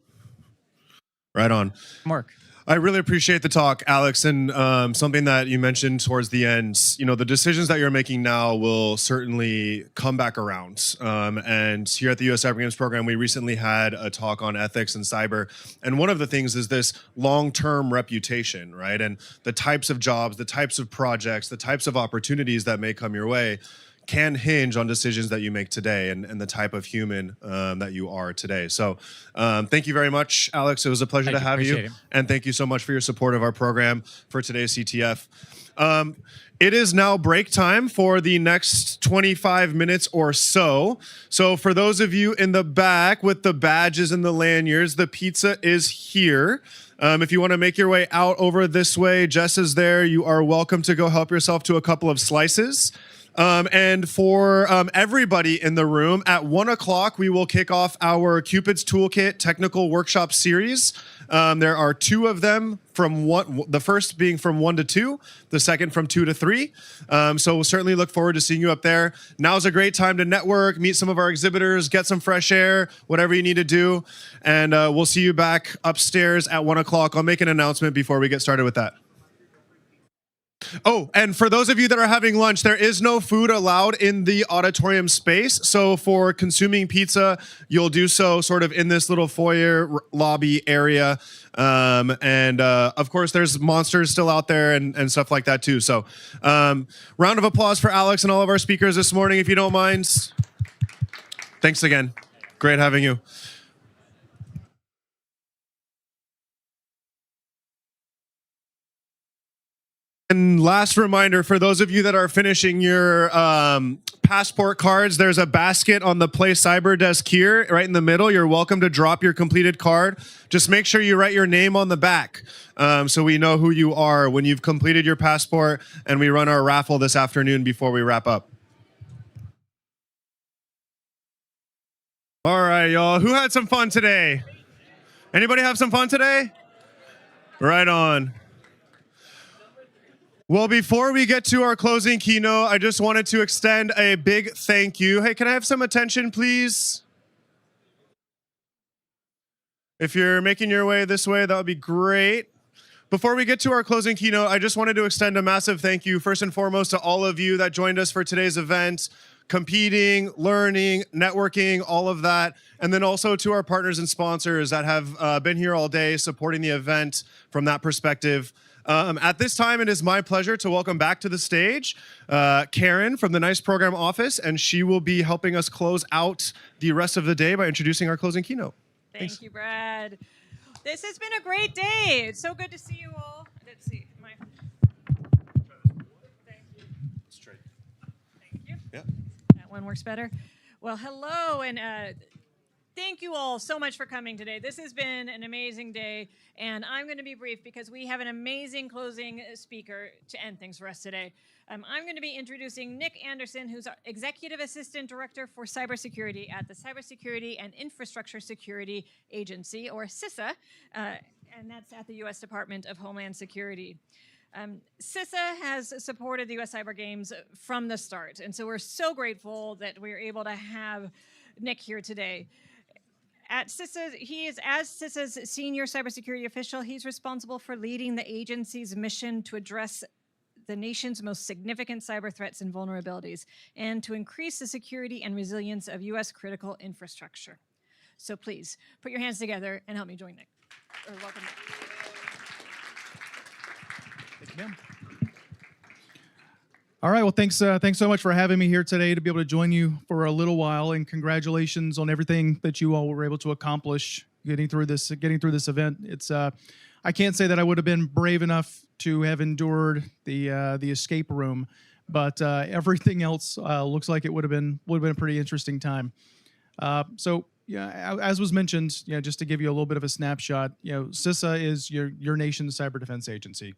Right on. Mark. I really appreciate the talk, Alex, and something that you mentioned towards the end. The decisions that you're making now will certainly come back around. And here at the U.S. Cyber Games program, we recently had a talk on ethics and cyber. And one of the things is this long-term reputation, right? And the types of jobs, the types of projects, the types of opportunities that may come your way can hinge on decisions that you make today and the type of human that you are today. So thank you very much, Alex. It was a pleasure to have you. Appreciate it. And thank you so much for your support of our program for today's CTF. It is now break time for the next 25 minutes or so. So for those of you in the back with the badges and the lanyards, the pizza is here. If you want to make your way out over this way, Jess is there. You are welcome to go help yourself to a couple of slices. And for everybody in the room, at 1 o'clock, we will kick off our Cupid's Toolkit Technical Workshop Series. There are 2 of them, the first being from 1 to 2, the second from 2 to 3. So we'll certainly look forward to seeing you up there. Now's a great time to network, meet some of our exhibitors, get some fresh air, whatever you need to do. And we'll see you back upstairs at 1 o'clock. I'll make an announcement before we get started with that. Oh, and for those of you that are having lunch, there is no food allowed in the auditorium space. So for consuming pizza, you'll do so sort of in this little foyer lobby area. Of course, there's monsters still out there and stuff like that too. So round of applause for Alex and all of our speakers this morning, if you don't mind. Thanks again. Great having you. And last reminder, for those of you that are finishing your passport cards, there's a basket on the Play Cyber desk here, right in the middle. You're welcome to drop your completed card. Just make sure you write your name on the back so we know who you are when you've completed your passport, and we run our raffle this afternoon before we wrap up. All right, y'all. Who had some fun today? Anybody have some fun today? Right on. Well, before we get to our closing keynote, I just wanted to extend a big thank you. Hey, can I have some attention, please? If you're making your way this way, that would be great. Before we get to our closing keynote, I just wanted to extend a massive thank you, first and foremost, to all of you that joined us for today's event, competing, learning, networking, all of that. And then also to our partners and sponsors that have been here all day supporting the event from that perspective. At this time, it is my pleasure to welcome back to the stage Karen from the NICE program office, and she will be helping us close out the rest of the day by introducing our closing keynote. Thank you, Brad. This has been a great day. It's so good to see you all. Let's see. Thank you. Straight. Thank you. Yeah. That one works better. Well, hello, and thank you all so much for coming today. This has been an amazing day, and I'm going to be brief because we have an amazing closing speaker to end things for us today. I'm going to be introducing Nick Anderson, who's our Executive Assistant Director for Cybersecurity at the Cybersecurity and Infrastructure Security Agency, or CISA, and that's at the U.S. Department of Homeland Security. CISA has supported the U.S. Cyber Games from the start, and so we're so grateful that we're able to have Nick here today. At CISA, as CISA's senior cybersecurity official, he's responsible for leading the agency's mission to address the nation's most significant cyber threats and vulnerabilities, and to increase the security and resilience of U.S. critical infrastructure. So please, put your hands together and help me join Nick. Or welcome Nick. Thank you, ma'am. All right, well, thanks so much for having me here today to be able to join you for a little while, and congratulations on everything that you all were able to accomplish getting through this event. It's I can't say that I would have been brave enough to have endured the escape room, but everything else looks like it would have been a pretty interesting time. So yeah, as was mentioned, just to give you a little bit of a snapshot, CISA is your nation's cyber defense agency.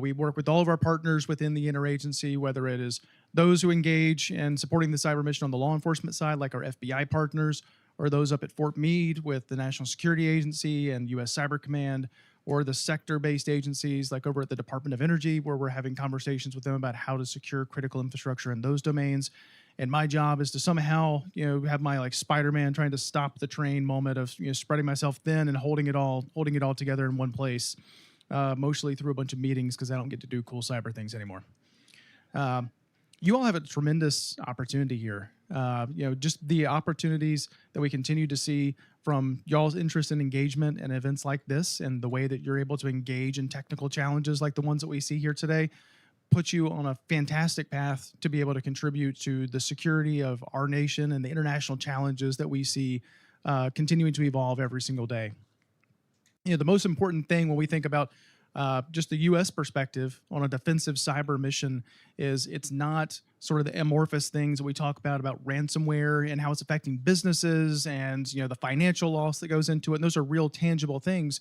We work with all of our partners within the interagency, whether it is those who engage in supporting the cyber mission on the law enforcement side, like our FBI partners, or those up at Fort Meade with the National Security Agency and U.S. Cyber Command, or the sector-based agencies like over at the Department of Energy, where we're having conversations with them about how to secure critical infrastructure in those domains. And my job is to somehow, have my like Spider-Man trying to stop the train moment of spreading myself thin and holding it all together in one place, mostly through a bunch of meetings because I don't get to do cool cyber things anymore. You all have a tremendous opportunity here. Just the opportunities that we continue to see from y'all's interest and engagement in events like this, and the way that you're able to engage in technical challenges like the ones that we see here today, puts you on a fantastic path to be able to contribute to the security of our nation and the international challenges that we see continuing to evolve every single day. The most important thing when we think about just the U.S. perspective on a defensive cyber mission is it's not sort of the amorphous things that we talk about ransomware and how it's affecting businesses and the financial loss that goes into it. And those are real tangible things.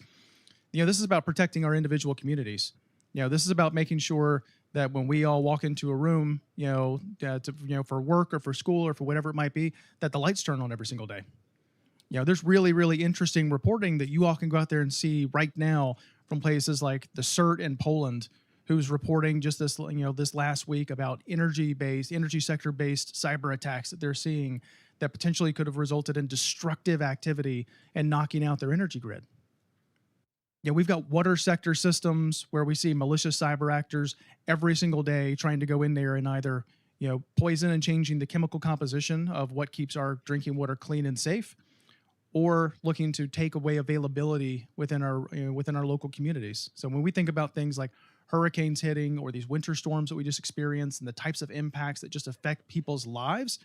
This is about protecting our individual communities. This is about making sure that when we all walk into a room, for work or for school or for whatever it might be, that the lights turn on every single day. There's really, really interesting reporting that you all can go out there and see right now from places like the CERT in Poland, who's reporting just this last week about energy sector-based cyber attacks that they're seeing that potentially could have resulted in destructive activity and knocking out their energy grid. We've got water sector systems where we see malicious cyber actors every single day trying to go in there and either poison and changing the chemical composition of what keeps our drinking water clean and safe, or looking to take away availability within our local communities. So when we think about things like hurricanes hitting or these winter storms that we just experienced and the types of impacts that just affect people's lives,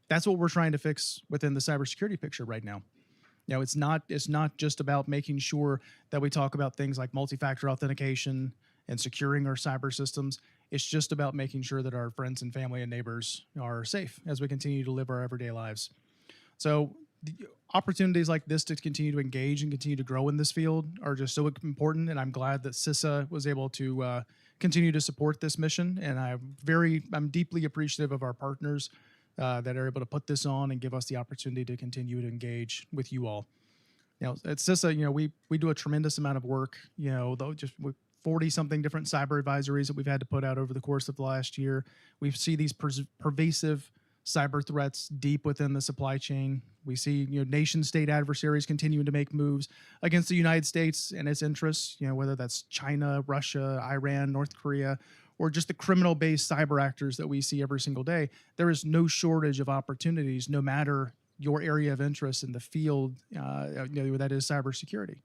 that's what we're trying to fix within the cybersecurity picture right now. It's not just about making sure that we talk about things like multi-factor authentication and securing our cyber systems. It's just about making sure that our friends and family and neighbors are safe as we continue to live our everyday lives. So the opportunities like this to continue to engage and continue to grow in this field are just so important, and I'm glad that CISA was able to continue to support this mission, and I'm deeply appreciative of our partners that are able to put this on and give us the opportunity to continue to engage with you all. At CISA, we do a tremendous amount of work, though just with 40-something different cyber advisories that we've had to put out over the course of the last year. We see these pervasive cyber threats deep within the supply chain. We see nation-state adversaries continuing to make moves against the United States and its interests, whether that's China, Russia, Iran, North Korea, or just the criminal-based cyber actors that we see every single day. There is no shortage of opportunities, no matter your area of interest in the field that is cybersecurity.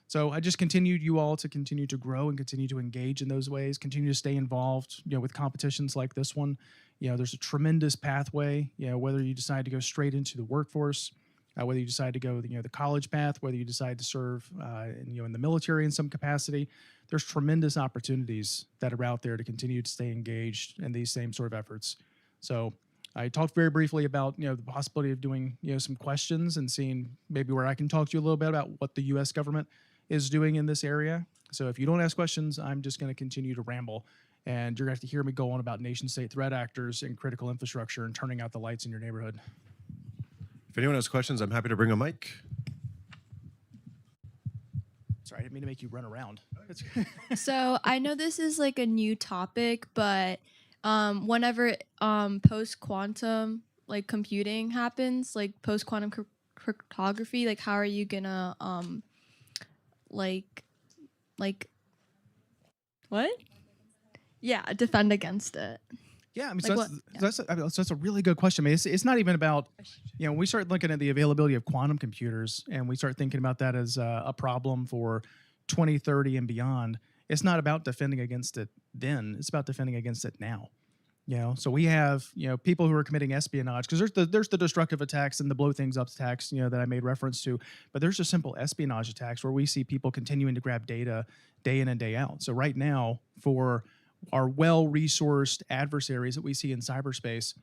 So I just continued you all to continue to grow and continue to engage in those ways, continue to stay involved, with competitions like this one. There's a tremendous pathway, whether you decide to go straight into the workforce, whether you decide to go the college path, whether you decide to serve in the military in some capacity. There's tremendous opportunities that are out there to continue to stay engaged in these same sort of efforts. So I talked very briefly about the possibility of doing some questions and seeing maybe where I can talk to you a little bit about what the U.S. government is doing in this area. So if you don't ask questions, I'm just going to continue to ramble, and you're going to have to hear me go on about nation-state threat actors and critical infrastructure and turning out the lights in your neighborhood. If anyone has questions, I'm happy to bring a mic. Sorry, I didn't mean to make you run around. So I know this is like a new topic, but whenever post-quantum computing happens, like post-quantum cryptography, how are you gonna what? Yeah, defend against it. Yeah, I mean, that's a really good question. I mean, it's not even about, when we start looking at the availability of quantum computers and we start thinking about that as a problem for 2030 and beyond, it's not about defending against it then. It's about defending against it now. So we have, people who are committing espionage, because there's the destructive attacks and the blow things up attacks, that I made reference to, but there's just simple espionage attacks where we see people continuing to grab data day in and day out. So right now, for our well-resourced adversaries that we see in cyberspace,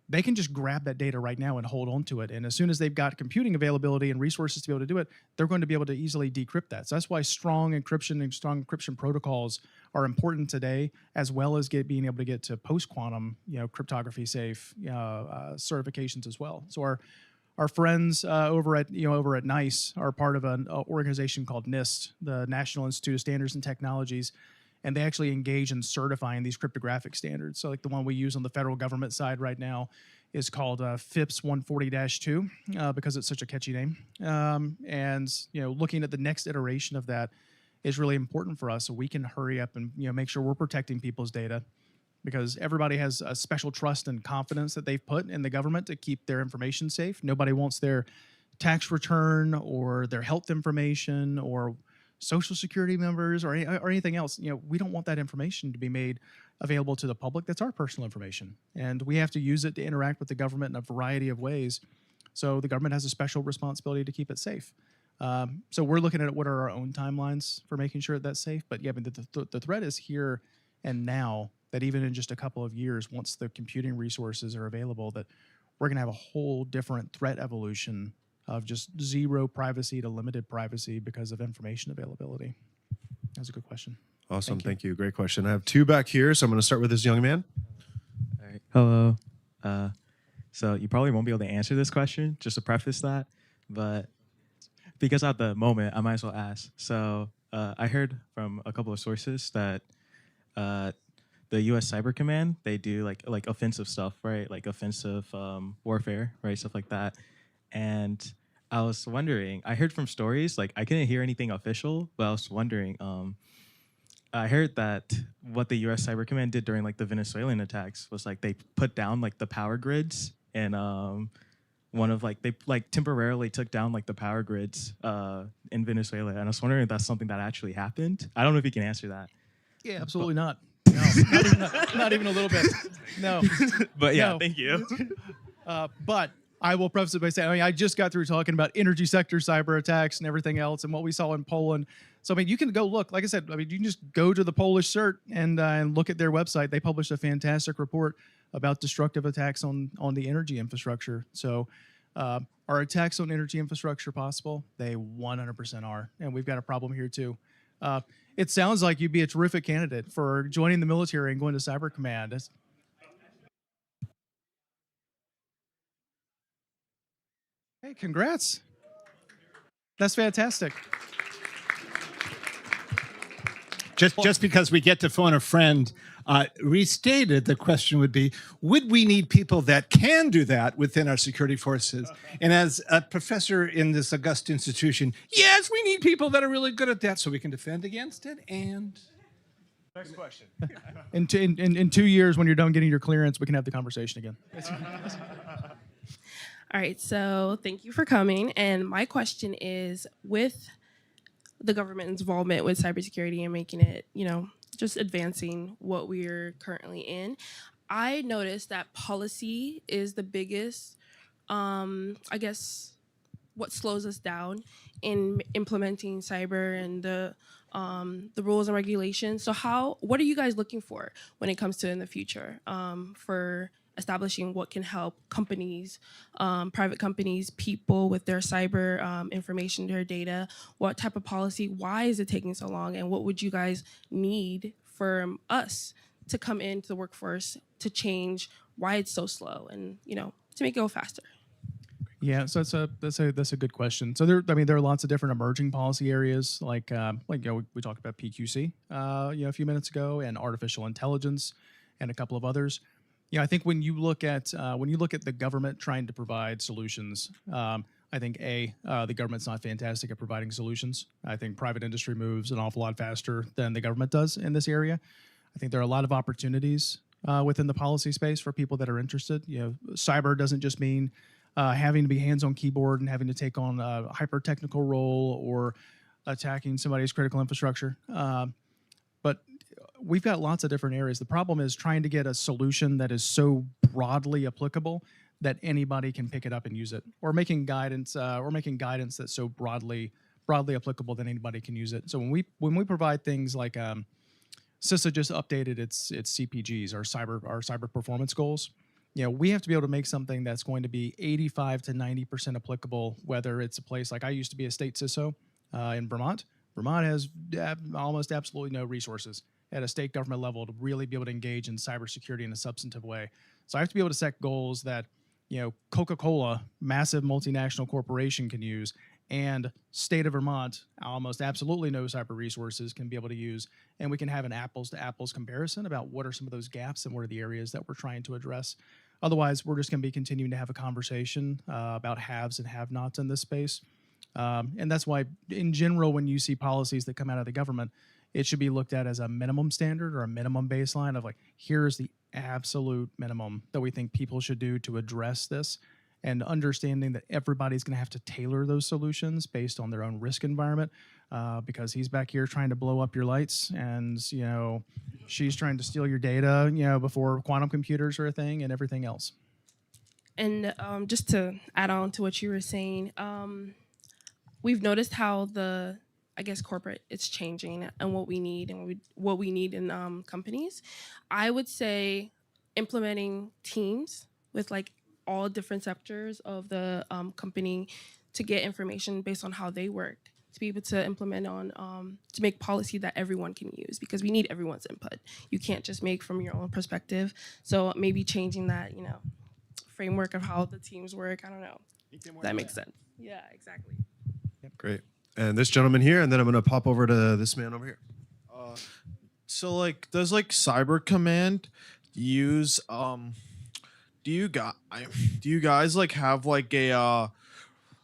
they can just grab that data right now and hold on to it. And as soon as they've got computing availability and resources to be able to do it, they're going to be able to easily decrypt that. So that's why strong encryption and strong encryption protocols are important today, as well as being able to get to post-quantum, cryptography safe certifications as well. So our friends over at NICE are part of an organization called NIST, the National Institute of Standards and Technologies, and they actually engage in certifying these cryptographic standards. So like the one we use on the federal government side right now is called FIPS 140-2 because it's such a catchy name. And looking at the next iteration of that is really important for us, so we can hurry up and make sure we're protecting people's data, because everybody has a special trust and confidence that they've put in the government to keep their information safe. Nobody wants their tax return or their health information or social security numbers or anything else. We don't want that information to be made available to the public. That's our personal information. And we have to use it to interact with the government in a variety of ways. So the government has a special responsibility to keep it safe. So we're looking at what are our own timelines for making sure that's safe. But yeah, the threat is here and now, that even in just a couple of years, once the computing resources are available, that we're going to have a whole different threat evolution of just zero privacy to limited privacy because of information availability. That's a good question. Awesome. Thank you. Great question. I have two back here, so I'm going to start with this young man. All right. Hello. So you probably won't be able to answer this question, just to preface that, but because at the moment, I might as well ask. So I heard from a couple of sources that the U.S. Cyber Command, they do like offensive stuff, right? Like offensive warfare, right? Stuff like that. And I was wondering, I heard from stories, like I couldn't hear anything official, but I was wondering, I heard that what the U.S. Cyber Command did during like the Venezuelan attacks was like they put down like the power grids, and they temporarily took down like the power grids in Venezuela. And I was wondering if that's something that actually happened. I don't know if you can answer that. Yeah, absolutely not. No, not even a little bit. No. But yeah, no. thank you. But I will preface it by saying, I just got through talking about energy sector cyber attacks and everything else and what we saw in Poland. So, you can go look. Like I said, you can just go to the Polish CERT and look at their website. They published a fantastic report about destructive attacks on the energy infrastructure. So, are attacks on energy infrastructure possible? They 100% are. And we've got a problem here, too. It sounds like you'd be a terrific candidate for joining the military and going to Cyber Command. Hey, congrats. That's fantastic. Just because we get to phone a friend, restated, the question would be, would we need people that can do that within our security forces? And as a professor in this august institution, yes, we need people that are really good at that so we can defend against it. And next question. In 2 years, when you're done getting your clearance, we can have the conversation again. All right, so thank you for coming. And my question is, with the government's involvement with cybersecurity and making it, just advancing what we're currently in, I noticed that policy is the biggest, I guess, what slows us down in implementing cyber and the rules and regulations. So what are you guys looking for when it comes to in the future for establishing what can help companies, private companies, people with their cyber information, their data? What type of policy? Why is it taking so long? And what would you guys need from us to come into the workforce to change why it's so slow and to make it go faster? Yeah, so that's a good question. So there are lots of different emerging policy areas like we talked about PQC a few minutes ago, and artificial intelligence, and a couple of others. I think when you look at the government trying to provide solutions, I think the government's not fantastic at providing solutions. I think private industry moves an awful lot faster than the government does in this area. I think there are a lot of opportunities within the policy space for people that are interested. Cyber doesn't just mean having to be hands on keyboard and having to take on a hyper technical role or attacking somebody's critical infrastructure. But we've got lots of different areas. The problem is trying to get a solution that is so broadly applicable that anybody can pick it up and use it, or making guidance that's so broadly applicable that anybody can use it. So when we provide things like CISA just updated its CPGs, our cyber performance goals. We have to be able to make something that's going to be 85 to 90% applicable, whether it's a place like I used to be a state CISO in Vermont. Vermont has almost absolutely no resources at a state government level to really be able to engage in cybersecurity in a substantive way. So I have to be able to set goals that, Coca-Cola, massive multinational corporation, can use, and state of Vermont, almost absolutely no cyber resources, can be able to use, and we can have an apples to apples comparison about what are some of those gaps and what are the areas that we're trying to address. Otherwise, we're just going to be continuing to have a conversation about haves and have-nots in this space. And that's why, in general, when you see policies that come out of the government, it should be looked at as a minimum standard or a minimum baseline of here's the absolute minimum that we think people should do to address this, and understanding that everybody's going to have to tailor those solutions based on their own risk environment. because he's back here trying to blow up your lights, and she's trying to steal your data, before quantum computers are a thing and everything else. And just to add on to what you were saying, we've noticed how corporate it's changing and what we need and what we need in companies. I would say implementing teams with like all different sectors of the company to get information based on how they worked, to be able to implement on to make policy that everyone can use, because we need everyone's input. You can't just make from your own perspective. So maybe changing that, framework of how the teams work. I don't know. That makes sense. Yeah, exactly. Great. And this gentleman here, and then I'm going to pop over to this man over here. So like, does like Cyber Command use do you guys like have like a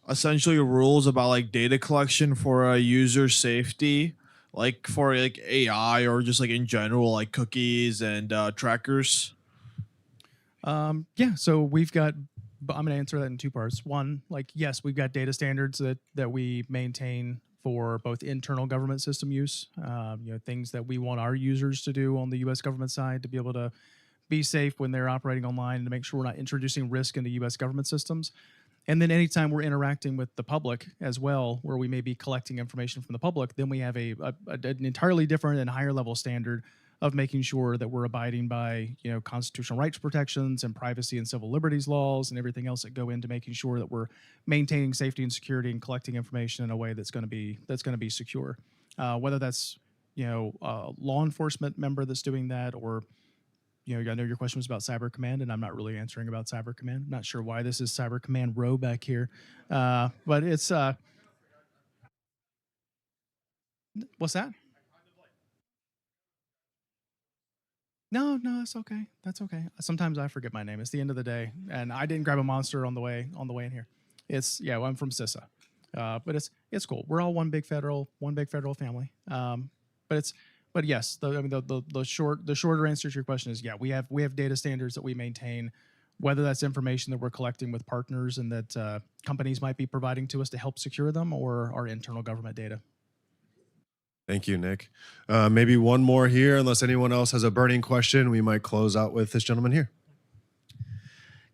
essentially rules about like data collection for user safety, like for like AI or just like in general, like cookies and trackers? Yeah, so we've got, I'm going to answer that in two parts. One, like, yes, we've got data standards that we maintain for both internal government system use, things that we want our users to do on the U.S. government side to be able to be safe when they're operating online and to make sure we're not introducing risk into U.S. government systems. And then anytime we're interacting with the public as well, where we may be collecting information from the public, then we have an entirely different and higher level standard of making sure that we're abiding by, constitutional rights protections and privacy and civil liberties laws and everything else that go into making sure that we're maintaining safety and security and collecting information in a way that's going to be secure. Whether that's, a law enforcement member that's doing that, or, I know your question was about Cyber Command, and I'm not really answering about Cyber Command. I'm not sure why this is Cyber Command row back here, but it's what's that? No, it's okay. That's okay. Sometimes I forget my name. It's the end of the day, and I didn't grab a monster on the way in here. I'm from CISA, but it's cool. We're all one big federal family. But yes, the shorter answer to your question is, yeah, we have data standards that we maintain, whether that's information that we're collecting with partners and that companies might be providing to us to help secure them, or our internal government data. Thank you, Nick. Maybe one more here, unless anyone else has a burning question. We might close out with this gentleman here.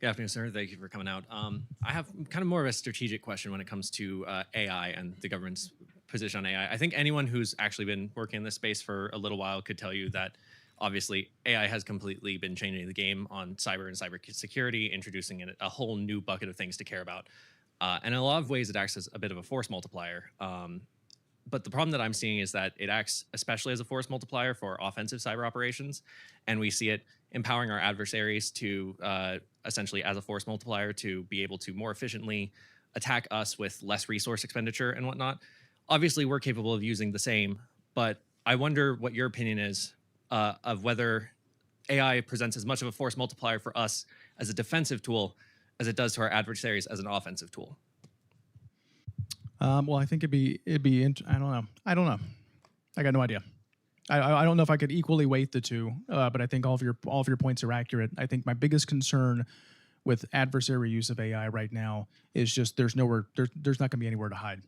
Good afternoon, sir. Thank you for coming out. I have kind of more of a strategic question when it comes to AI and the government's position on AI. I think anyone who's actually been working in this space for a little while could tell you that obviously AI has completely been changing the game on cyber and cybersecurity, introducing in a whole new bucket of things to care about. And in a lot of ways, it acts as a bit of a force multiplier. But the problem that I'm seeing is that it acts especially as a force multiplier for offensive cyber operations. And we see it empowering our adversaries to essentially as a force multiplier to be able to more efficiently attack us with less resource expenditure and whatnot. Obviously, we're capable of using the same, but I wonder what your opinion is of whether AI presents as much of a force multiplier for us as a defensive tool as it does to our adversaries as an offensive tool. Well, I think I don't know. I got no idea. I don't know if I could equally weight the two, but I think all of your points are accurate. I think my biggest concern with adversary use of AI right now is just there's not going to be anywhere to hide.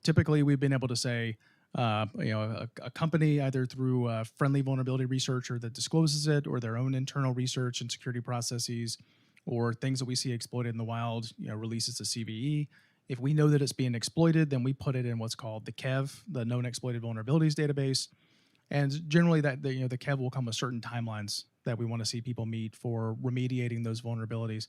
Typically we've been able to say, a company either through a friendly vulnerability researcher that discloses it, or their own internal research and security processes, or things that we see exploited in the wild, releases a CVE. If we know that it's being exploited, then we put it in what's called the KEV, the Known Exploited Vulnerabilities Database. And generally the KEV will come with certain timelines that we want to see people meet for remediating those vulnerabilities.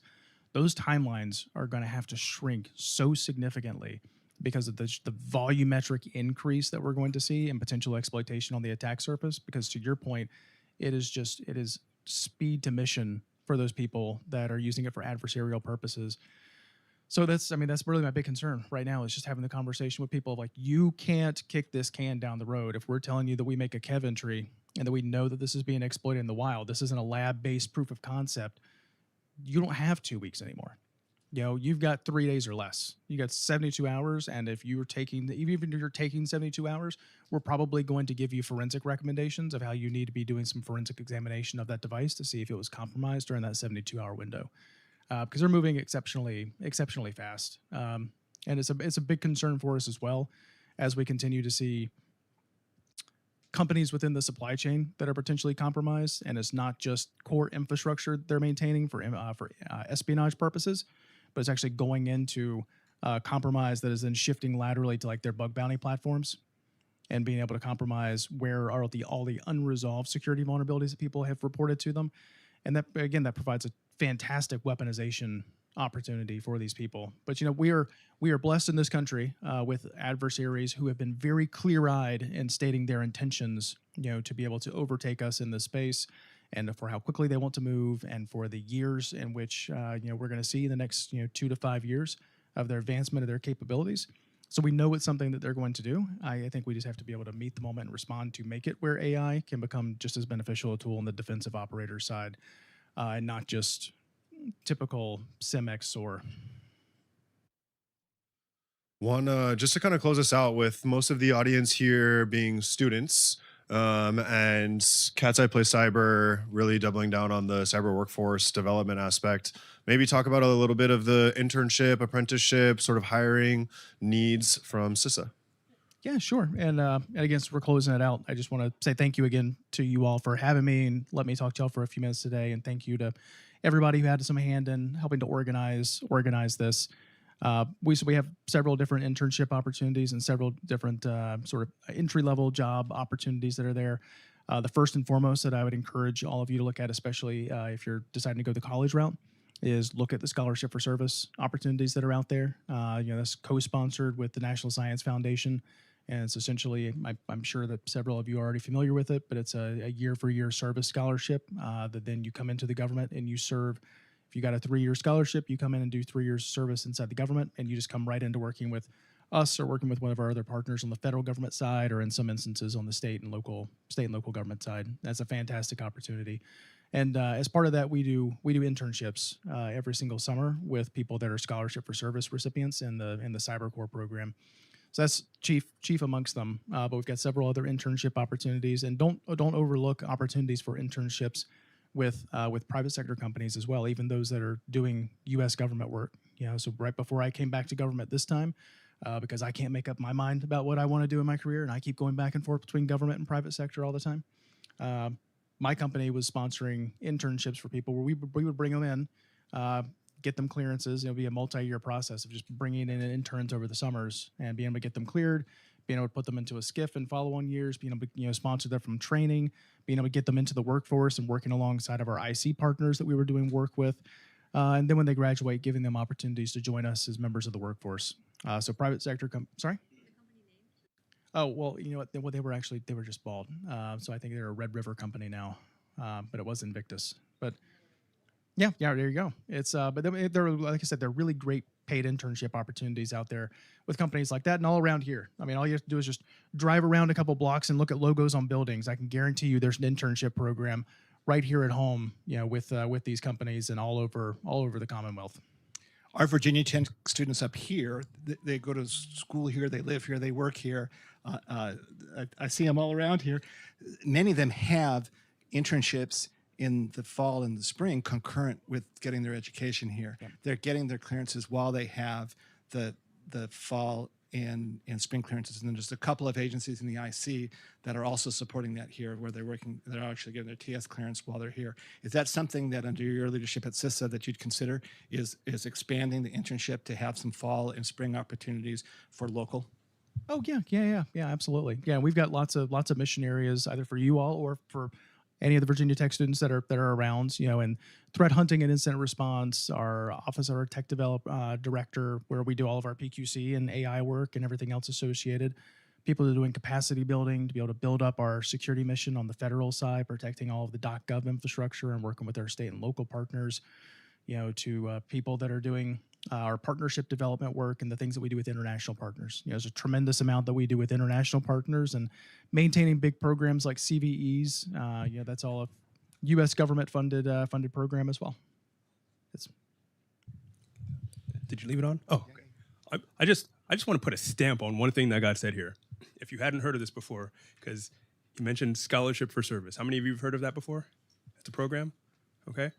Those timelines are going to have to shrink so significantly because of the volumetric increase that we're going to see in potential exploitation on the attack surface. Because to your point, it is speed to mission for those people that are using it for adversarial purposes. So that's really my big concern right now, is just having the conversation with people like, you can't kick this can down the road. If we're telling you that we make a KEV entry and that we know that this is being exploited in the wild, this isn't a lab-based proof of concept, you don't have 2 weeks anymore. You've got 3 days or less. You got 72 hours, and if you're taking 72 hours, we're probably going to give you forensic recommendations of how you need to be doing some forensic examination of that device to see if it was compromised during that 72-hour window. Because they're moving exceptionally fast, and it's a big concern for us as well. as we continue to see companies within the supply chain that are potentially compromised, and it's not just core infrastructure they're maintaining for espionage purposes, but it's actually going into compromise that is then shifting laterally to like their bug bounty platforms and being able to compromise where are all the unresolved security vulnerabilities that people have reported to them. And that, again, that provides a fantastic weaponization opportunity for these people. But we are blessed in this country with adversaries who have been very clear-eyed in stating their intentions, to be able to overtake us in this space, and for how quickly they want to move, and for the years in which we're going to see the next 2 to 5 years of their advancement of their capabilities. So we know it's something that they're going to do. I think we just have to be able to meet the moment and respond to make it where AI can become just as beneficial a tool on the defensive operator side, and not just typical SIMX or. Just to kind of close us out, with most of the audience here being students, and Cat's Eye Play Cyber really doubling down on the cyber workforce development aspect, maybe talk about a little bit of the internship, apprenticeship, sort of hiring needs from CISA. Yeah, sure. And again, so we're closing it out. I just want to say thank you again to you all for having me and let me talk to y'all for a few minutes today. And thank you to everybody who had some hand in helping to organize this. We have several different internship opportunities and several different sort of entry-level job opportunities that are there. The first and foremost that I would encourage all of you to look at, especially if you're deciding to go the college route, is look at the scholarship for service opportunities that are out there. That's co-sponsored with the National Science Foundation. And it's essentially, I'm sure that several of you are already familiar with it, but it's a year-for-year service scholarship that then you come into the government and you serve. If you got a 3-year scholarship, you come in and do 3 years service inside the government, and you just come right into working with us or working with one of our other partners on the federal government side, or in some instances on the state and local government side. That's a fantastic opportunity. And as part of that, we do internships every single summer with people that are scholarship for service recipients in the Cyber Corps program. So that's chief amongst them. But we've got several other internship opportunities, and don't overlook opportunities for internships with private sector companies as well, even those that are doing U.S. government work. So right before I came back to government this time, because I can't make up my mind about what I want to do in my career, and I keep going back and forth between government and private sector all the time. My company was sponsoring internships for people where we would bring them in, get them clearances. It'll be a multi-year process of just bringing in interns over the summers and being able to get them cleared, being able to put them into a SCIF in follow-on years, being able to sponsor them from training, being able to get them into the workforce and working alongside of our IC partners that we were doing work with. And then when they graduate, giving them opportunities to join us as members of the workforce. So private sector, sorry? Oh, well, you know what? They were just bald. So I think they're a Red River company now, but it was Invictus. But yeah, there you go. It's but they're, like I said, they're really great paid internship opportunities out there with companies like that and all around here. I mean, all you have to do is just drive around a couple blocks and look at logos on buildings. I can guarantee you there's an internship program right here at home, with these companies and all over the Commonwealth. Our Virginia Tech students up here, they go to school here, they live here, they work here. I see them all around here. Many of them have internships in the fall and the spring concurrent with getting their education here. Yeah. They're getting their clearances while they have the fall and spring clearances. And then there's a couple of agencies in the IC that are also supporting that here, where they're actually getting their TS clearance while they're here. Is that something that under your leadership at CISA that you'd consider is expanding the internship to have some fall and spring opportunities for local? Oh yeah, absolutely. Yeah, we've got lots of mission areas either for you all or for any of the Virginia Tech students that are around, and threat hunting and incident response, our Office of our Tech Director, where we do all of our PQC and AI work and everything else associated. People that are doing capacity building to be able to build up our security mission on the federal side, protecting all of the .gov infrastructure and working with our state and local partners, to people that are doing our partnership development work and the things that we do with international partners. There's a tremendous amount that we do with international partners and maintaining big programs like CVEs. That's all a U.S. government funded program as well. Did you leave it on? Oh, okay. I just want to put a stamp on one thing that got said here. If you hadn't heard of this before, because you mentioned scholarship for service. How many of you have heard of that before? It's a program, okay?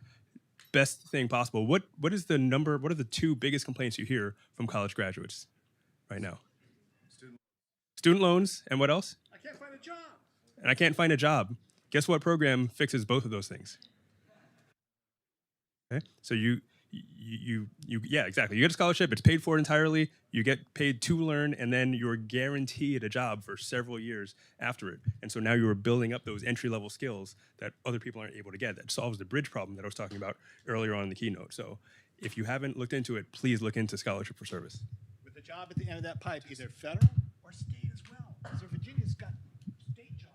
Best thing possible. What is the number? What are the two biggest complaints you hear from college graduates right now? Student loans, and what else? I can't find a job. And I can't find a job. Guess what program fixes both of those things? Okay, so yeah, exactly. You get a scholarship, it's paid for entirely, you get paid to learn, and then you're guaranteed a job for several years after it. And so now you're building up those entry-level skills that other people aren't able to get. That solves the bridge problem that I was talking about earlier on in the keynote. So if you haven't looked into it, please look into Scholarship for Service. With the job at the end of that pipe, either federal or state as well. So Virginia's got state jobs.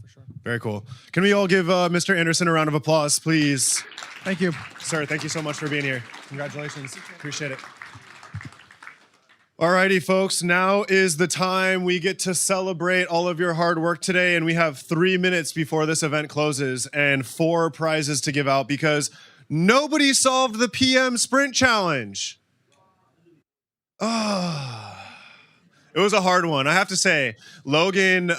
For sure. Very cool. Can we all give Mr. Anderson a round of applause, please? Thank you. Sir, thank you so much for being here. Congratulations. Appreciate it. Alrighty, folks. Now is the time we get to celebrate all of your hard work today, and we have 3 minutes before this event closes and 4 prizes to give out because nobody solved the PM Sprint Challenge. It was a hard one. I have to say, Logan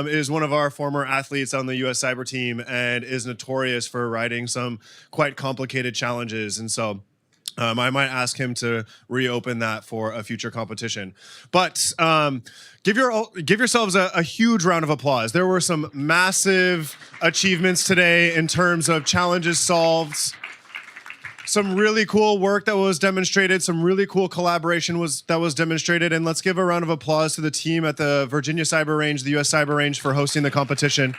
is one of our former athletes on the U.S. Cyber team and is notorious for writing some quite complicated challenges. And so I might ask him to reopen that for a future competition. But give yourselves a huge round of applause. There were some massive achievements today in terms of challenges solved. Some really cool work that was demonstrated, some really cool collaboration that was demonstrated, and let's give a round of applause to the team at the Virginia Cyber Range, the US Cyber Range, for hosting the competition.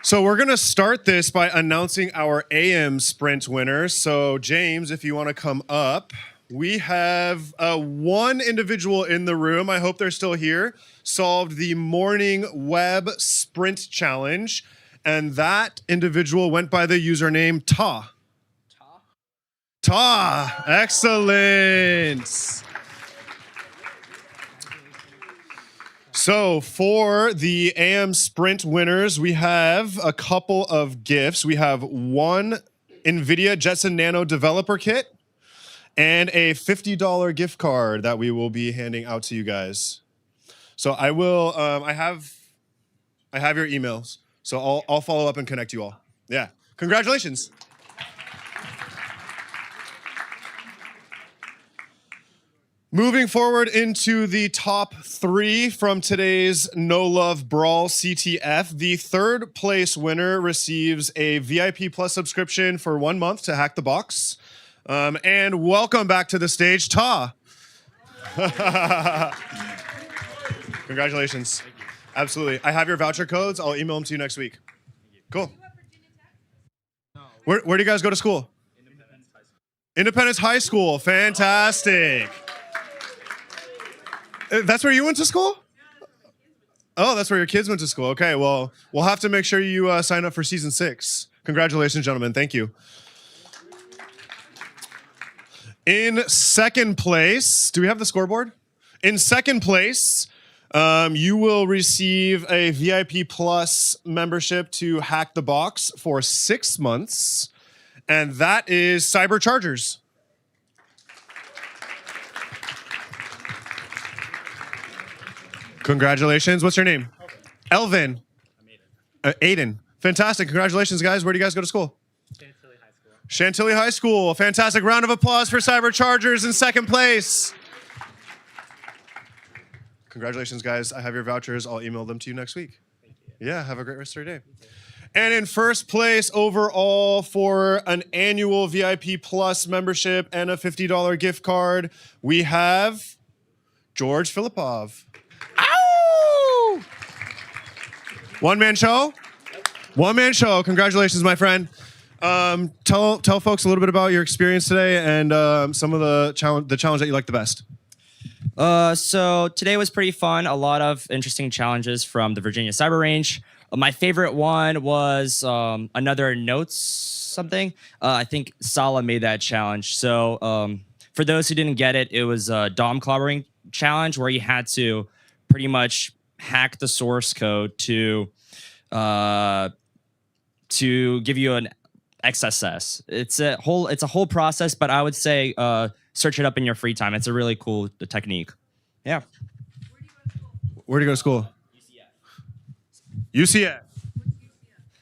So we're gonna start this by announcing our AM Sprint winners. So James, if you wanna come up, we have one individual in the room, I hope they're still here, solved the morning web sprint challenge. And that individual went by the username Ta. Ta. Excellent. So for the AM Sprint winners, we have a couple of gifts. We have one NVIDIA Jetson Nano developer kit and a $50 gift card that we will be handing out to you guys. So I will, I have your emails. So I'll follow up and connect you all. Yeah. Congratulations. Moving forward into the top 3 from today's No Love Brawl CTF, the 3rd place winner receives a VIP Plus subscription for 1 month to Hack the Box. And welcome back to the stage, Ta. Congratulations. Absolutely. I have your voucher codes. I'll email them to you next week. Cool. Where do you guys go to school? Independence High School. Fantastic. That's where you went to school? Oh, that's where your kids went to school. Okay, well, we'll have to make sure you sign up for season 6. Congratulations, gentlemen. Thank you. In 2nd place, do we have the scoreboard? In 2nd place, you will receive a VIP Plus membership to Hack the Box for 6 months, and that is Cyber Chargers. Congratulations. What's your name? Elvin. Aiden. Fantastic. Congratulations, guys. Where do you guys go to school? Chantilly High School. Chantilly High School. Fantastic. Round of applause for Cyber Chargers in 2nd place. Congratulations, guys. I have your vouchers. I'll email them to you next week. Thank you. Yeah, have a great rest of your day. And in 1st place overall for an annual VIP Plus membership and a $50 gift card, we have George Filipov. Ow! One-man show? One-man show. Congratulations, my friend. Tell folks a little bit about your experience today and some of the challenge that you like the best. So today was pretty fun. A lot of interesting challenges from the Virginia Cyber Range. My favorite one was another notes something. I think Sala made that challenge. So for those who didn't get it, it was a DOM clobbering challenge where you had to pretty much hack the source code to give you an XSS. It's a whole process, but I would say search it up in your free time. It's a really cool technique. Yeah. Where do you go to school? UCF.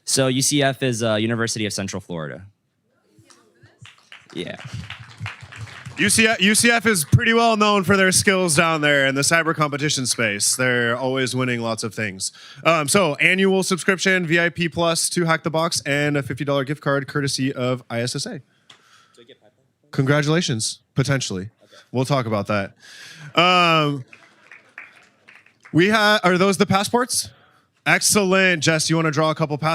So UCF is University of Central Florida. Yeah. UCF is pretty well known for their skills down there in the cyber competition space. They're always winning lots of things. So annual subscription, VIP Plus to Hack the Box, and a $50 gift card courtesy of ISSA. Congratulations, potentially. Okay. We'll talk about that. Are those the passports? Excellent. Jess, you want to draw a couple passports?